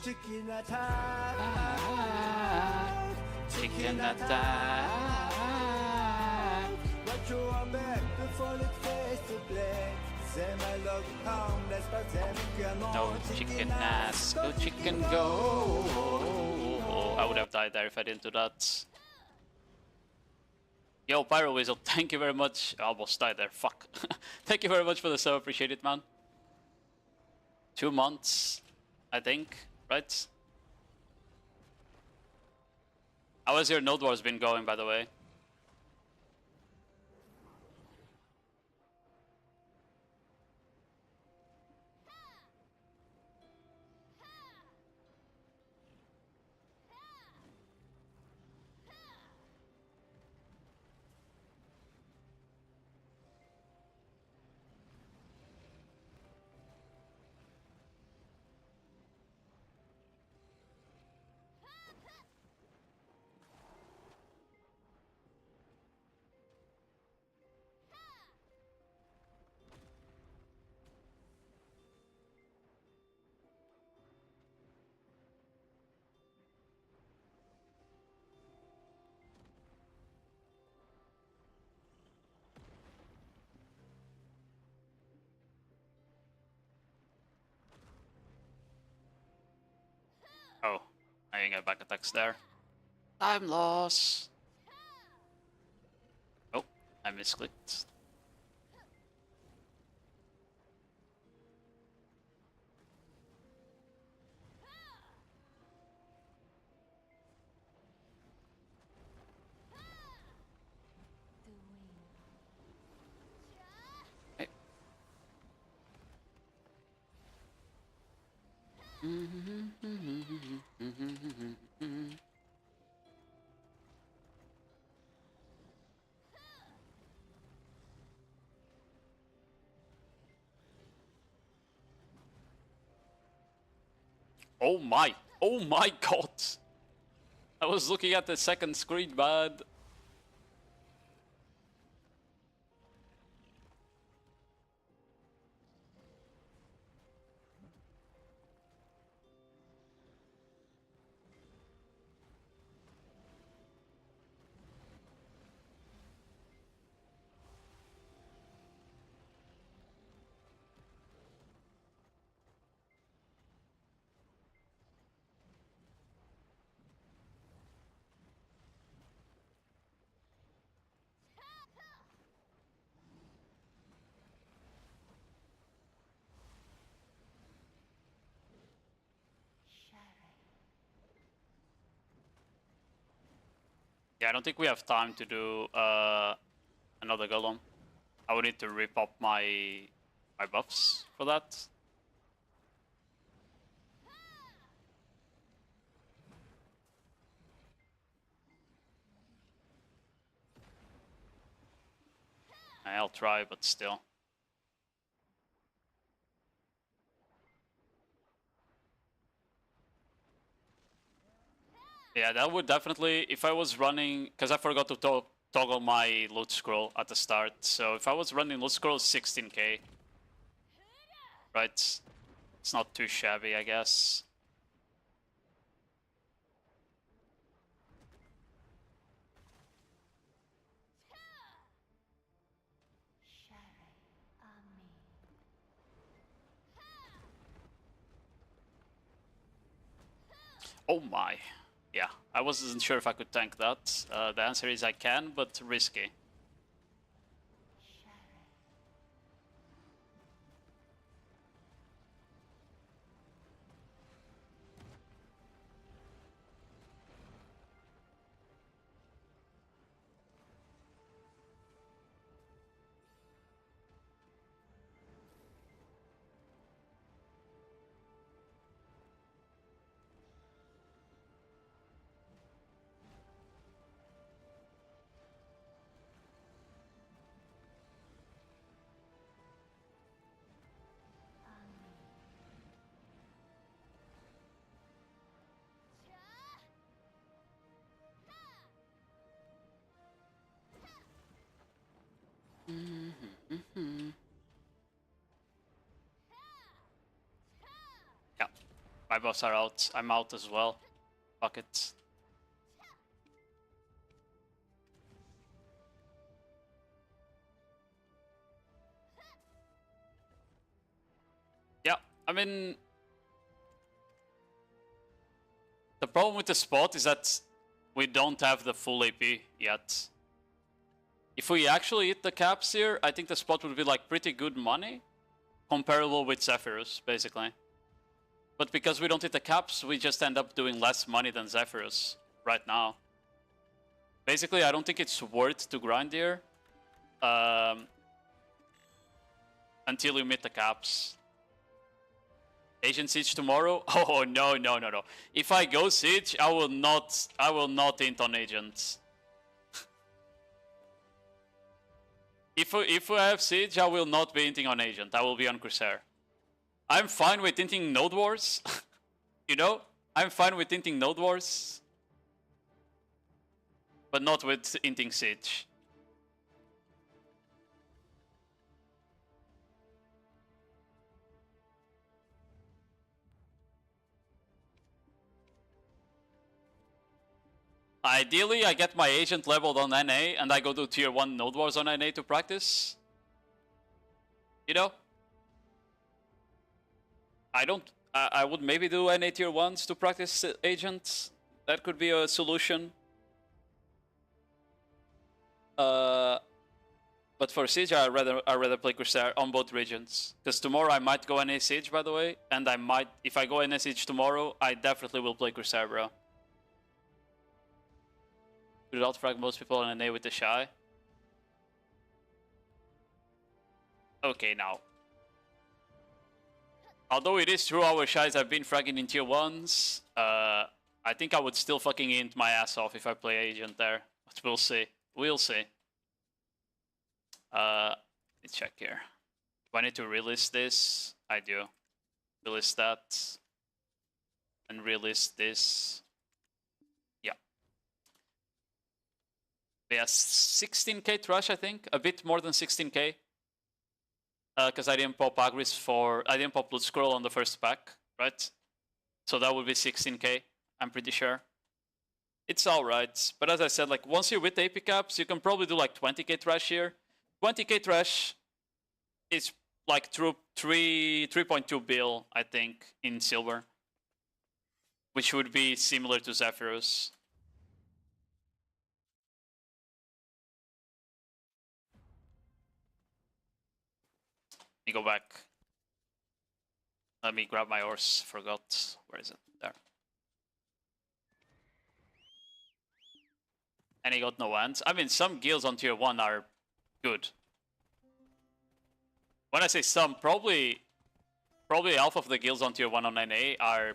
Chicken attack! Chicken attack! Watch your back before it fades to black. Say my love harmless, but then No chicken ass, go chicken go! I would have died there if I didn't do that. Yo, Pyro Weasel, thank you very much. I almost died there, fuck. Thank you very much for the sub, appreciate it, man. 2 months, I think, right? How has your Node Wars been going, by the way? Oh, I didn't get back attacks there. Time loss. Oh, I misclicked. Hey. Oh my god! I was looking at the second screen, man. Yeah, I don't think we have time to do another golem. I would need to rip up my buffs for that. I'll try, but still. Yeah, that would definitely, if I was running, because I forgot to toggle my loot scroll at the start, so if I was running loot scroll 16k, right, it's not too shabby, I guess. Oh my. Yeah, I wasn't sure if I could tank that. The answer is I can, but risky. Yeah, my buffs are out. I'm out as well. Fuck it. Yeah, I mean... The problem with the spot is that we don't have the full AP yet. If we actually hit the caps here, I think the spot would be like pretty good money. Comparable with Zephyrus, basically. But because we don't hit the caps, we just end up doing less money than Zephyrus right now. Basically, I don't think it's worth to grind here. Until you meet the caps. Agent Siege tomorrow? Oh no. If I go Siege, I will not int on Agent. If I have Siege, I will not be inting on Agent. I will be on Corsair. I'm fine with inting Node Wars. You know? I'm fine with inting Node Wars. But not with inting Siege. Ideally, I get my agent leveled on NA and I go to tier 1 Node Wars on NA to practice. You know? I would maybe do NA tier 1s to practice agents. That could be a solution. But for Siege, I'd rather play Corsair on both regions. Because tomorrow I might go NA Siege, by the way. And I might, if I go NA Siege tomorrow, I definitely will play Corsair, bro. Could outfrag most people on NA with the Shy. Okay, now. Although it is true our Shies have been fragging in tier 1s, I think I would still fucking int my ass off if I play agent there. But we'll see. We'll see. Let's check here. Do I need to relist this? I do. Relist that. And relist this. Yeah. Yeah, 16k trash, I think. A bit more than 16k. Because I didn't pop Agris I didn't pop Blood Scroll on the first pack, right? So that would be 16k, I'm pretty sure. It's alright, but as I said, like once you're with AP caps, you can probably do like 20k trash here. 20k trash is like 3.2 bill, I think, in silver. Which would be similar to Zephyrus. Let me go back. Let me grab my horse. Forgot. Where is it? There. And he got no hands. I mean, some guilds on tier 1 are good. When I say some, probably half of the guilds on tier 1 on NA are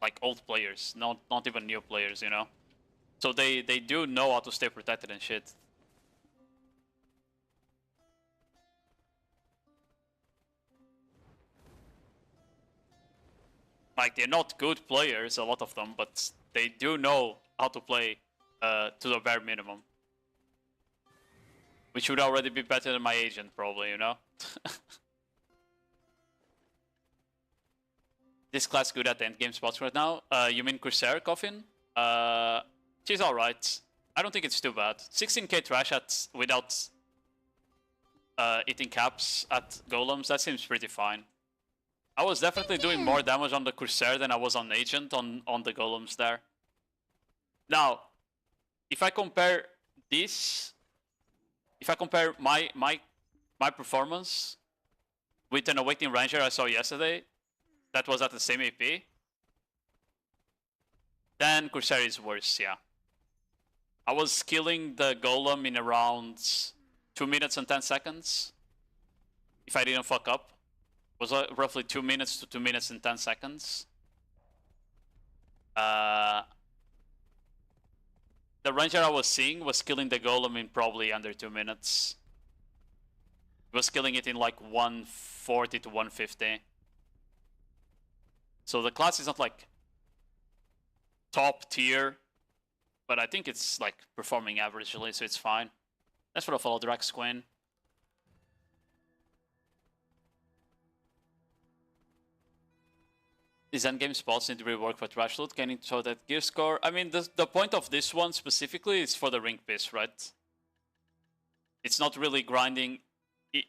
like old players, not even new players, you know? So they do know how to stay protected and shit. Like, they're not good players, a lot of them, but they do know how to play to the bare minimum. Which would already be better than my agent, probably, you know? This class good at the endgame spots right now. You mean Corsair, Coffin? She's alright. I don't think it's too bad. 16k trash without eating caps at golems, that seems pretty fine. I was definitely doing more damage on the Corsair than I was on Agent on the golems there. Now, if I compare this, if I compare my performance with an Awakening Ranger I saw yesterday, that was at the same AP, then Corsair is worse, yeah. I was killing the golem in around 2 minutes and 10 seconds. If I didn't fuck up. It was roughly 2 minutes to 2 minutes and 10 seconds. The ranger I was seeing was killing the golem in probably under 2 minutes. He was killing it in like 140 to 150. So the class is not like top tier, but I think it's like performing averagely, so it's fine. That's for the follow Drax Queen. These endgame spots need to rework for trash loot. Can it show that gear score? I mean, the point of this one specifically is for the ring piece, right? It's not really grinding.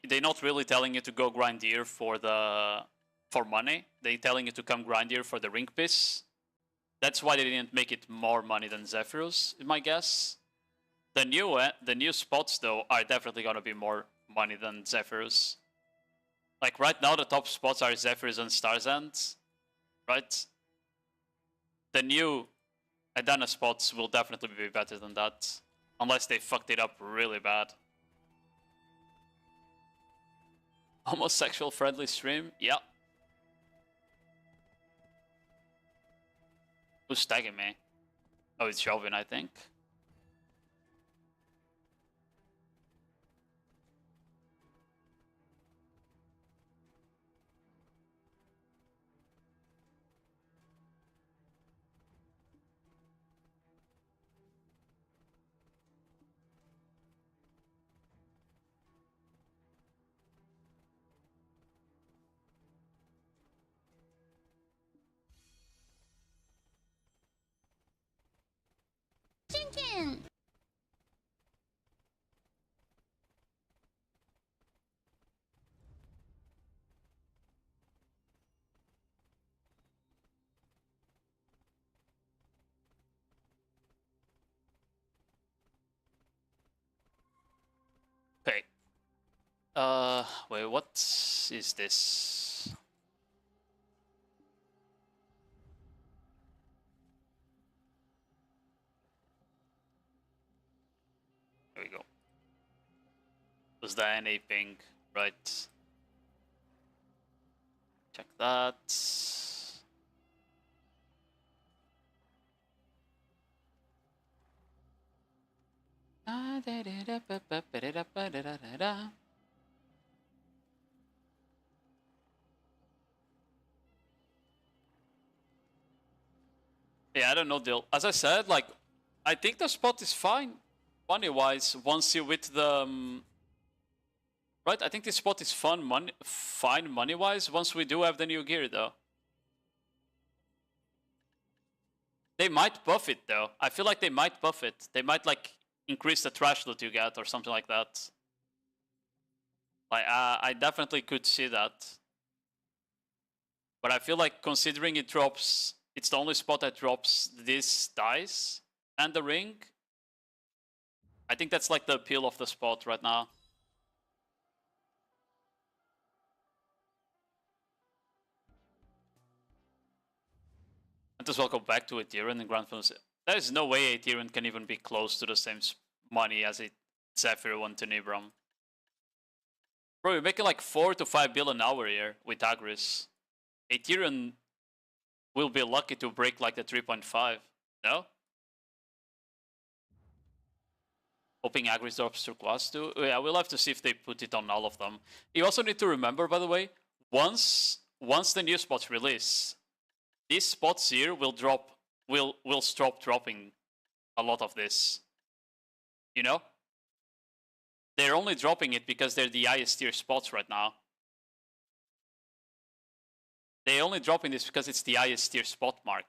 They're not really telling you to go grind gear for money. They're telling you to come grind gear for the ring piece. That's why they didn't make it more money than Zephyrus, in my guess. The new spots though are definitely gonna be more money than Zephyrus. Like right now, the top spots are Zephyrus and Star's End. Right? The new Adana spots will definitely be better than that. Unless they fucked it up really bad. Homosexual friendly stream? Yeah. Who's tagging me? Oh, it's Jovin, I think. Chicken. Okay. Wait, what is this? There we go. Was the NA ping, right? Check that. Yeah, I don't know, Dill. As I said, like, I think the spot is fine, money-wise, once you with the... right, I think this spot is fine money-wise, once we do have the new gear, though. They might buff it, though. I feel like they might buff it. They might, like, increase the trash loot you get or something like that. Like, I definitely could see that. But I feel like considering it drops... It's the only spot that drops this dice and the ring. I think that's like the appeal of the spot right now. And as well go back to Ethereum and Grand Finals. There is no way Ethereum can even be close to the same money as Zephyr won to Nibram. Bro, you're making like 4 to 5 billion an hour here with Agris. Ethereum will be lucky to break like the 3.5, no? Hoping Agris drops to class 2. Yeah, we'll have to see if they put it on all of them. You also need to remember, by the way, once the new spots release, these spots here will stop dropping a lot of this. You know? They're only dropping it because they're the highest tier spots right now. They're only dropping this because it's the highest tier spot mark.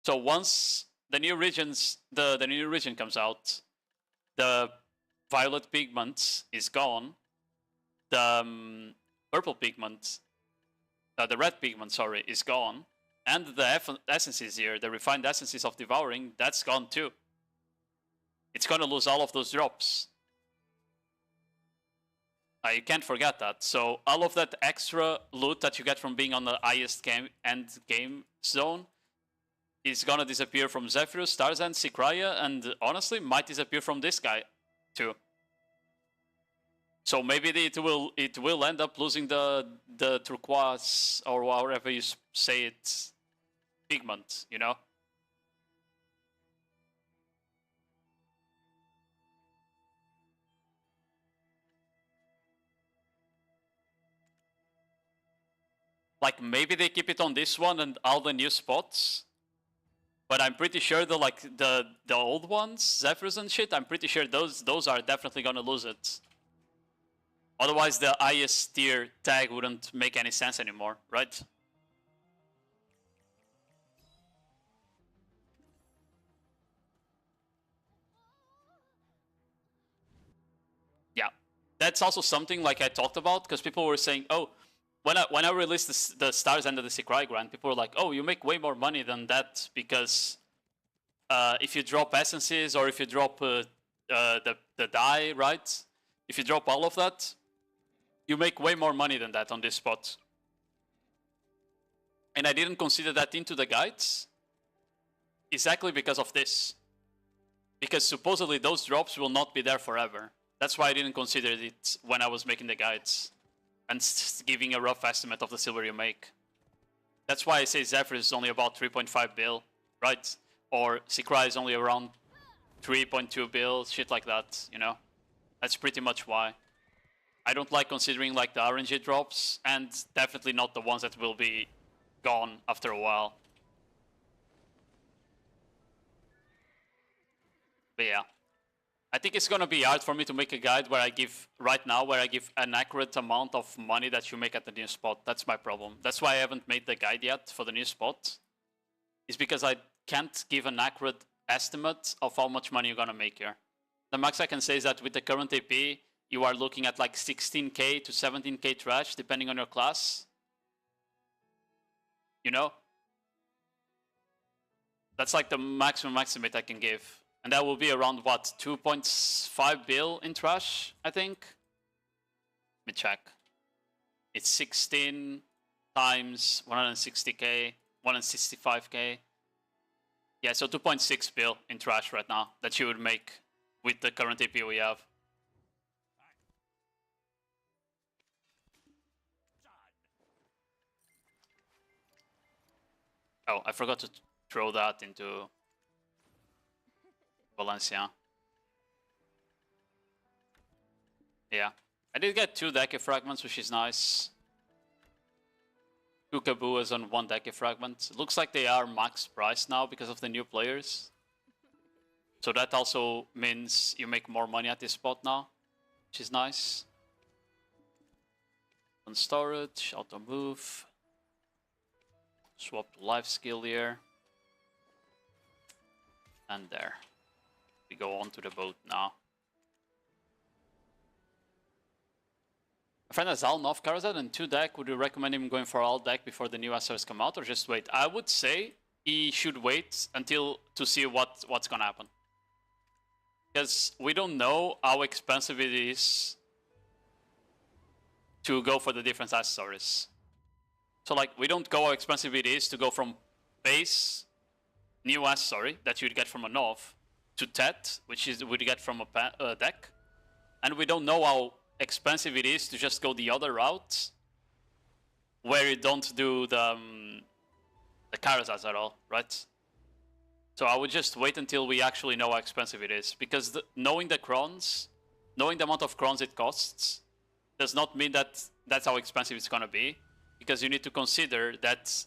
So once the new new region comes out, the violet pigment is gone, the purple pigment the red pigment, sorry, is gone, and the essences here, the refined essences of devouring, that's gone too. It's gonna lose all of those drops. You can't forget that. So all of that extra loot that you get from being on the highest end game zone is gonna disappear from Zephyrus, Tarzan, Sikraya, and honestly might disappear from this guy too. So maybe it will end up losing the turquoise or however you say it, pigment, you know. Like maybe they keep it on this one and all the new spots, but I'm pretty sure the old ones, Zephyrus and shit, I'm pretty sure those are definitely gonna lose it. Otherwise, the highest tier tag wouldn't make any sense anymore, right? Yeah, that's also something like I talked about, because people were saying, oh, when I released the Stars End of the Sekai Grant, people were like, oh, you make way more money than that, because if you drop essences or if you drop the dye, right? If you drop all of that, you make way more money than that on this spot. And I didn't consider that into the guides exactly because of this. Because supposedly those drops will not be there forever. That's why I didn't consider it when I was making the guides and giving a rough estimate of the silver you make. That's why I say Zephyrus is only about 3.5 bill, right? Or Sikra is only around 3.2 bill, shit like that, you know? That's pretty much why. I don't like considering like the RNG drops, and definitely not the ones that will be gone after a while. But yeah, I think it's gonna be hard for me to make a guide where I give, right now, where I give an accurate amount of money that you make at the new spot. That's my problem. That's why I haven't made the guide yet for the new spot. Is because I can't give an accurate estimate of how much money you're gonna make here. The max I can say is that with the current AP, you are looking at like 16k to 17k trash, depending on your class. You know? That's like the maximum estimate I can give. And that will be around, what, 2.5 bill in trash, I think? Let me check. It's 16 times 160k, 165k. Yeah, so 2.6 bill in trash right now that you would make with the current AP we have. Oh, I forgot to throw that into Valencia. Yeah. I did get 2 Deke fragments, which is nice. 2 Kabuas on 1 Deke fragment. It looks like they are max price now because of the new players. So that also means you make more money at this spot now, which is nice. On storage, auto move. Swap the life skill here. And there. We go on to the boat now. My friend has all Nov Karazad and 2 deck. Would you recommend him going for all deck before the new SRs come out, or just wait? I would say he should wait until to see what's gonna happen. Because we don't know how expensive it is to go for the different accessories. So like, we don't know how expensive it is to go from base, new accessory that you'd get from a Nov, to Tet, which is would get from a deck. And we don't know how expensive it is to just go the other route, where you don't do the Karazaz at all, right? So I would just wait until we actually know how expensive it is, because knowing the crons, knowing the amount of crons it costs, does not mean that that's how expensive it's gonna be, because you need to consider that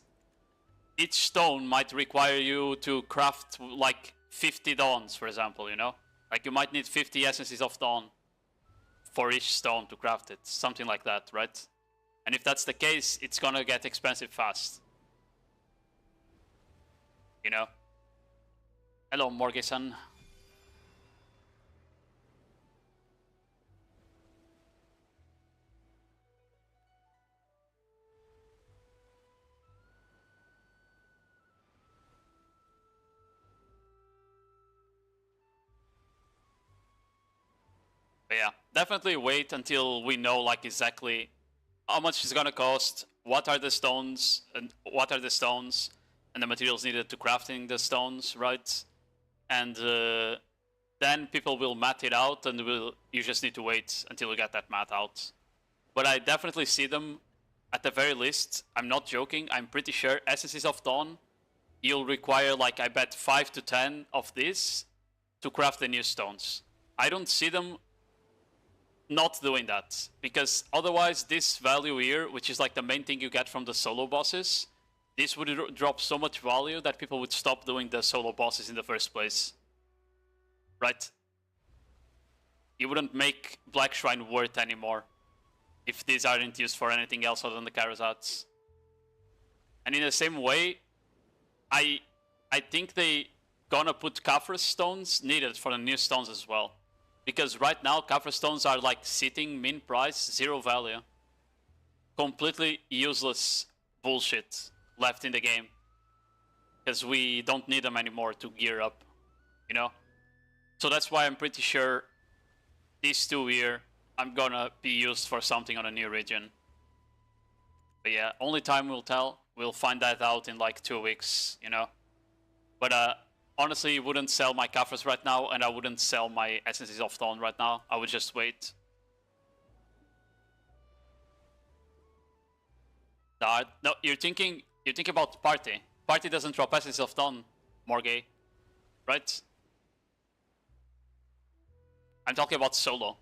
each stone might require you to craft like 50 dawns, for example, you know? Like you might need 50 essences of dawn for each stone to craft it, something like that, right? And if that's the case, it's gonna get expensive fast. You know? Hello, Morgeson. But yeah, definitely wait until we know like exactly how much it's gonna cost, what are the stones, and and the materials needed to crafting the stones, right? And then people will math it out, and you just need to wait until we get that math out. But I definitely see them, at the very least. I'm not joking. I'm pretty sure Essences of Dawn, you'll require like I bet 5 to 10 of these to craft the new stones. I don't see them not doing that, because otherwise this value here, which is like the main thing you get from the solo bosses, this would drop so much value that people would stop doing the solo bosses in the first place. Right? You wouldn't make Black Shrine worth anymore if these aren't used for anything else other than the Karazats. And in the same way, I think they gonna put Kafra stones needed for the new stones as well. Because right now, Kafra stones are like sitting min price, 0 value. Completely useless bullshit left in the game. Because we don't need them anymore to gear up, you know? So that's why I'm pretty sure these two here I'm gonna be used for something on a new region. But yeah, only time will tell. We'll find that out in like 2 weeks, you know? But honestly, wouldn't sell my Kafras right now, and I wouldn't sell my Essences of Dawn right now. I would just wait. No, you're thinking about Party. Party doesn't drop Essences of Dawn, Morgay. Right? I'm talking about solo.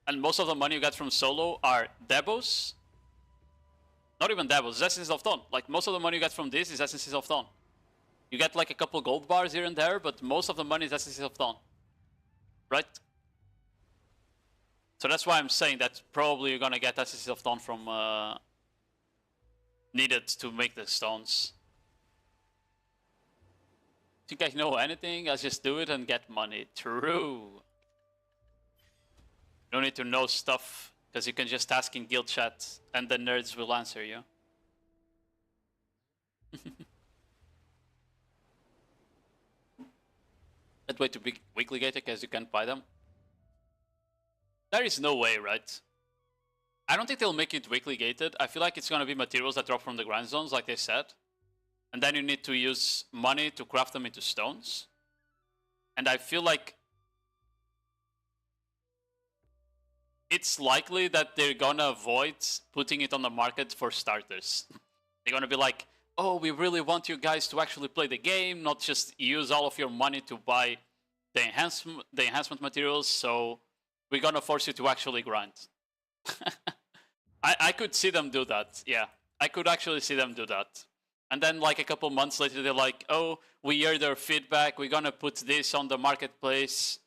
And most of the money you get from solo are Debos. Not even Debos, Essences of Dawn. Like, most of the money you get from this is Essences of Dawn. You get like a couple gold bars here and there, but most of the money is Essences of Dawn. Right? So that's why I'm saying that probably you're gonna get Essences of Dawn from needed to make the stones. Think I know anything? I'll just do it and get money. True. You don't need to know stuff, because you can just ask in guild chat and the nerds will answer you. That way to be weekly gated, because you can't buy them. There is no way, right? I don't think they'll make it weekly gated. I feel like it's gonna be materials that drop from the grind zones, like they said. And then you need to use money to craft them into stones. And I feel like it's likely that they're gonna avoid putting it on the market for starters. They're gonna be like, oh, we really want you guys to actually play the game, not just use all of your money to buy the enhancement materials, so we're gonna force you to actually grind. I could see them do that, yeah. I could actually see them do that. And then like a couple months later, they're like, oh, we heard their feedback, we're gonna put this on the marketplace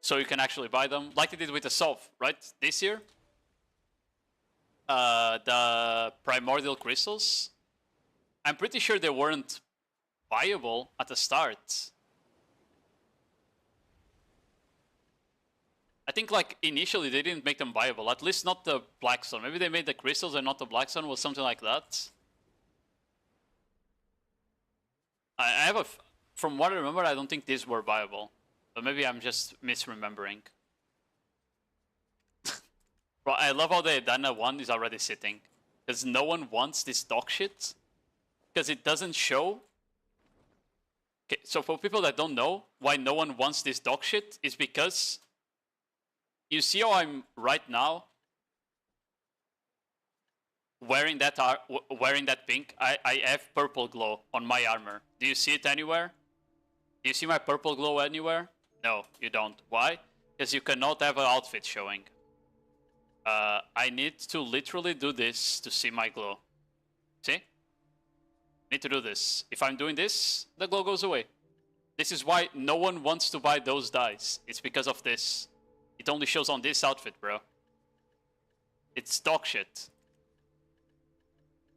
so you can actually buy them. Like they did with the Solve, right? This year. The Primordial Crystals. I'm pretty sure they weren't viable at the start. I think like initially they didn't make them viable, at least not the Blackstone. Maybe they made the crystals and not the Blackstone, was something like that. I have from what I remember, I don't think these were viable. But maybe I'm just misremembering. Bro, I love how the Edana one is already sitting. Because no one wants this dog shit. Because it doesn't show. Okay, so for people that don't know why no one wants this dog shit, is because you see how I'm right now wearing that pink. I have purple glow on my armor. Do you see it anywhere? Do you see my purple glow anywhere? No, you don't. Why? Because you cannot have an outfit showing. I need to literally do this to see my glow. See? Need to do this. If I'm doing this, the glow goes away. This is why no one wants to buy those dyes. It's because of this. It only shows on this outfit, bro. It's dog shit.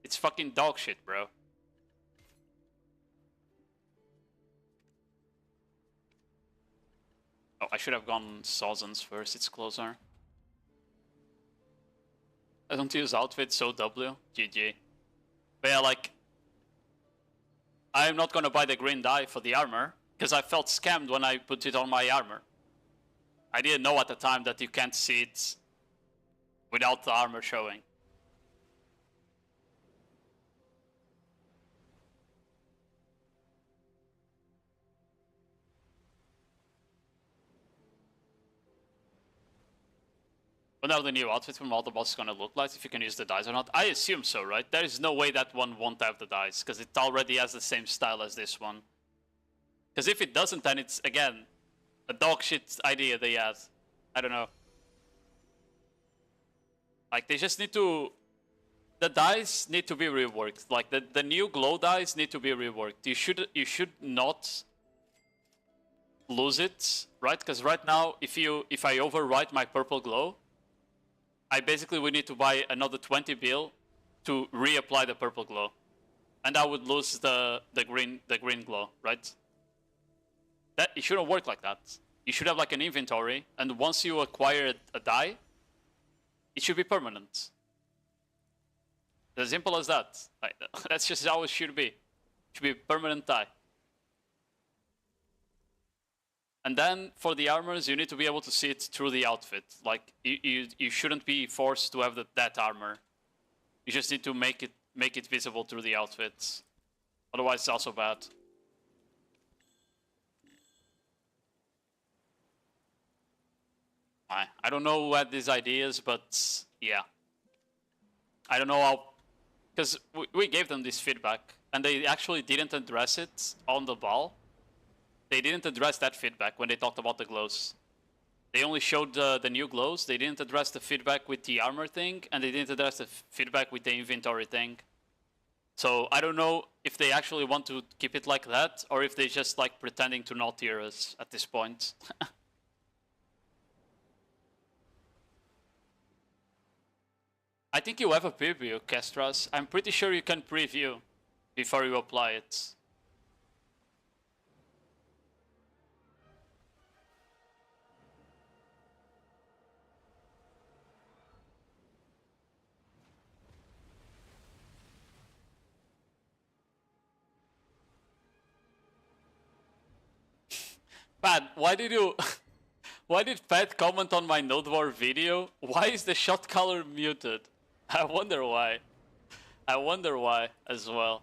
It's fucking dog shit, bro. Oh, I should have gone Sazens first, it's closer. I don't use outfits, so W. GG. But yeah, like, I'm not gonna buy the green dye for the armor, because I felt scammed when I put it on my armor. I didn't know at the time that you can't see it without the armor showing. What are the new outfits from all the bosses gonna look like, if you can use the dice or not? I assume so, right? There is no way that one won't have the dice, because it already has the same style as this one. Because if it doesn't, then it's, again, a dog shit idea they had. I don't know. Like, they just need to... The dice need to be reworked. Like, the new glow dice need to be reworked. You should not lose it, right? Because right now, if I overwrite my purple glow, I basically would need to buy another 20 bill to reapply the purple glow. And I would lose the green glow, right? It shouldn't work like that. You should have like an inventory, and once you acquire a die, it should be permanent. As simple as that. Like, that's just how it should be. It should be a permanent die. And then for the armors, you need to be able to see it through the outfit. Like you shouldn't be forced to have that armor. You just need to make it visible through the outfits. Otherwise, it's also bad. I don't know who had these ideas, but yeah. I don't know how, because we gave them this feedback, and they actually didn't address it on the ball. They didn't address that feedback when they talked about the glows. They only showed the new glows. They didn't address the feedback with the armor thing, and they didn't address the feedback with the inventory thing. So I don't know if they actually want to keep it like that, or if they just like pretending to not hear us at this point. I think you have a preview, Kestras. I'm pretty sure you can preview before you apply it. Pat, why did you... Why did Pat comment on my nodewar video? Why is the shot color muted? I wonder why. I wonder why as well.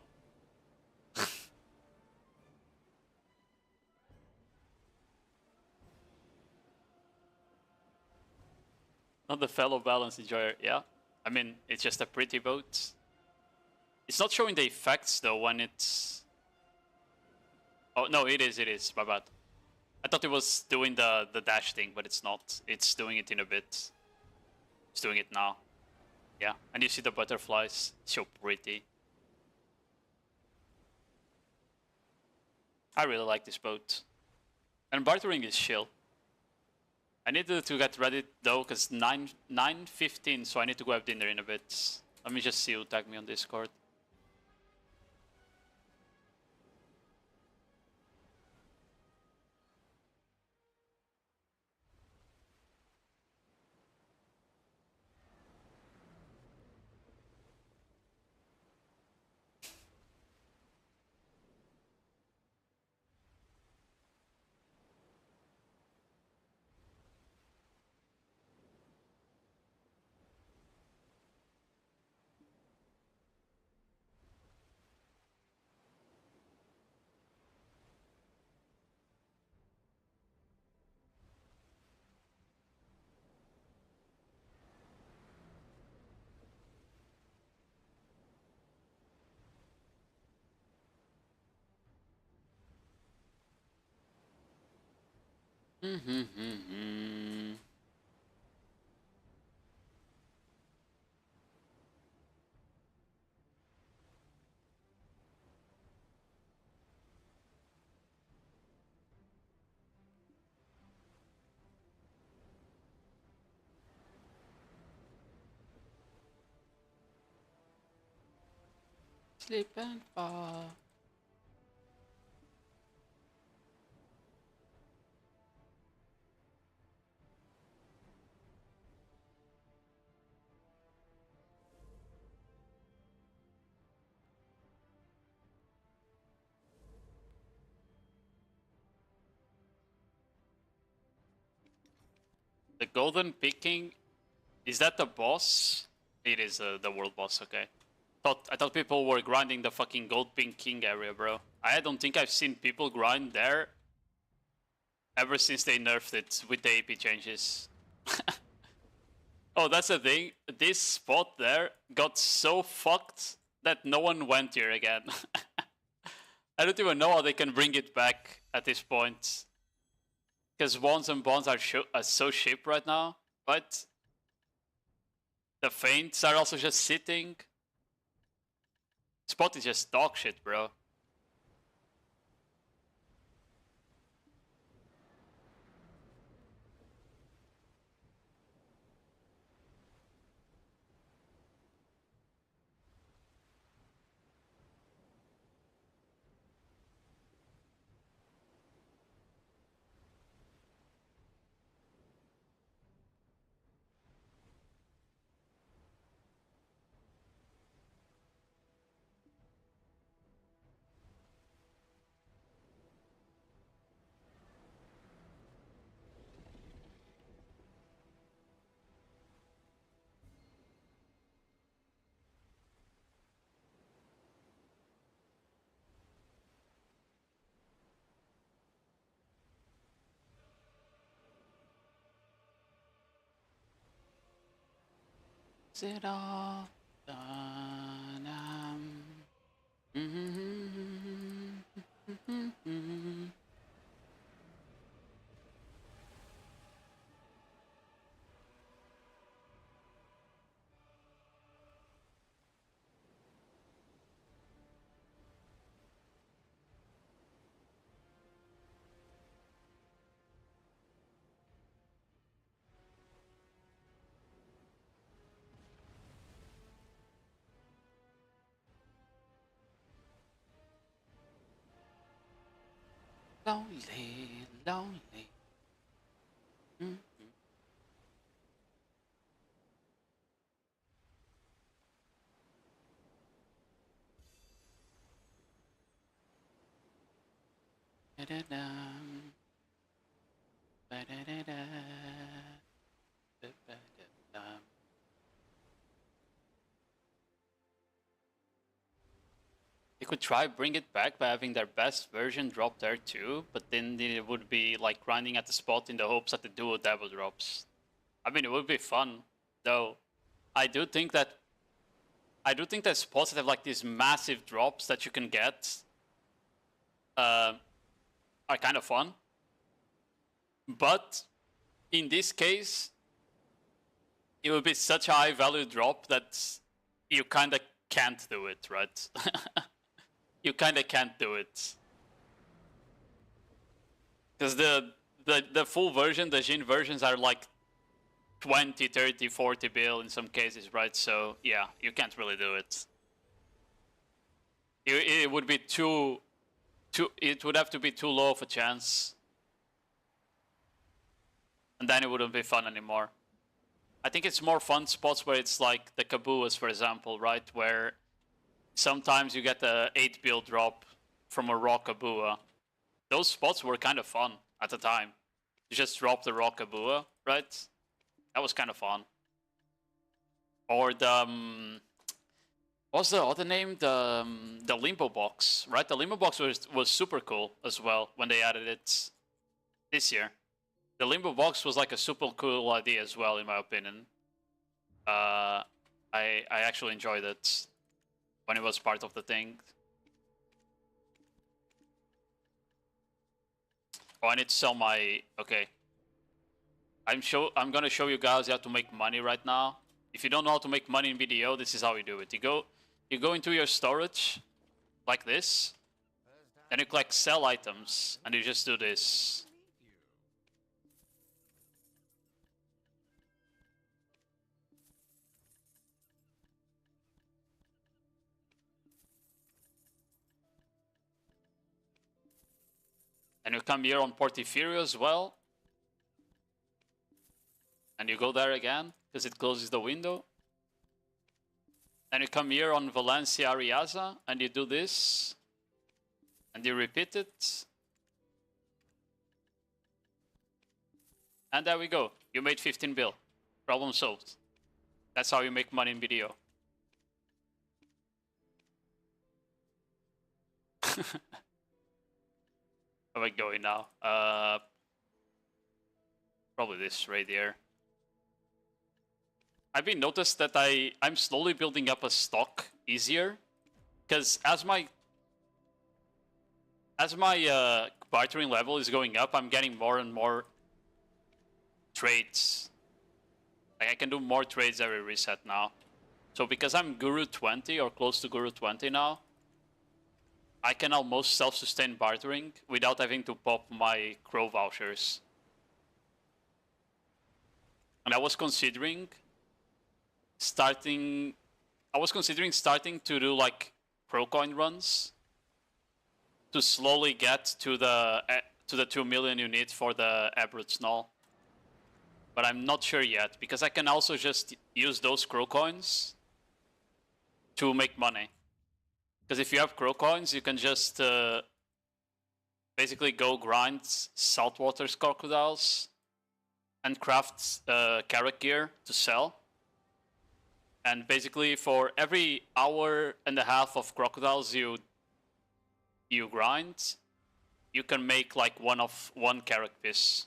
Not the fellow balance enjoyer, yeah. I mean, it's just a pretty boat. It's not showing the effects though when it's... Oh, no, it is, my bad. I thought it was doing the dash thing, but it's not. It's doing it in a bit. It's doing it now. Yeah, and you see the butterflies. So pretty. I really like this boat. And bartering is chill. I need to get ready though, because 9:15, so I need to go have dinner in a bit. Let me just see who tagged me on Discord. Sleep and fall. The golden picking, is that the boss? It is the world boss, okay. I thought people were grinding the fucking gold pink king area, bro. I don't think I've seen people grind there ever since they nerfed it with the AP changes. Oh, that's the thing. This spot there got so fucked that no one went here again. I don't even know how they can bring it back at this point. Because wands and bonds are so cheap right now, right? The feints are also just sitting. Spot is just dog shit, bro. Is it all done? Lonely, lonely. Ba-da-dum. Ba-da-da-da. Ba-ba-da-dum. They could try bring it back by having their best version drop there too, but then it would be like grinding at the spot in the hopes that the duo double drops. I mean, it would be fun, though. I do think that spots that have like these massive drops that you can get are kind of fun. But in this case, it would be such a high value drop that you kind of can't do it, right? You kind of can't do it. Because the full version, the Jin versions are like 20, 30, 40 bill in some cases, right? So yeah, you can't really do it. It would be it would have to be too low of a chance. And then it wouldn't be fun anymore. I think it's more fun spots where it's like the Kabuas, for example, right? Where sometimes you get the 8 bill drop from a raw Kabua. Those spots were kind of fun at the time. You just drop the raw Kabua, right? That was kind of fun. Or the what's the other name? The Limbo box, right? The Limbo box was super cool as well when they added it this year. The Limbo box was like a super cool idea as well, in my opinion. I actually enjoyed it when it was part of the thing. Oh, I need to sell my... Okay. I'm gonna show you guys how to make money right now. If you don't know how to make money in BDO, this is how you do it. You go into your storage, like this, then you click sell items, and you just do this. And you come here on Portifirio as well. And you go there again, because it closes the window. And you come here on Valencia Ariaza, and you do this. And you repeat it. And there we go. You made 15 bill. Problem solved. That's how you make money in video. Where am I going now? Probably this right here. I've been noticed that I'm slowly building up a stock easier, because as my bartering level is going up, I'm getting more and more trades. Like I can do more trades every reset now. So because I'm Guru 20 or close to Guru 20 now, I can almost self-sustain bartering without having to pop my crow vouchers. And I was considering starting to do like pro coin runs to slowly get to the 2 million you need for the Abrut's Null. But I'm not sure yet, because I can also just use those crow coins to make money. Because if you have crow coins, you can just basically go grind saltwater crocodiles and craft carrot gear to sell. And basically for every hour and a half of crocodiles you grind, you can make like one carrot piece.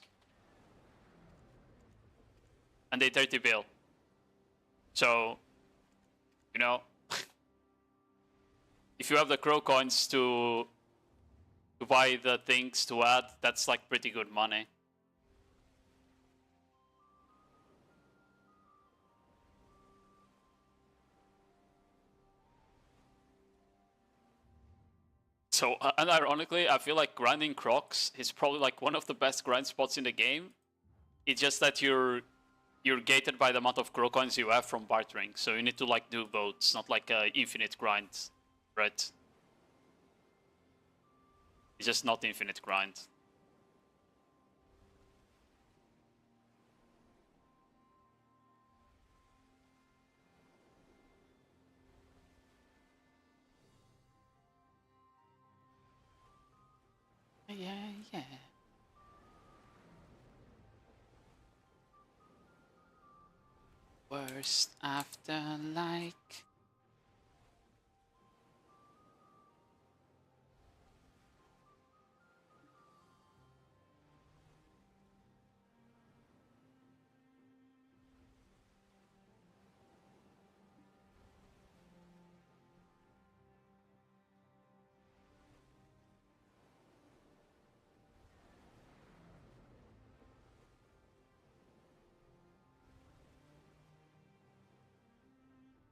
And they 30 bill. So, you know, if you have the crow coins to buy the things to add, that's like pretty good money. So, unironically, I feel like grinding crocs is probably like one of the best grind spots in the game. It's just that you're gated by the amount of crow coins you have from bartering, so you need to like do both. It's not like an infinite grind, right? It's just not infinite grind. Yeah. Worst after like.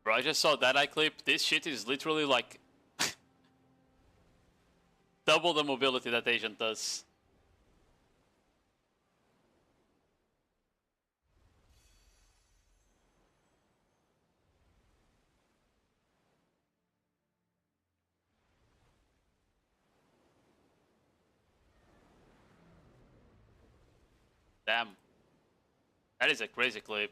Bro, I just saw that eye clip. This shit is literally like double the mobility that agent does. Damn. That is a crazy clip.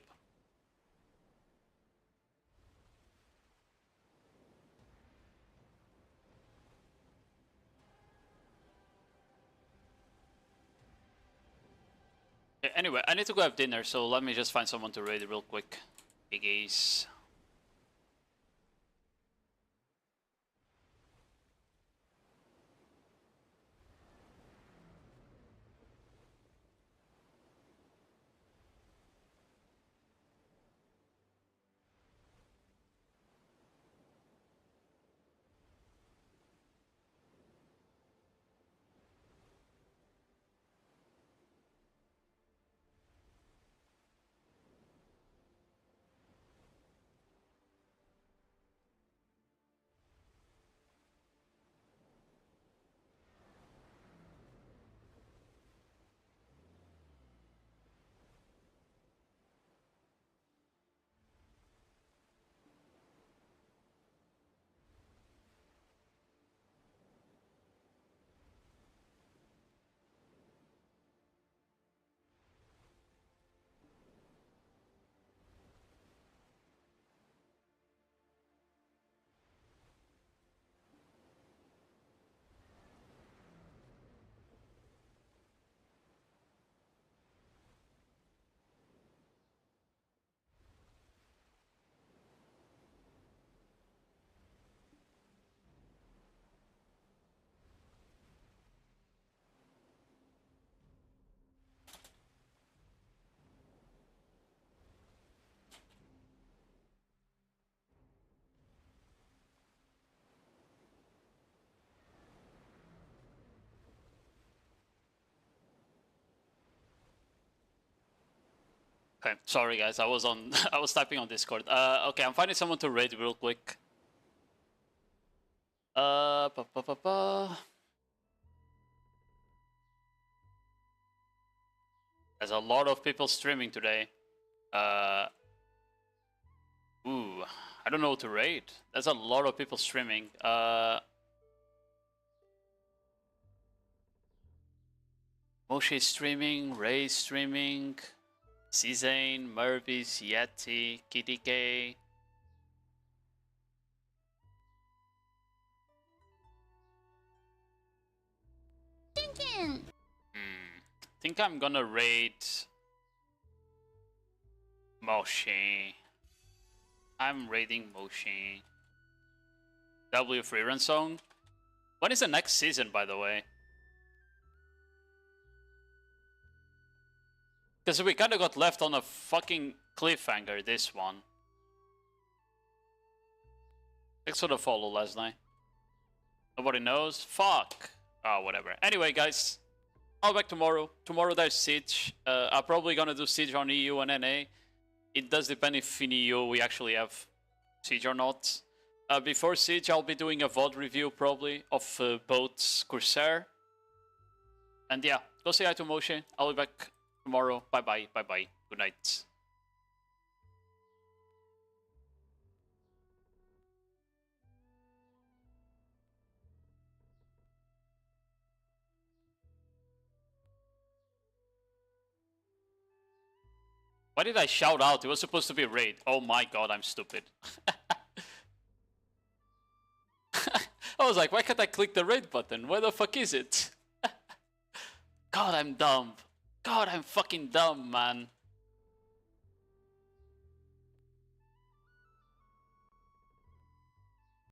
Anyway, I need to go have dinner, so let me just find someone to raid real quick. Hey guys. Okay, sorry guys, I was on I was typing on Discord. Okay, I'm finding someone to raid real quick. Pa, pa, pa, pa. There's a lot of people streaming today. Ooh, I don't know what to raid. There's a lot of people streaming. Moshe streaming, Ray streaming, Cezanne, Mervis, Yeti, Kitty K. Tintin. Think I'm gonna raid Moshe. I'm raiding Moshe. W Freerun song. When is the next season, by the way? Because we kind of got left on a fucking cliffhanger, this one. Thanks for the follow, Leslie. Nobody knows? Fuck! Oh, whatever. Anyway, guys. I'll be back tomorrow. Tomorrow there's Siege. I'm probably gonna do Siege on EU and NA. It does depend if in EU we actually have Siege or not. Before Siege, I'll be doing a VOD review probably of both Corsair. And yeah, go say hi to Moshe. I'll be back tomorrow. Bye bye. Bye bye. Good night. Why did I shout out? It was supposed to be a raid. Oh my god, I'm stupid. I was like, why can't I click the raid button? Where the fuck is it? God, I'm dumb. God, I'm fucking dumb, man.